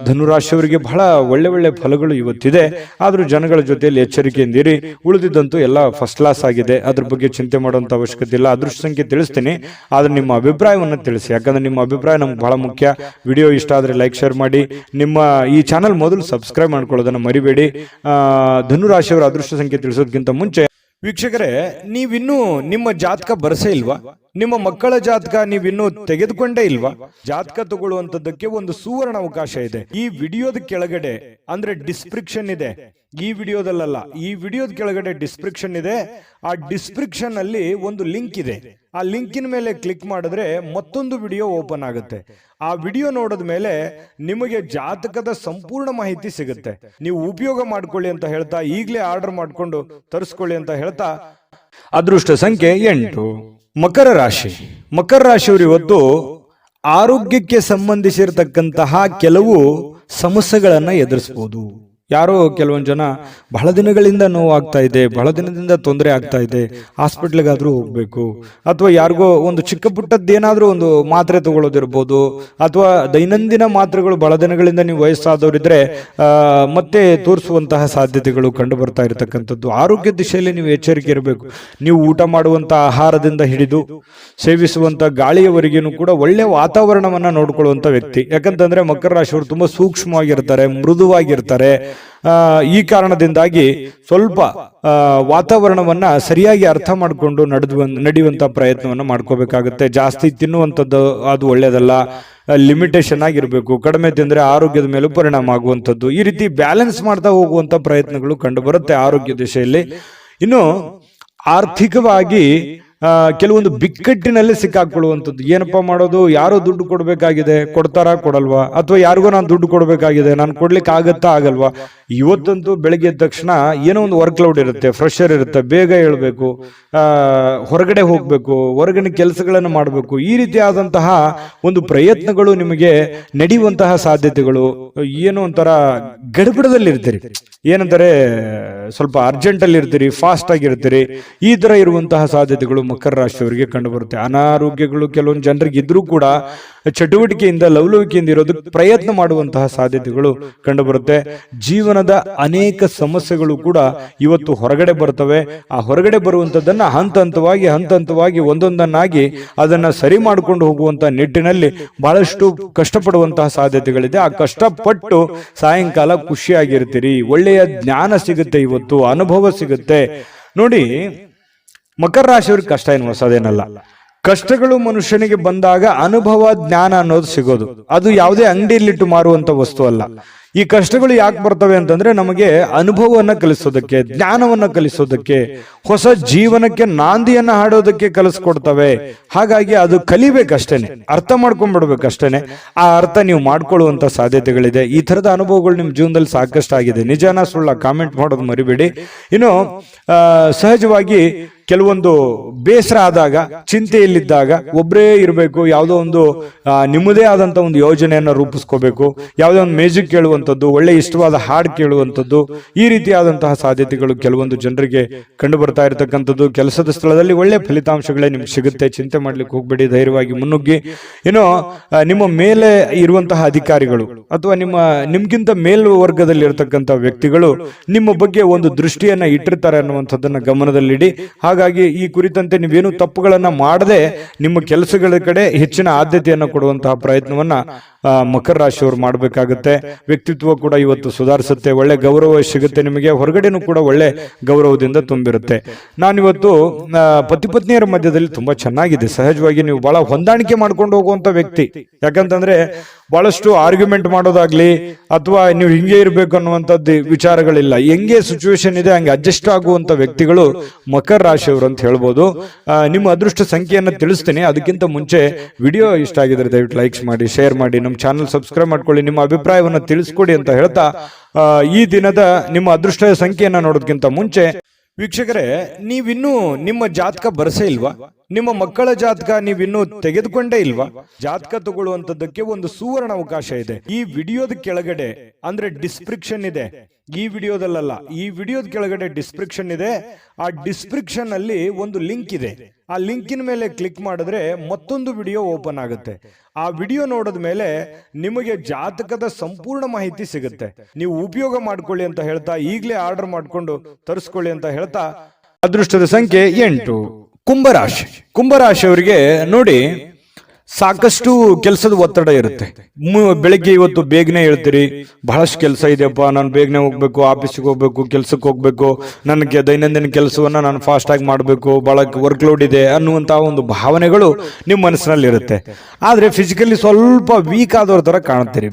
ಧನುರಾಶಿಯವರಿಗೆ ಬಹಳ ಒಳ್ಳೆ ಒಳ್ಳೆ ಫಲಗಳು ಇವತ್ತಿದೆ. ಆದ್ರೂ ಜನಗಳ ಜೊತೆಯಲ್ಲಿ ಎಚ್ಚರಿಕೆಯಿಂದಿರಿ. ಉಳಿದಿದ್ದಂತೂ ಎಲ್ಲ ಫಸ್ಟ್ ಕ್ಲಾಸ್ ಆಗಿದೆ, ಅದ್ರ ಬಗ್ಗೆ ಚಿಂತೆ ಮಾಡುವಂತ ಅವಶ್ಯಕತೆ ಇಲ್ಲ. ಅದೃಷ್ಟ ಸಂಖ್ಯೆ ತಿಳಿಸ್ತೀನಿ, ಆದ್ರೆ ನಿಮ್ಮ ಅಭಿಪ್ರಾಯವನ್ನು ತಿಳಿಸಿ. ಯಾಕಂದ್ರೆ ನಿಮ್ಮ ಅಭಿಪ್ರಾಯ ನಮ್ಗೆ ಬಹಳ ಮುಖ್ಯ. ವಿಡಿಯೋ ಇಷ್ಟ ಆದ್ರೆ ಲೈಕ್, ಶೇರ್ ಮಾಡಿ. ನಿಮ್ಮ ಈ ಚಾನಲ್ ಮೊದಲು ಸಬ್ಸ್ಕ್ರೈಬ್ ಮಾಡ್ಕೊಳ್ಳೋದನ್ನ ಮರಿಬೇಡಿ. ಧನುರಾಶಿಯವರ ಅದೃಷ್ಟ ಸಂಖ್ಯೆ ತಿಳಿಸೋದಕ್ಕಿಂತ ಮುಂಚೆ ವೀಕ್ಷಕರೇ, ನೀವಿನ್ನೂ ನಿಮ್ಮ ಜಾತಕ ಬರಸೇ ಇಲ್ವಾ? ನಿಮ್ಮ ಮಕ್ಕಳ ಜಾತಕ ನೀವಿನ್ನೂ ತೆಗೆದುಕೊಂಡೇ ಇಲ್ವಾ? ಜಾತಕ ತಗೊಳ್ಳುವಂತದ್ದಕ್ಕೆ ಒಂದು ಸುವರ್ಣ ಅವಕಾಶ ಇದೆ. ಈ ವಿಡಿಯೋದ ಕೆಳಗಡೆ ಅಂದ್ರೆ ಡಿಸ್ಕ್ರಿಪ್ಷನ್ ಇದೆ, ಈ ವಿಡಿಯೋದಲ್ಲ, ಈ ವಿಡಿಯೋದ ಕೆಳಗಡೆ ಡಿಸ್ಕ್ರಿಪ್ಷನ್ ಇದೆ. ಆ ಡಿಸ್ಕ್ರಿಪ್ಷನ್ ಅಲ್ಲಿ ಒಂದು ಲಿಂಕ್ ಇದೆ. ಆ ಲಿಂಕಿನ ಮೇಲೆ ಕ್ಲಿಕ್ ಮಾಡಿದ್ರೆ ಮತ್ತೊಂದು ವಿಡಿಯೋ ಓಪನ್ ಆಗುತ್ತೆ. ಆ ವಿಡಿಯೋ ನೋಡಿದ ಮೇಲೆ ನಿಮಗೆ ಜಾತಕದ ಸಂಪೂರ್ಣ ಮಾಹಿತಿ ಸಿಗುತ್ತೆ. ನೀವು ಉಪಯೋಗ ಮಾಡ್ಕೊಳ್ಳಿ ಅಂತ ಹೇಳ್ತಾ, ಈಗಲೇ ಆರ್ಡರ್ ಮಾಡ್ಕೊಂಡು ತರಿಸ್ಕೊಳ್ಳಿ ಅಂತ ಹೇಳ್ತಾ, ಅದೃಷ್ಟ ಸಂಖ್ಯೆ 8. ಮಕರ ರಾಶಿ. ಮಕರ ರಾಶಿಯವರು ಇವತ್ತು ಆರೋಗ್ಯಕ್ಕೆ ಸಂಬಂಧಿಸಿರತಕ್ಕಂತಹ ಕೆಲವು ಸಮಸ್ಯೆಗಳನ್ನ ಎದುರಿಸಬಹುದು. ಯಾರೋ ಕೆಲವೊಂದು ಜನ ಬಹಳ ದಿನಗಳಿಂದ ನೋವಾಗ್ತಾ ಇದೆ, ಬಹಳ ದಿನದಿಂದ ತೊಂದರೆ ಆಗ್ತಾ ಇದೆ, ಹಾಸ್ಪಿಟ್ಲಿಗಾದ್ರೂ ಹೋಗ್ಬೇಕು, ಅಥವಾ ಯಾರಿಗೋ ಒಂದು ಚಿಕ್ಕ ಪುಟ್ಟದ್ದೇನಾದ್ರೂ ಒಂದು ಮಾತ್ರೆ ತಗೊಳ್ಳೋದಿರ್ಬೋದು, ಅಥವಾ ದೈನಂದಿನ ಮಾತ್ರೆಗಳು ಬಹಳ ದಿನಗಳಿಂದ ನೀವು ವಯಸ್ಸಾದವರಿದ್ರೆ ಮತ್ತೆ ತೋರಿಸುವಂತಹ ಸಾಧ್ಯತೆಗಳು ಕಂಡು ಬರ್ತಾ ಇರತಕ್ಕಂಥದ್ದು. ಆರೋಗ್ಯ ದಿಶೆಯಲ್ಲಿ ನೀವು ಎಚ್ಚರಿಕೆ ಇರಬೇಕು. ನೀವು ಊಟ ಮಾಡುವಂತ ಆಹಾರದಿಂದ ಹಿಡಿದು ಸೇವಿಸುವಂತ ಗಾಳಿಯವರೆಗೂ ಕೂಡ ಒಳ್ಳೆ ವಾತಾವರಣವನ್ನ ನೋಡ್ಕೊಳ್ಳುವಂತ ವ್ಯಕ್ತಿ. ಯಾಕಂತಂದ್ರೆ ಮಕರ ರಾಶಿಯವರು ತುಂಬಾ ಸೂಕ್ಷ್ಮವಾಗಿರ್ತಾರೆ, ಮೃದುವಾಗಿರ್ತಾರೆ. ಈ ಕಾರಣದಿಂದಾಗಿ ಸ್ವಲ್ಪ ವಾತಾವರಣವನ್ನ ಸರಿಯಾಗಿ ಅರ್ಥ ಮಾಡಿಕೊಂಡು ನಡೆಯುವಂತ ಪ್ರಯತ್ನವನ್ನ ಮಾಡ್ಕೋಬೇಕಾಗುತ್ತೆ. ಜಾಸ್ತಿ ತಿನ್ನುವಂಥದ್ದು ಅದು ಒಳ್ಳೇದಲ್ಲ, ಲಿಮಿಟೇಷನ್ ಆಗಿರ್ಬೇಕು. ಕಡಿಮೆ ತಿಂದ್ರೆ ಆರೋಗ್ಯದ ಮೇಲೂ ಪರಿಣಾಮ ಆಗುವಂಥದ್ದು. ಈ ರೀತಿ ಬ್ಯಾಲೆನ್ಸ್ ಮಾಡ್ತಾ ಹೋಗುವಂತ ಪ್ರಯತ್ನಗಳು ಕಂಡು ಬರುತ್ತೆ ಆರೋಗ್ಯ ದಿಶೆಯಲ್ಲಿ. ಇನ್ನು ಆರ್ಥಿಕವಾಗಿ ಕೆಲವೊಂದು ಬಿಕ್ಕಟ್ಟಿನಲ್ಲಿ ಸಿಕ್ಕಾಕೊಳ್ಳುವಂಥದ್ದು. ಏನಪ್ಪಾ ಮಾಡೋದು, ಯಾರೋ ದುಡ್ಡು ಕೊಡ್ಬೇಕಾಗಿದೆ, ಕೊಡ್ತಾರಾ ಕೊಡಲ್ವಾ, ಅಥವಾ ಯಾರಿಗೋ ನಾನು ದುಡ್ಡು ಕೊಡ್ಬೇಕಾಗಿದೆ, ನಾನು ಕೊಡ್ಲಿಕ್ಕೆ ಆಗತ್ತಾ ಆಗಲ್ವಾ. ಇವತ್ತಂತೂ ಬೆಳಗ್ಗೆ ಎದ್ದ ತಕ್ಷಣ ಏನೋ ಒಂದು ವರ್ಕ್ ಲೋಡ್ ಇರುತ್ತೆ, ಫ್ರೆಶರ್ ಇರುತ್ತೆ, ಬೇಗ ಹೇಳ್ಬೇಕು, ಹೊರಗಡೆ ಹೋಗ್ಬೇಕು, ಹೊರಗಡೆ ಕೆಲಸಗಳನ್ನು ಮಾಡಬೇಕು. ಈ ರೀತಿಯಾದಂತಹ ಒಂದು ಪ್ರಯತ್ನಗಳು ನಿಮಗೆ ನಡೆಯುವಂತಹ ಸಾಧ್ಯತೆಗಳು. ಏನೋ ಒಂಥರ ಗಡಬಡದಲ್ಲಿ ಇರ್ತೀರಿ, ಏನಂತಾರೆ ಸ್ವಲ್ಪ ಅರ್ಜೆಂಟ್ ಅಲ್ಲಿ ಇರ್ತೀರಿ, ಫಾಸ್ಟ್ ಆಗಿರ್ತೀರಿ. ಈ ತರ ಇರುವಂತಹ ಸಾಧ್ಯತೆಗಳು ಮಕರ ರಾಶಿಯವರಿಗೆ ಕಂಡು ಬರುತ್ತೆ. ಅನಾರೋಗ್ಯಗಳು ಕೆಲವೊಂದು ಜನರಿಗೆ ಇದ್ರೂ ಕೂಡ ಚಟುವಟಿಕೆಯಿಂದ ಲವಲವಿಕೆಯಿಂದ ಇರೋದಕ್ಕೆ ಪ್ರಯತ್ನ ಮಾಡುವಂತಹ ಸಾಧ್ಯತೆಗಳು ಕಂಡು ಬರುತ್ತೆ. ಜೀವನದ ಅನೇಕ ಸಮಸ್ಯೆಗಳು ಕೂಡ ಇವತ್ತು ಹೊರಗಡೆ ಬರ್ತವೆ. ಆ ಹೊರಗಡೆ ಬರುವಂತದ್ದನ್ನ ಹಂತ ಹಂತವಾಗಿ ಒಂದೊಂದನ್ನಾಗಿ ಅದನ್ನ ಸರಿ ಮಾಡಿಕೊಂಡು ಹೋಗುವಂತ ನಿಟ್ಟಿನಲ್ಲಿ ಬಹಳಷ್ಟು ಕಷ್ಟಪಡುವಂತಹ ಸಾಧ್ಯತೆಗಳಿದೆ. ಆ ಕಷ್ಟಪಟ್ಟು ಸಾಯಂಕಾಲ ಖುಷಿಯಾಗಿರ್ತೀರಿ, ಒಳ್ಳೆಯ ಜ್ಞಾನ ಸಿಗುತ್ತೆ, ಇವತ್ತು ಅನುಭವ ಸಿಗುತ್ತೆ. ನೋಡಿ, ಮಕರ ರಾಶಿಯವ್ರಿಗೆ ಕಷ್ಟ ಏನು ಹೊಸದೇನಲ್ಲ. ಕಷ್ಟಗಳು ಮನುಷ್ಯನಿಗೆ ಬಂದಾಗ ಅನುಭವ ಜ್ಞಾನ ಅನ್ನೋದು ಸಿಗೋದು. ಅದು ಯಾವುದೇ ಅಂಗಡಿಯಲ್ಲಿಟ್ಟು ಮಾರುವಂತ ವಸ್ತು ಅಲ್ಲ. ಈ ಕಷ್ಟಗಳು ಯಾಕೆ ಬರ್ತವೆ ಅಂತಂದ್ರೆ ನಮಗೆ ಅನುಭವವನ್ನ ಕಲಿಸೋದಕ್ಕೆ, ಜ್ಞಾನವನ್ನ ಕಲಿಸೋದಕ್ಕೆ, ಹೊಸ ಜೀವನಕ್ಕೆ ನಾಂದಿಯನ್ನ ಹಾಡೋದಕ್ಕೆ ಕಲಿಸ್ಕೊಡ್ತವೆ. ಹಾಗಾಗಿ ಅದು ಕಲಿಬೇಕಷ್ಟೇನೆ, ಅರ್ಥ ಮಾಡ್ಕೊಂಡ್ಬಿಡ್ಬೇಕಷ್ಟೇನೆ. ಆ ಅರ್ಥ ನೀವು ಮಾಡ್ಕೊಳ್ಳುವಂತ ಸಾಧ್ಯತೆಗಳಿದೆ. ಈ ತರದ ಅನುಭವಗಳು ನಿಮ್ ಜೀವನದಲ್ಲಿ ಸಾಕಷ್ಟು ಆಗಿದೆ. ನಿಜಾನ ಸುಳ್ಳ ಕಾಮೆಂಟ್ ಮಾಡೋದು ಮರಿಬೇಡಿ. ಇನ್ನು ಸಹಜವಾಗಿ ಕೆಲವೊಂದು ಬೇಸರ ಆದಾಗ, ಚಿಂತೆಯಲ್ಲಿದ್ದಾಗ ಒಬ್ಬರೇ ಇರಬೇಕು, ಯಾವುದೋ ಒಂದು ನಿಮ್ಮದೇ ಆದಂತ ಒಂದು ಯೋಜನೆಯನ್ನ ರೂಪಿಸ್ಕೋಬೇಕು, ಯಾವುದೋ ಒಂದು ಮ್ಯೂಸಿಕ್ ಕೇಳುವಂಥದ್ದು, ಒಳ್ಳೆ ಇಷ್ಟವಾದ ಹಾಡು ಕೇಳುವಂಥದ್ದು, ಈ ರೀತಿಯಾದಂತಹ ಸಾಧ್ಯತೆಗಳು ಕೆಲವೊಂದು ಜನರಿಗೆ ಕಂಡು ಬರ್ತಾ ಇರತಕ್ಕಂಥದ್ದು. ಕೆಲಸದ ಸ್ಥಳದಲ್ಲಿ ಒಳ್ಳೆ ಫಲಿತಾಂಶಗಳೇ ನಿಮ್ಗೆ ಸಿಗುತ್ತೆ, ಚಿಂತೆ ಮಾಡ್ಲಿಕ್ಕೆ ಹೋಗ್ಬೇಡಿ, ಧೈರ್ಯವಾಗಿ ಮುನ್ನುಗ್ಗಿ. ಇನ್ನು ನಿಮ್ಮ ಮೇಲೆ ಇರುವಂತಹ ಅಧಿಕಾರಿಗಳು ಅಥವಾ ನಿಮ್ಗಿಂತ ಮೇಲ್ವರ್ಗದಲ್ಲಿ ಇರತಕ್ಕಂಥ ವ್ಯಕ್ತಿಗಳು ನಿಮ್ಮ ಬಗ್ಗೆ ಒಂದು ದೃಷ್ಟಿಯನ್ನ ಇಟ್ಟಿರ್ತಾರೆ ಅನ್ನುವಂಥದ್ದನ್ನ ಗಮನದಲ್ಲಿಡಿ. ಹಾಗಾಗಿ ಈ ಕುರಿತಂತೆ ನೀವೇನು ತಪ್ಪುಗಳನ್ನ ಮಾಡದೆ ನಿಮ್ಮ ಕೆಲಸಗಳ ಕಡೆ ಹೆಚ್ಚಿನ ಆದ್ಯತೆಯನ್ನು ಕೊಡುವಂತಹ ಪ್ರಯತ್ನವನ್ನ ಮಕರ ರಾಶಿಯವರು ಮಾಡಬೇಕಾಗುತ್ತೆ. ವ್ಯಕ್ತಿತ್ವ ಕೂಡ ಇವತ್ತು ಸುಧಾರಿಸುತ್ತೆ, ಒಳ್ಳೆ ಗೌರವ ಸಿಗುತ್ತೆ ನಿಮಗೆ, ಹೊರಗಡೆನೂ ಕೂಡ ಒಳ್ಳೆ ಗೌರವದಿಂದ ತುಂಬಿರುತ್ತೆ. ನಾನಿವತ್ತು ಪತಿ ಪತ್ನಿಯರ ಮಧ್ಯದಲ್ಲಿ ತುಂಬಾ ಚೆನ್ನಾಗಿದೆ. ಸಹಜವಾಗಿ ನೀವು ಬಹಳ ಹೊಂದಾಣಿಕೆ ಮಾಡ್ಕೊಂಡು ಹೋಗುವಂತ ವ್ಯಕ್ತಿ. ಯಾಕಂತಂದ್ರೆ ಬಹಳಷ್ಟು ಆರ್ಗ್ಯುಮೆಂಟ್ ಮಾಡೋದಾಗ್ಲಿ ಅಥವಾ ನೀವು ಹಿಂಗೆ ಇರ್ಬೇಕು ಅನ್ನುವಂಥದ್ದು ವಿಚಾರಗಳಿಲ್ಲ. ಹೆಂಗೆ ಸಿಚುವೇಶನ್ ಇದೆ ಹಂಗೆ ಅಡ್ಜಸ್ಟ್ ಆಗುವಂತ ವ್ಯಕ್ತಿಗಳು ಮಕರ ರಾಶಿಯವರು ಅಂತ ಹೇಳ್ಬೋದು. ನಿಮ್ಮ ಅದೃಷ್ಟ ಸಂಖ್ಯೆಯನ್ನು ತಿಳಿಸ್ತೀನಿ. ಅದಕ್ಕಿಂತ ಮುಂಚೆ ವಿಡಿಯೋ ಇಷ್ಟ ಆಗಿದ್ರೆ ದಯವಿಟ್ಟು ಲೈಕ್ಸ್ ಮಾಡಿ, ಶೇರ್ ಮಾಡಿ, ನಮ್ಮ ಚಾನಲ್ ಸಬ್ಸ್ಕ್ರೈಬ್ ಮಾಡ್ಕೊಳ್ಳಿ, ನಿಮ್ಮ ಅಭಿಪ್ರಾಯವನ್ನು ತಿಳಿಸ್ಕೊಡಿ ಅಂತ ಹೇಳ್ತಾ ಈ ದಿನದ ನಿಮ್ಮ ಅದೃಷ್ಟ ಸಂಖ್ಯೆಯನ್ನ ನೋಡೋದಕ್ಕಿಂತ ಮುಂಚೆ ವೀಕ್ಷಕರೇ, ನೀವಿನ್ನೂ ನಿಮ್ಮ ಜಾತಕ ಬರಸೇ ಇಲ್ವಾ? ನಿಮ್ಮ ಮಕ್ಕಳ ಜಾತಕ ನೀವಿನ್ನೂ ತೆಗೆದುಕೊಂಡೇ ಇಲ್ವಾ? ಜಾತಕ ತಗೊಳ್ಳುವಂತದ್ದಕ್ಕೆ ಒಂದು ಸುವರ್ಣ ಅವಕಾಶ ಇದೆ. ಈ ವಿಡಿಯೋದ ಕೆಳಗಡೆ ಅಂದ್ರೆ ಡಿಸ್ಕ್ರಿಪ್ಷನ್ ಇದೆ, ಈ ವಿಡಿಯೋದಲ್ಲ, ಈ ವಿಡಿಯೋದ ಕೆಳಗಡೆ ಡಿಸ್ಕ್ರಿಪ್ಷನ್ ಇದೆ. ಆ ಡಿಸ್ಕ್ರಿಪ್ಷನ್ ಅಲ್ಲಿ ಒಂದು ಲಿಂಕ್ ಇದೆ. ಆ ಲಿಂಕಿನ ಮೇಲೆ ಕ್ಲಿಕ್ ಮಾಡಿದ್ರೆ ಮತ್ತೊಂದು ವಿಡಿಯೋ ಓಪನ್ ಆಗುತ್ತೆ. ಆ ವಿಡಿಯೋ ನೋಡಿದ ಮೇಲೆ ನಿಮಗೆ ಜಾತಕದ ಸಂಪೂರ್ಣ ಮಾಹಿತಿ ಸಿಗುತ್ತೆ. ನೀವು ಉಪಯೋಗ ಮಾಡ್ಕೊಳ್ಳಿ ಅಂತ ಹೇಳ್ತಾ, ಈಗಲೇ ಆರ್ಡರ್ ಮಾಡ್ಕೊಂಡು ತರಿಸ್ಕೊಳ್ಳಿ ಅಂತ ಹೇಳ್ತಾ, ಅದೃಷ್ಟದ ಸಂಖ್ಯೆ 8. ಕುಂಭರಾಶಿ. ಕುಂಭರಾಶಿಯವರಿಗೆ ನೋಡಿ, ಸಾಕಷ್ಟು ಕೆಲಸದ ಒತ್ತಡ ಇರುತ್ತೆ. ಬೆಳಿಗ್ಗೆ ಇವತ್ತು ಬೇಗನೆ ಹೇಳ್ತೀರಿ, ಬಹಳಷ್ಟು ಕೆಲಸ ಇದೆಯಪ್ಪ, ನಾನು ಬೇಗನೆ ಹೋಗ್ಬೇಕು, ಆಫೀಸಿಗೆ ಹೋಗ್ಬೇಕು, ಕೆಲ್ಸಕ್ಕೆ ಹೋಗ್ಬೇಕು, ನನಗೆ ದೈನಂದಿನ ಕೆಲಸವನ್ನ ನಾನು ಫಾಸ್ಟ್ ಆಗಿ ಮಾಡಬೇಕು, ಬಹಳ ವರ್ಕ್ ಲೋಡ್ ಇದೆ ಅನ್ನುವಂತಹ ಒಂದು ಭಾವನೆಗಳು ನಿಮ್ಮ ಮನಸ್ಸಿನಲ್ಲಿ ಇರುತ್ತೆ. ಆದ್ರೆ ಫಿಸಿಕಲಿ ಸ್ವಲ್ಪ ವೀಕ್ ಆದವ್ರ ತರ ಕಾಣ್ತೀರಿ.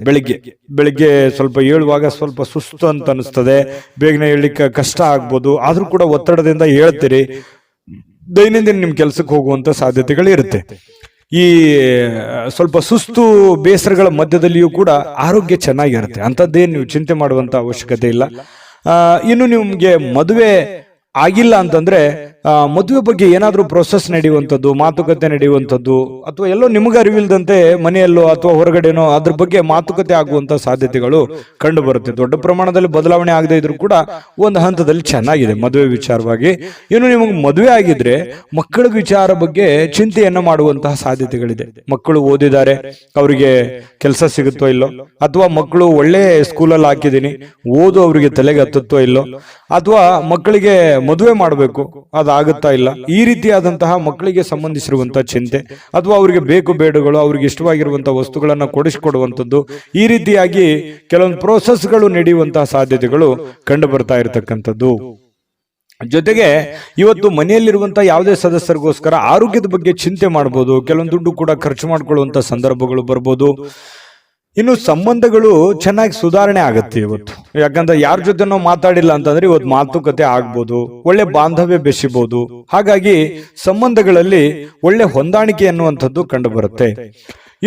ಬೆಳಿಗ್ಗೆ ಸ್ವಲ್ಪ ಹೇಳುವಾಗ ಸ್ವಲ್ಪ ಸುಸ್ತು ಅಂತ ಅನಿಸ್ತದೆ, ಬೇಗನೆ ಹೇಳಲಿಕ್ಕೆ ಕಷ್ಟ ಆಗ್ಬೋದು. ಆದ್ರೂ ಕೂಡ ಒತ್ತಡದಿಂದ ಹೇಳ್ತೀರಿ. ದೈನಂದಿನ ನಿಮ್ ಕೆಲ್ಸಕ್ಕೆ ಹೋಗುವಂತ ಸಾಧ್ಯತೆಗಳು ಇರುತ್ತೆ. ಈ ಸ್ವಲ್ಪ ಸುಸ್ತು ಬೇಸರಗಳ ಮಧ್ಯದಲ್ಲಿಯೂ ಕೂಡ ಆರೋಗ್ಯ ಚೆನ್ನಾಗಿರುತ್ತೆ. ಅಂಥದ್ದೇನು ನೀವು ಚಿಂತೆ ಮಾಡುವಂತ ಅವಶ್ಯಕತೆ ಇಲ್ಲ. ಇನ್ನು ನಿಮ್ಗೆ ಮದುವೆ ಆಗಿಲ್ಲ ಅಂತಂದ್ರೆ ಮದುವೆ ಬಗ್ಗೆ ಏನಾದ್ರೂ ಪ್ರೊಸೆಸ್ ನಡೆಯುವಂಥದ್ದು, ಮಾತುಕತೆ ನಡೆಯುವಂಥದ್ದು, ಅಥವಾ ಎಲ್ಲೋ ನಿಮಗೆ ಅರಿವಿಲ್ದಂತೆ ಮನೆಯಲ್ಲೋ ಅಥವಾ ಹೊರಗಡೆನೋ ಅದ್ರ ಬಗ್ಗೆ ಮಾತುಕತೆ ಆಗುವಂತ ಸಾಧ್ಯತೆಗಳು ಕಂಡು ಬರುತ್ತೆ. ದೊಡ್ಡ ಪ್ರಮಾಣದಲ್ಲಿ ಬದಲಾವಣೆ ಆಗದೆ ಇದ್ರೂ ಕೂಡ ಒಂದು ಹಂತದಲ್ಲಿ ಚೆನ್ನಾಗಿದೆ ಮದುವೆ ವಿಚಾರವಾಗಿ. ಇನ್ನು ನಿಮಗೆ ಮದುವೆ ಆಗಿದ್ರೆ ಮಕ್ಕಳ ವಿಚಾರ ಬಗ್ಗೆ ಚಿಂತೆಯನ್ನ ಮಾಡುವಂತಹ ಸಾಧ್ಯತೆಗಳಿದೆ. ಮಕ್ಕಳು ಓದಿದ್ದಾರೆ, ಅವರಿಗೆ ಕೆಲಸ ಸಿಗುತ್ತೋ ಇಲ್ಲೋ, ಅಥವಾ ಮಕ್ಕಳು ಒಳ್ಳೆ ಸ್ಕೂಲಲ್ಲಿ ಹಾಕಿದೀನಿ, ಓದು ಅವರಿಗೆ ತಲೆಗೆ ಹತ್ತುತ್ತೋ ಇಲ್ಲೋ, ಅಥವಾ ಮಕ್ಕಳಿಗೆ ಮದುವೆ ಮಾಡಬೇಕು ಅದಾಗುತ್ತಾ ಇಲ್ಲ, ಈ ರೀತಿಯಾದಂತಹ ಮಕ್ಕಳಿಗೆ ಸಂಬಂಧಿಸಿರುವಂತಹ ಚಿಂತೆ, ಅಥವಾ ಅವರಿಗೆ ಬೇಕು ಬೇಡಗಳು, ಅವ್ರಿಗೆ ಇಷ್ಟವಾಗಿರುವಂತಹ ವಸ್ತುಗಳನ್ನ ಕೊಡಿಸಿಕೊಡುವಂಥದ್ದು, ಈ ರೀತಿಯಾಗಿ ಕೆಲವೊಂದು ಪ್ರೋಸೆಸ್ಗಳು ನಡೆಯುವಂತಹ ಸಾಧ್ಯತೆಗಳು ಕಂಡು ಬರ್ತಾ ಇರತಕ್ಕಂಥದ್ದು. ಜೊತೆಗೆ ಇವತ್ತು ಮನೆಯಲ್ಲಿರುವಂತಹ ಯಾವುದೇ ಸದಸ್ಯರಿಗೋಸ್ಕರ ಆರೋಗ್ಯದ ಬಗ್ಗೆ ಚಿಂತೆ ಮಾಡಬಹುದು, ಕೆಲವೊಂದು ದುಡ್ಡು ಕೂಡ ಖರ್ಚು ಮಾಡ್ಕೊಳ್ಳುವಂತ ಸಂದರ್ಭಗಳು ಬರ್ಬೋದು. ಇನ್ನು ಸಂಬಂಧಗಳು ಚೆನ್ನಾಗಿ ಸುಧಾರಣೆ ಆಗುತ್ತೆ ಇವತ್ತು. ಯಾಕಂದ್ರೆ ಯಾರ ಜೊತೆ ನಾವು ಮಾತಾಡಿಲ್ಲ ಅಂತಂದ್ರೆ ಇವತ್ತು ಮಾತುಕತೆ ಆಗ್ಬೋದು, ಒಳ್ಳೆ ಬಾಂಧವ್ಯ ಬೆಸಿಬಹುದು. ಹಾಗಾಗಿ ಸಂಬಂಧಗಳಲ್ಲಿ ಒಳ್ಳೆ ಹೊಂದಾಣಿಕೆ ಅನ್ನುವಂಥದ್ದು ಕಂಡು ಬರುತ್ತೆ.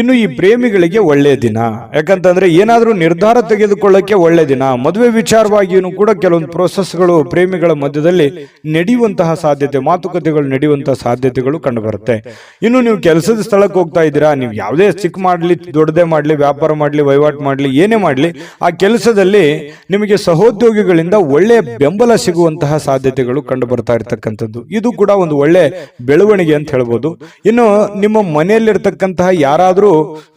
ಇನ್ನು ಈ ಪ್ರೇಮಿಗಳಿಗೆ ಒಳ್ಳೆಯ ದಿನ, ಯಾಕಂತಂದ್ರೆ ಏನಾದ್ರೂ ನಿರ್ಧಾರ ತೆಗೆದುಕೊಳ್ಳಕ್ಕೆ ಒಳ್ಳೆ ದಿನ. ಮದುವೆ ವಿಚಾರವಾಗಿಯೂ ಕೂಡ ಕೆಲವೊಂದು ಪ್ರೋಸೆಸ್ಗಳು ಪ್ರೇಮಿಗಳ ಮಧ್ಯದಲ್ಲಿ ನಡೆಯುವಂತಹ ಸಾಧ್ಯತೆ, ಮಾತುಕತೆಗಳು ನಡೆಯುವಂತಹ ಸಾಧ್ಯತೆಗಳು ಕಂಡು ಬರುತ್ತೆ. ಇನ್ನು ನೀವು ಕೆಲಸದ ಸ್ಥಳಕ್ಕೆ ಹೋಗ್ತಾ ಇದ್ದೀರಾ, ನೀವು ಯಾವುದೇ ಚಿಕ್ಕ ಮಾಡ್ಲಿ ದೊಡ್ಡದೇ ಮಾಡ್ಲಿ, ವ್ಯಾಪಾರ ಮಾಡ್ಲಿ, ವಹಿವಾಟು ಮಾಡ್ಲಿ, ಏನೇ ಮಾಡ್ಲಿ, ಆ ಕೆಲಸದಲ್ಲಿ ನಿಮಗೆ ಸಹೋದ್ಯೋಗಿಗಳಿಂದ ಒಳ್ಳೆಯ ಬೆಂಬಲ ಸಿಗುವಂತಹ ಸಾಧ್ಯತೆಗಳು ಕಂಡು ಬರ್ತಾ ಇರತಕ್ಕಂಥದ್ದು. ಇದು ಕೂಡ ಒಂದು ಒಳ್ಳೆ ಬೆಳವಣಿಗೆ ಅಂತ ಹೇಳ್ಬೋದು. ಇನ್ನು ನಿಮ್ಮ ಮನೆಯಲ್ಲಿರ್ತಕ್ಕಂತಹ ಯಾರಾದ್ರೂ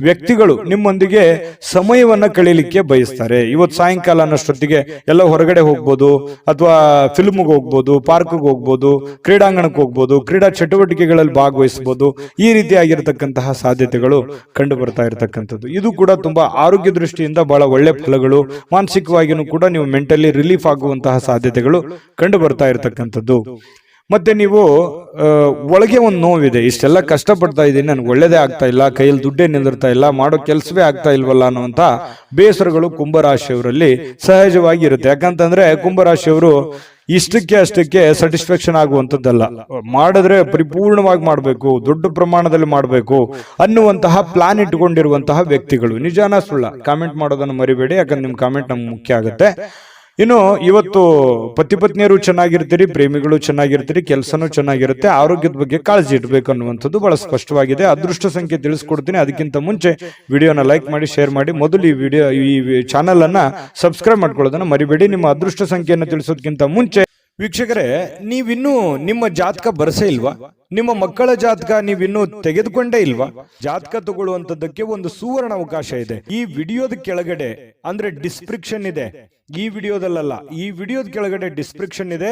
ವ್ಯಕ್ತಿಗಳು ನಿಮ್ಮೊಂದಿಗೆ ಸಮಯವನ್ನ ಕಳೀಲಿಕ್ಕೆ ಬಯಸ್ತಾರೆ. ಇವತ್ತು ಸಾಯಂಕಾಲ ಅನ್ನೋಷ್ಟೊತ್ತಿಗೆ ಎಲ್ಲ ಹೊರಗಡೆ ಹೋಗ್ಬೋದು, ಅಥವಾ ಫಿಲ್ಮ್ಗೆ ಹೋಗ್ಬೋದು, ಪಾರ್ಕ್ಗೆ ಹೋಗ್ಬೋದು, ಕ್ರೀಡಾಂಗಣಕ್ಕೆ ಹೋಗ್ಬೋದು, ಕ್ರೀಡಾ ಚಟುವಟಿಕೆಗಳಲ್ಲಿ ಭಾಗವಹಿಸಬಹುದು. ಈ ರೀತಿಯಾಗಿರ್ತಕ್ಕಂತಹ ಸಾಧ್ಯತೆಗಳು ಕಂಡು ಬರ್ತಾ ಇರತಕ್ಕಂಥದ್ದು. ಇದು ಕೂಡ ತುಂಬಾ ಆರೋಗ್ಯ ದೃಷ್ಟಿಯಿಂದ ಬಹಳ ಒಳ್ಳೆ ಫಲಗಳು. ಮಾನಸಿಕವಾಗಿಯೂ ಕೂಡ ನೀವು ಮೆಂಟಲಿ ರಿಲೀಫ್ ಆಗುವಂತಹ ಸಾಧ್ಯತೆಗಳು ಕಂಡು ಬರ್ತಾ ಇರತಕ್ಕಂಥದ್ದು. ಮತ್ತೆ ನೀವು ಒಳಗೆ ಒಂದು ನೋವಿದೆ, ಇಷ್ಟೆಲ್ಲ ಕಷ್ಟಪಡ್ತಾ ಇದ್ದೀನಿ, ನನ್ಗೆ ಒಳ್ಳೇದೇ ಆಗ್ತಾ ಇಲ್ಲ, ಕೈಯಲ್ಲಿ ದುಡ್ಡೇ ನಿಂದಿರ್ತಾ ಇಲ್ಲ, ಮಾಡೋ ಕೆಲಸವೇ ಆಗ್ತಾ ಇಲ್ವಲ್ಲ ಅನ್ನುವಂತ ಬೇಸರಗಳು ಕುಂಭರಾಶಿಯವರಲ್ಲಿ ಸಹಜವಾಗಿ ಇರುತ್ತೆ. ಯಾಕಂತಂದ್ರೆ ಕುಂಭರಾಶಿಯವರು ಇಷ್ಟಕ್ಕೆ ಅಷ್ಟಕ್ಕೆ ಸ್ಯಾಟಿಸ್ಫ್ಯಾಕ್ಷನ್ ಆಗುವಂಥದ್ದಲ್ಲ, ಮಾಡಿದ್ರೆ ಪರಿಪೂರ್ಣವಾಗಿ ಮಾಡಬೇಕು, ದೊಡ್ಡ ಪ್ರಮಾಣದಲ್ಲಿ ಮಾಡಬೇಕು ಅನ್ನುವಂತಹ ಪ್ಲಾನ್ ಇಟ್ಟುಕೊಂಡಿರುವಂತಹ ವ್ಯಕ್ತಿಗಳು. ನಿಜಾನ ಸುಳ್ಳ ಕಾಮೆಂಟ್ ಮಾಡೋದನ್ನು ಮರಿಬೇಡಿ, ಯಾಕಂದ್ರೆ ನಿಮ್ ಕಾಮೆಂಟ್ ನಮ್ಗೆ ಮುಖ್ಯ ಆಗುತ್ತೆ. ಇನ್ನು ಇವತ್ತು ಪತಿ ಪತ್ನಿಯರು ಚೆನ್ನಾಗಿರ್ತೀರಿ, ಪ್ರೇಮಿಗಳು ಚೆನ್ನಾಗಿರ್ತೀರಿ, ಕೆಲಸನೂ ಚೆನ್ನಾಗಿರುತ್ತೆ, ಆರೋಗ್ಯದ ಬಗ್ಗೆ ಕಾಳಜಿ ಇಡಬೇಕು ಅನ್ನುವಂಥದ್ದು ಬಹಳ ಸ್ಪಷ್ಟವಾಗಿದೆ. ಅದೃಷ್ಟ ಸಂಖ್ಯೆ ತಿಳಿಸ್ಕೊಡ್ತೀನಿ. ಅದಕ್ಕಿಂತ ಮುಂಚೆ ವಿಡಿಯೋನ ಲೈಕ್ ಮಾಡಿ, ಶೇರ್ ಮಾಡಿ, ಮೊದಲು ಈ ಚಾನಲ್ ಅನ್ನ ಸಬ್ಸ್ಕ್ರೈಬ್ ಮಾಡ್ಕೊಳ್ಳೋದನ್ನ ಮರಿಬೇಡಿ. ನಿಮ್ಮ ಅದೃಷ್ಟ ಸಂಖ್ಯೆಯನ್ನು ತಿಳಿಸೋದಕ್ಕಿಂತ ಮುಂಚೆ ವೀಕ್ಷಕರೇ, ನೀವಿನ್ನೂ ನಿಮ್ಮ ಜಾತಕ ಬರಸೇ ಇಲ್ವಾ? ನಿಮ್ಮ ಮಕ್ಕಳ ಜಾತಕ ನೀವಿನ್ನೂ ತೆಗೆದುಕೊಂಡೇ ಇಲ್ವಾ? ಜಾತಕ ತಗೊಳ್ಳುವಂತದ್ದಕ್ಕೆ ಒಂದು ಸುವರ್ಣ ಅವಕಾಶ ಇದೆ. ಈ ವಿಡಿಯೋದ ಕೆಳಗಡೆ ಅಂದ್ರೆ ಡಿಸ್ಕ್ರಿಪ್ಷನ್ ಇದೆ, ಈ ವಿಡಿಯೋದಲ್ಲ, ಈ ವಿಡಿಯೋದ ಕೆಳಗಡೆ ಡಿಸ್ಕ್ರಿಪ್ಷನ್ ಇದೆ.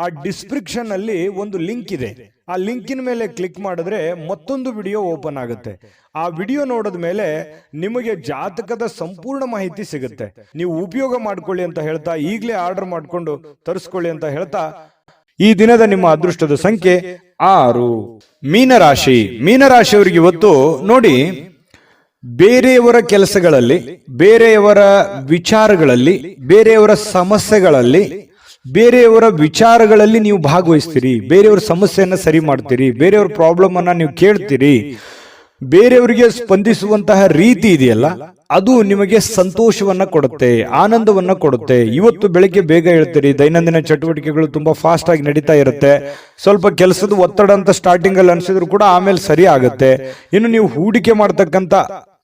ಆ ಡಿಸ್ಕ್ರಿಪ್ಷನ್ ಅಲ್ಲಿ ಒಂದು ಲಿಂಕ್ ಇದೆ. ಆ ಲಿಂಕಿನ ಮೇಲೆ ಕ್ಲಿಕ್ ಮಾಡಿದ್ರೆ ಮತ್ತೊಂದು ವಿಡಿಯೋ ಓಪನ್ ಆಗುತ್ತೆ. ಆ ವಿಡಿಯೋ ನೋಡಿದ ಮೇಲೆ ನಿಮಗೆ ಜಾತಕದ ಸಂಪೂರ್ಣ ಮಾಹಿತಿ ಸಿಗುತ್ತೆ. ನೀವು ಉಪಯೋಗ ಮಾಡ್ಕೊಳ್ಳಿ ಅಂತ ಹೇಳ್ತಾ, ಈಗಲೇ ಆರ್ಡರ್ ಮಾಡ್ಕೊಂಡು ತರಿಸ್ಕೊಳ್ಳಿ ಅಂತ ಹೇಳ್ತಾ, ಈ ದಿನದ ನಿಮ್ಮ ಅದೃಷ್ಟದ ಸಂಖ್ಯೆ 6. ಮೀನರಾಶಿ. ಮೀನರಾಶಿಯವರಿಗೆ ಇವತ್ತು ನೋಡಿ, ಬೇರೆಯವರ ಕೆಲಸಗಳಲ್ಲಿ, ಬೇರೆಯವರ ವಿಚಾರಗಳಲ್ಲಿ, ಬೇರೆಯವರ ಸಮಸ್ಯೆಗಳಲ್ಲಿ, ಬೇರೆಯವರ ವಿಚಾರಗಳಲ್ಲಿ ನೀವು ಭಾಗವಹಿಸ್ತೀರಿ, ಬೇರೆಯವರ ಸಮಸ್ಯೆಯನ್ನ ಸರಿ ಮಾಡ್ತೀರಿ, ಬೇರೆಯವರ ಪ್ರಾಬ್ಲಮ್ ಅನ್ನ ನೀವು ಕೇಳ್ತೀರಿ. ಬೇರೆಯವರಿಗೆ ಸ್ಪಂದಿಸುವಂತಹ ರೀತಿ ಇದೆಯಲ್ಲ, ಅದು ನಿಮಗೆ ಸಂತೋಷವನ್ನ ಕೊಡುತ್ತೆ, ಆನಂದವನ್ನ ಕೊಡುತ್ತೆ. ಇವತ್ತು ಬೆಳಿಗ್ಗೆ ಬೇಗ ಹೇಳ್ತೀರಿ, ದೈನಂದಿನ ಚಟುವಟಿಕೆಗಳು ತುಂಬಾ ಫಾಸ್ಟ್ ಆಗಿ ನಡೀತಾ ಇರುತ್ತೆ. ಸ್ವಲ್ಪ ಕೆಲಸದ ಒತ್ತಡ ಅಂತ ಸ್ಟಾರ್ಟಿಂಗ್ ಅಲ್ಲಿ ಅನ್ಸಿದ್ರು ಕೂಡ ಆಮೇಲೆ ಸರಿ ಆಗುತ್ತೆ. ಇನ್ನು ನೀವು ಹೂಡಿಕೆ ಮಾಡ್ತಕ್ಕಂತ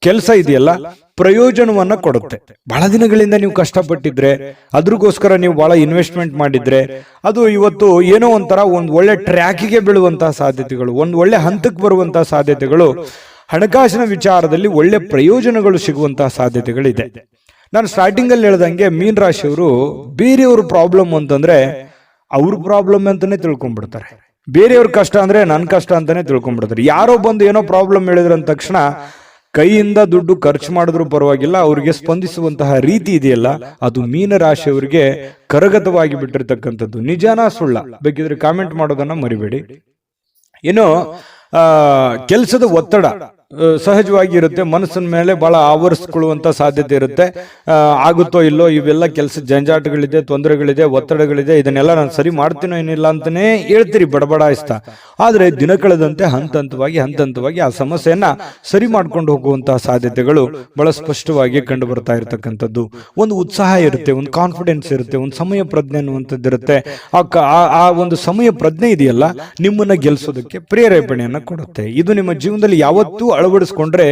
ಕೆಲಸ ಇದೆಯಲ್ಲ, ಪ್ರಯೋಜನವನ್ನ ಕೊಡುತ್ತೆ. ಬಹಳ ದಿನಗಳಿಂದ ನೀವು ಕಷ್ಟಪಟ್ಟಿದ್ರೆ, ಅದ್ರಗೋಸ್ಕರ ನೀವು ಬಹಳ ಇನ್ವೆಸ್ಟ್ಮೆಂಟ್ ಮಾಡಿದ್ರೆ, ಅದು ಇವತ್ತು ಏನೋ ಒಂಥರ ಒಂದು ಒಳ್ಳೆ ಟ್ರ್ಯಾಕಿಗೆ ಬೀಳುವಂತಹ ಸಾಧ್ಯತೆಗಳು, ಒಂದು ಒಳ್ಳೆ ಹಂತಕ್ಕೆ ಬರುವಂತಹ ಸಾಧ್ಯತೆಗಳು, ಹಣಕಾಸಿನ ವಿಚಾರದಲ್ಲಿ ಒಳ್ಳೆ ಪ್ರಯೋಜನಗಳು ಸಿಗುವಂತಹ ಸಾಧ್ಯತೆಗಳಿದೆ. ನಾನು ಸ್ಟಾರ್ಟಿಂಗ್ ಅಲ್ಲಿ ಹೇಳ್ದಂಗೆ ಮೀನ್ ರಾಶಿಯವರು ಬೇರೆಯವ್ರ ಪ್ರಾಬ್ಲಮ್ ಅಂತಂದ್ರೆ ಅವ್ರ ಪ್ರಾಬ್ಲಮ್ ಅಂತಾನೆ ತಿಳ್ಕೊಂಡ್ಬಿಡ್ತಾರೆ. ಬೇರೆಯವ್ರ ಕಷ್ಟ ಅಂದ್ರೆ ನನ್ನ ಕಷ್ಟ ಅಂತಾನೆ ತಿಳ್ಕೊಂಡ್ಬಿಡ್ತಾರೆ. ಯಾರೋ ಬಂದು ಏನೋ ಪ್ರಾಬ್ಲಮ್ ಹೇಳಿದ್ರ ಅಂದ ತಕ್ಷಣ ಕೈಯಿಂದ ದುಡ್ಡು ಖರ್ಚು ಮಾಡಿದ್ರು ಪರವಾಗಿಲ್ಲ, ಅವ್ರಿಗೆ ಸ್ಪಂದಿಸುವಂತಹ ರೀತಿ ಇದೆಯಲ್ಲ, ಅದು ಮೀನರಾಶಿಯವರಿಗೆ ಕರಗತವಾಗಿ ಬಿಟ್ಟಿರ್ತಕ್ಕಂಥದ್ದು. ನಿಜಾನ ಸುಳ್ಳ ಬೇಕಿದ್ರೆ ಕಾಮೆಂಟ್ ಮಾಡೋದನ್ನ ಮರಿಬೇಡಿ. ಇನ್ನು ಕೆಲಸದ ಒತ್ತಡ, ಸಹಜವಾಗಿ ಇರುತ್ತೆ. ಮನಸ್ಸಿನ ಮೇಲೆ ಬಹಳ ಆವರಿಸ್ಕೊಳ್ಳುವಂತ ಸಾಧ್ಯತೆ ಇರುತ್ತೆ. ಆಗುತ್ತೋ ಇಲ್ಲೋ, ಇವೆಲ್ಲ ಕೆಲಸ ಜಂಜಾಟಗಳಿದೆ, ತೊಂದರೆಗಳಿದೆ, ಒತ್ತಡಗಳಿದೆ, ಇದನ್ನೆಲ್ಲ ನಾನು ಸರಿ ಮಾಡ್ತೀನೋ ಏನಿಲ್ಲ ಅಂತಾನೆ ಹೇಳ್ತೀರಿ ಬಡಬಡಾಯಿಸ್ತಾ. ಆದ್ರೆ ದಿನ ಕಳೆದಂತೆ ಹಂತ ಹಂತವಾಗಿ ಆ ಸಮಸ್ಯೆಯನ್ನ ಸರಿ ಮಾಡ್ಕೊಂಡು ಹೋಗುವಂತಹ ಸಾಧ್ಯತೆಗಳು ಬಹಳ ಸ್ಪಷ್ಟವಾಗಿ ಕಂಡು ಬರ್ತಾ ಇರತಕ್ಕಂಥದ್ದು. ಒಂದು ಉತ್ಸಾಹ ಇರುತ್ತೆ, ಒಂದು ಕಾನ್ಫಿಡೆನ್ಸ್ ಇರುತ್ತೆ, ಒಂದು ಸಮಯ ಪ್ರಜ್ಞೆ ಅನ್ನುವಂಥದ್ದು ಇರುತ್ತೆ. ಆ ಒಂದು ಸಮಯ ಪ್ರಜ್ಞೆ ಇದೆಯಲ್ಲ, ನಿಮ್ಮನ್ನ ಗೆಲ್ಲಿಸೋದಕ್ಕೆ ಪ್ರೇರೇಪಣೆಯನ್ನ ಕೊಡುತ್ತೆ. ಇದು ನಿಮ್ಮ ಜೀವನದಲ್ಲಿ ಯಾವತ್ತೂ ಅಳವಡಿಸ್ಕೊಂಡ್ರೆ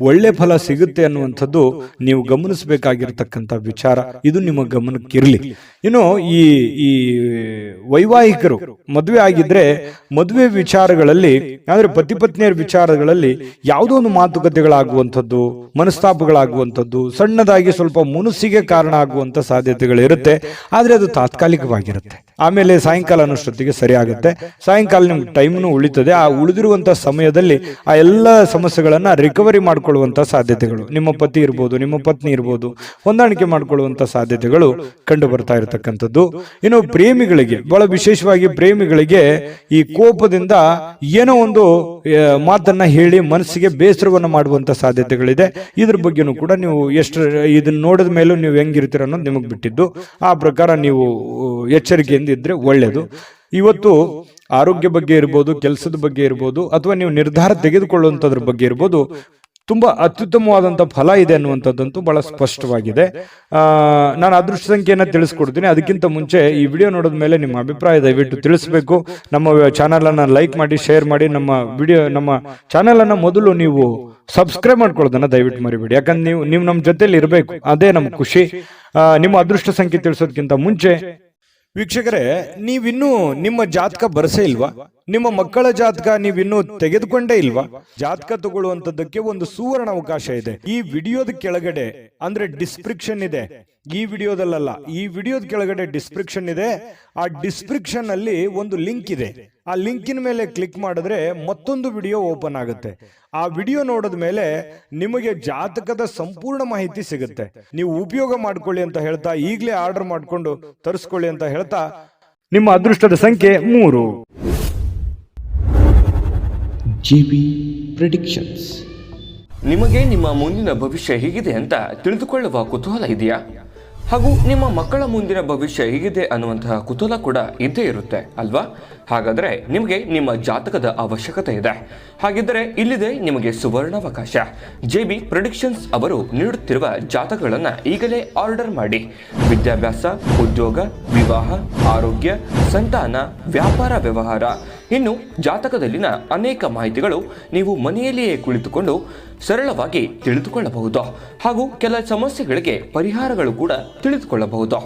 ಒಳ್ಳೆ ಫಲ ಸಿಗುತ್ತೆ ಅನ್ನುವಂಥದ್ದು ನೀವು ಗಮನಿಸಬೇಕಾಗಿರ್ತಕ್ಕಂಥ ವಿಚಾರ. ಇದು ನಿಮ್ಮ ಗಮನಕ್ಕಿರಲಿ. ಇನ್ನು ಈ ವೈವಾಹಿಕರು ಮದುವೆ ಆಗಿದ್ರೆ ಮದುವೆ ವಿಚಾರಗಳಲ್ಲಿ, ಅಂದ್ರೆ ಪತಿ ಪತ್ನಿಯರ ವಿಚಾರಗಳಲ್ಲಿ ಯಾವುದೋ ಒಂದು ಮಾತುಕತೆಗಳಾಗುವಂಥದ್ದು, ಮನಸ್ತಾಪಗಳಾಗುವಂಥದ್ದು, ಸಣ್ಣದಾಗಿ ಸ್ವಲ್ಪ ಮುನಸ್ಸಿಗೆ ಕಾರಣ ಆಗುವಂತ ಸಾಧ್ಯತೆಗಳಿರುತ್ತೆ. ಆದ್ರೆ ಅದು ತಾತ್ಕಾಲಿಕವಾಗಿರುತ್ತೆ. ಆಮೇಲೆ ಸಾಯಂಕಾಲ ಅನ್ನೋಷ್ಟೊತ್ತಿಗೆ ಸರಿ ಆಗುತ್ತೆ. ಸಾಯಂಕಾಲ ನಿಮ್ಗೆ ಟೈಮ್ನು ಉಳಿತದೆ. ಆ ಉಳಿದಿರುವಂತಹ ಸಮಯದಲ್ಲಿ ಆ ಎಲ್ಲ ಸಮಸ್ಯೆಗಳನ್ನ ರಿಕವರಿ ಮಾಡ್ಕೊಳ್ಳುವಂತ ಸಾಧ್ಯತೆಗಳು, ನಿಮ್ಮ ಪತಿ ಇರ್ಬೋದು, ನಿಮ್ಮ ಪತ್ನಿ ಇರ್ಬೋದು, ಹೊಂದಾಣಿಕೆ ಮಾಡ್ಕೊಳ್ಳುವಂತ ಸಾಧ್ಯತೆಗಳು ಕಂಡು ಬರ್ತಾ ಇರತಕ್ಕಂಥದ್ದು. ಇನ್ನು ಪ್ರೇಮಿಗಳಿಗೆ, ಬಹಳ ವಿಶೇಷವಾಗಿ ಪ್ರೇಮಿಗಳಿಗೆ ಈ ಕೋಪದಿಂದ ಏನೋ ಒಂದು ಮಾತನ್ನ ಹೇಳಿ ಮನಸ್ಸಿಗೆ ಬೇಸರವನ್ನು ಮಾಡುವಂತ ಸಾಧ್ಯತೆಗಳಿದೆ. ಇದ್ರ ಬಗ್ಗೆನೂ ಕೂಡ ನೀವು ಎಷ್ಟು ಇದನ್ನ ನೋಡಿದ ಮೇಲೂ ನೀವು ಹೆಂಗಿರ್ತೀರ ಅನ್ನೋದು ನಿಮಗೆ ಬಿಟ್ಟಿದ್ದು. ಆ ಪ್ರಕಾರ ನೀವು ಎಚ್ಚರಿಕೆಯಿಂದ ಇದ್ರೆ ಒಳ್ಳೆಯದು. ಇವತ್ತು ಆರೋಗ್ಯ ಬಗ್ಗೆ ಇರ್ಬೋದು, ಕೆಲಸದ ಬಗ್ಗೆ ಇರ್ಬೋದು, ಅಥವಾ ನೀವು ನಿರ್ಧಾರ ತೆಗೆದುಕೊಳ್ಳುವಂಥದ್ರ ಬಗ್ಗೆ ಇರ್ಬೋದು, ತುಂಬಾ ಅತ್ಯುತ್ತಮವಾದಂಥ ಫಲ ಇದೆ ಅನ್ನುವಂಥದ್ದಂತೂ ಬಹಳ ಸ್ಪಷ್ಟವಾಗಿದೆ. ನಾನು ಅದೃಷ್ಟ ಸಂಖ್ಯೆಯನ್ನು ತಿಳಿಸ್ಕೊಡ್ತೀನಿ. ಅದಕ್ಕಿಂತ ಮುಂಚೆ ಈ ವಿಡಿಯೋ ನೋಡಿದ ಮೇಲೆ ನಿಮ್ಮ ಅಭಿಪ್ರಾಯ ದಯವಿಟ್ಟು ತಿಳಿಸ್ಬೇಕು. ನಮ್ಮ ಚಾನಲ್ ಅನ್ನ ಲೈಕ್ ಮಾಡಿ, ಶೇರ್ ಮಾಡಿ. ನಮ್ಮ ಚಾನಲ್ ಅನ್ನ ಮೊದಲು ನೀವು ಸಬ್ಸ್ಕ್ರೈಬ್ ಮಾಡ್ಕೊಳ್ಳೋದನ್ನ ದಯವಿಟ್ಟು ಮರಿಬೇಡಿ. ಯಾಕಂದ್ರೆ ನೀವು ನಮ್ಮ ಜೊತೆಲಿ ಇರಬೇಕು, ಅದೇ ನಮ್ಮ ಖುಷಿ. ನಿಮ್ಮ ಅದೃಷ್ಟ ಸಂಖ್ಯೆ ತಿಳಿಸೋದಕ್ಕಿಂತ ಮುಂಚೆ ವೀಕ್ಷಕರೇ, ನೀವಿನ್ನೂ ನಿಮ್ಮ ಜಾತಕ ಬರಸೇ ಇಲ್ವಾ? ನಿಮ್ಮ ಮಕ್ಕಳ ಜಾತಕ ನೀವಿನ್ನೂ ತೆಗೆದುಕೊಂಡೇ ಇಲ್ವಾ? ಜಾತಕ ತಗೊಳ್ಳುವಂತದ್ದಕ್ಕೆ ಒಂದು ಸುವರ್ಣ ಅವಕಾಶ ಇದೆ. ಈ ವಿಡಿಯೋದ ಕೆಳಗಡೆ, ಅಂದ್ರೆ ಡಿಸ್ಕ್ರಿಪ್ಷನ್ ಇದೆ, ಈ ವಿಡಿಯೋದಲ್ಲ, ಈ ವಿಡಿಯೋದ ಕೆಳಗಡೆ ಡಿಸ್ಕ್ರಿಪ್ಷನ್ ಇದೆ. ಆ ಡಿಸ್ಕ್ರಿಪ್ಷನ್ ಅಲ್ಲಿ ಒಂದು ಲಿಂಕ್ ಇದೆ. ಆ ಲಿಂಕಿನ ಮೇಲೆ ಕ್ಲಿಕ್ ಮಾಡಿದ್ರೆ ಮತ್ತೊಂದು ವಿಡಿಯೋ ಓಪನ್ ಆಗುತ್ತೆ. ಆ ವಿಡಿಯೋ ನೋಡಿದ ಮೇಲೆ ನಿಮಗೆ ಜಾತಕದ ಸಂಪೂರ್ಣ ಮಾಹಿತಿ ಸಿಗುತ್ತೆ. ನೀವು ಉಪಯೋಗ ಮಾಡ್ಕೊಳ್ಳಿ ಅಂತ ಹೇಳ್ತಾ, ಈಗಲೇ ಆರ್ಡರ್ ಮಾಡ್ಕೊಂಡು ತರಿಸ್ಕೊಳ್ಳಿ ಅಂತ ಹೇಳ್ತಾ, ನಿಮ್ಮ ಅದೃಷ್ಟದ ಸಂಖ್ಯೆ 3. JB predictions. ನಿಮಗೆ ನಿಮ್ಮ ಮುಂದಿನ ಭವಿಷ್ಯ ಹೇಗಿದೆ ಅಂತ ತಿಳಿದುಕೊಳ್ಳುವ ಕುತೂಹಲ ಇದೆಯಾ? ಹಾಗೂ ನಿಮ್ಮ ಮಕ್ಕಳ ಮುಂದಿನ ಭವಿಷ್ಯ ಹೇಗಿದೆ ಅನ್ನುವಂತಹ ಕುತೂಹಲ ಕೂಡ ಇದ್ದೇ ಇರುತ್ತೆ ಅಲ್ವಾ? ಹಾಗಾದರೆ ನಿಮಗೆ ನಿಮ್ಮ ಜಾತಕದ ಅವಶ್ಯಕತೆ ಇದೆ. ಹಾಗಿದ್ದರೆ ಇಲ್ಲಿದೆ ನಿಮಗೆ ಸುವರ್ಣಾವಕಾಶ. JB ಪ್ರೆಡಿಕ್ಷನ್ಸ್ ಅವರು ನೀಡುತ್ತಿರುವ ಜಾತಕಗಳನ್ನು ಈಗಲೇ ಆರ್ಡರ್ ಮಾಡಿ. ವಿದ್ಯಾಭ್ಯಾಸ, ಉದ್ಯೋಗ, ವಿವಾಹ, ಆರೋಗ್ಯ, ಸಂತಾನ, ವ್ಯಾಪಾರ ವ್ಯವಹಾರ, ಇನ್ನು ಜಾತಕದಲ್ಲಿನ ಅನೇಕ ಮಾಹಿತಿಗಳು ನೀವು ಮನೆಯಲ್ಲಿಯೇ ಕುಳಿತುಕೊಂಡು ಸರಳವಾಗಿ ತಿಳಿದುಕೊಳ್ಳಬಹುದು. ಹಾಗೂ ಕೆಲ ಸಮಸ್ಯೆಗಳಿಗೆ ಪರಿಹಾರಗಳು ಕೂಡ ತಿಳಿದುಕೊಳ್ಳಬಹುದು.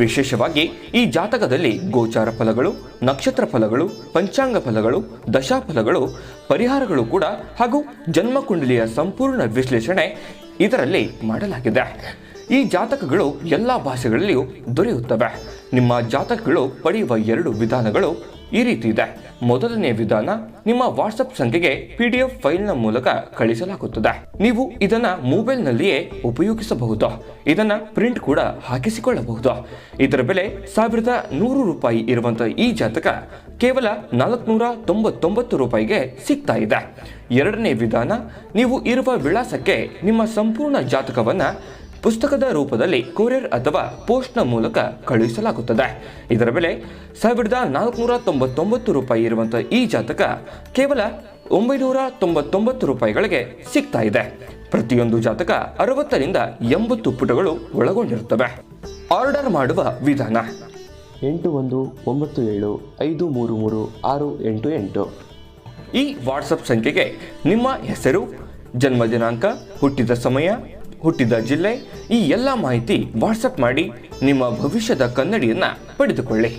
ವಿಶೇಷವಾಗಿ ಈ ಜಾತಕದಲ್ಲಿ ಗೋಚಾರ ಫಲಗಳು, ನಕ್ಷತ್ರ ಫಲಗಳು, ಪಂಚಾಂಗ ಫಲಗಳು, ದಶಾಫಲಗಳು, ಪರಿಹಾರಗಳು ಕೂಡ, ಹಾಗೂ ಜನ್ಮಕುಂಡಲಿಯ ಸಂಪೂರ್ಣ ವಿಶ್ಲೇಷಣೆ ಇದರಲ್ಲಿ ಮಾಡಲಾಗಿದೆ. ಈ ಜಾತಕಗಳು ಎಲ್ಲ ಭಾಷೆಗಳಲ್ಲಿಯೂ ದೊರೆಯುತ್ತವೆ. ನಿಮ್ಮ ಜಾತಕಗಳು ಪಡೆಯುವ 2 ವಿಧಾನಗಳು ಈ ರೀತಿ ಇದೆ. ಮೊದಲನೇ ವಿಧಾನ, ನಿಮ್ಮ ವಾಟ್ಸಪ್ ಸಂಖ್ಯೆಗೆ PDF ಫೈಲ್ನ ಮೂಲಕ ಕಳಿಸಲಾಗುತ್ತದೆ. ನೀವು ಇದನ್ನ ಮೊಬೈಲ್ನಲ್ಲಿಯೇ ಉಪಯೋಗಿಸಬಹುದು. ಇದನ್ನ ಪ್ರಿಂಟ್ ಕೂಡ ಹಾಕಿಸಿಕೊಳ್ಳಬಹುದು. ಇದರ ಬೆಲೆ 1100 ರೂಪಾಯಿ ಇರುವಂತಹ ಈ ಜಾತಕ ಕೇವಲ 499 ರೂಪಾಯಿಗೆ ಸಿಗ್ತಾ ಇದೆ. ಎರಡನೇ ವಿಧಾನ, ನೀವು ಇರುವ ವಿಳಾಸಕ್ಕೆ ನಿಮ್ಮ ಸಂಪೂರ್ಣ ಜಾತಕವನ್ನ ಪುಸ್ತಕದ ರೂಪದಲ್ಲಿ ಕೊರಿಯರ್ ಅಥವಾ ಪೋಸ್ಟ್ನ ಮೂಲಕ ಕಳುಹಿಸಲಾಗುತ್ತದೆ. ಇದರ ಬೆಲೆ 1499 ರೂಪಾಯಿ ಇರುವಂತಹ ಈ ಜಾತಕ ಕೇವಲ 999 ರೂಪಾಯಿಗಳಿಗೆ ಸಿಗ್ತಾ ಇದೆ. ಪ್ರತಿಯೊಂದು ಜಾತಕ 60 ರಿಂದ 80 ಪುಟಗಳು ಒಳಗೊಂಡಿರುತ್ತವೆ. ಆರ್ಡರ್ ಮಾಡುವ ವಿಧಾನ: 8197533688. ಈ ವಾಟ್ಸಪ್ ಸಂಖ್ಯೆಗೆ ನಿಮ್ಮ ಹೆಸರು, ಜನ್ಮ ದಿನಾಂಕ, ಹುಟ್ಟಿದ ಸಮಯ, ಹುಟ್ಟಿದ ಜಿಲ್ಲೆ, ಈ ಎಲ್ಲ ಮಾಹಿತಿ ವಾಟ್ಸಪ್ ಮಾಡಿ ನಿಮ್ಮ ಭವಿಷ್ಯದ ಕನ್ನಡಿಯನ್ನ ಪಡೆದುಕೊಳ್ಳಿ.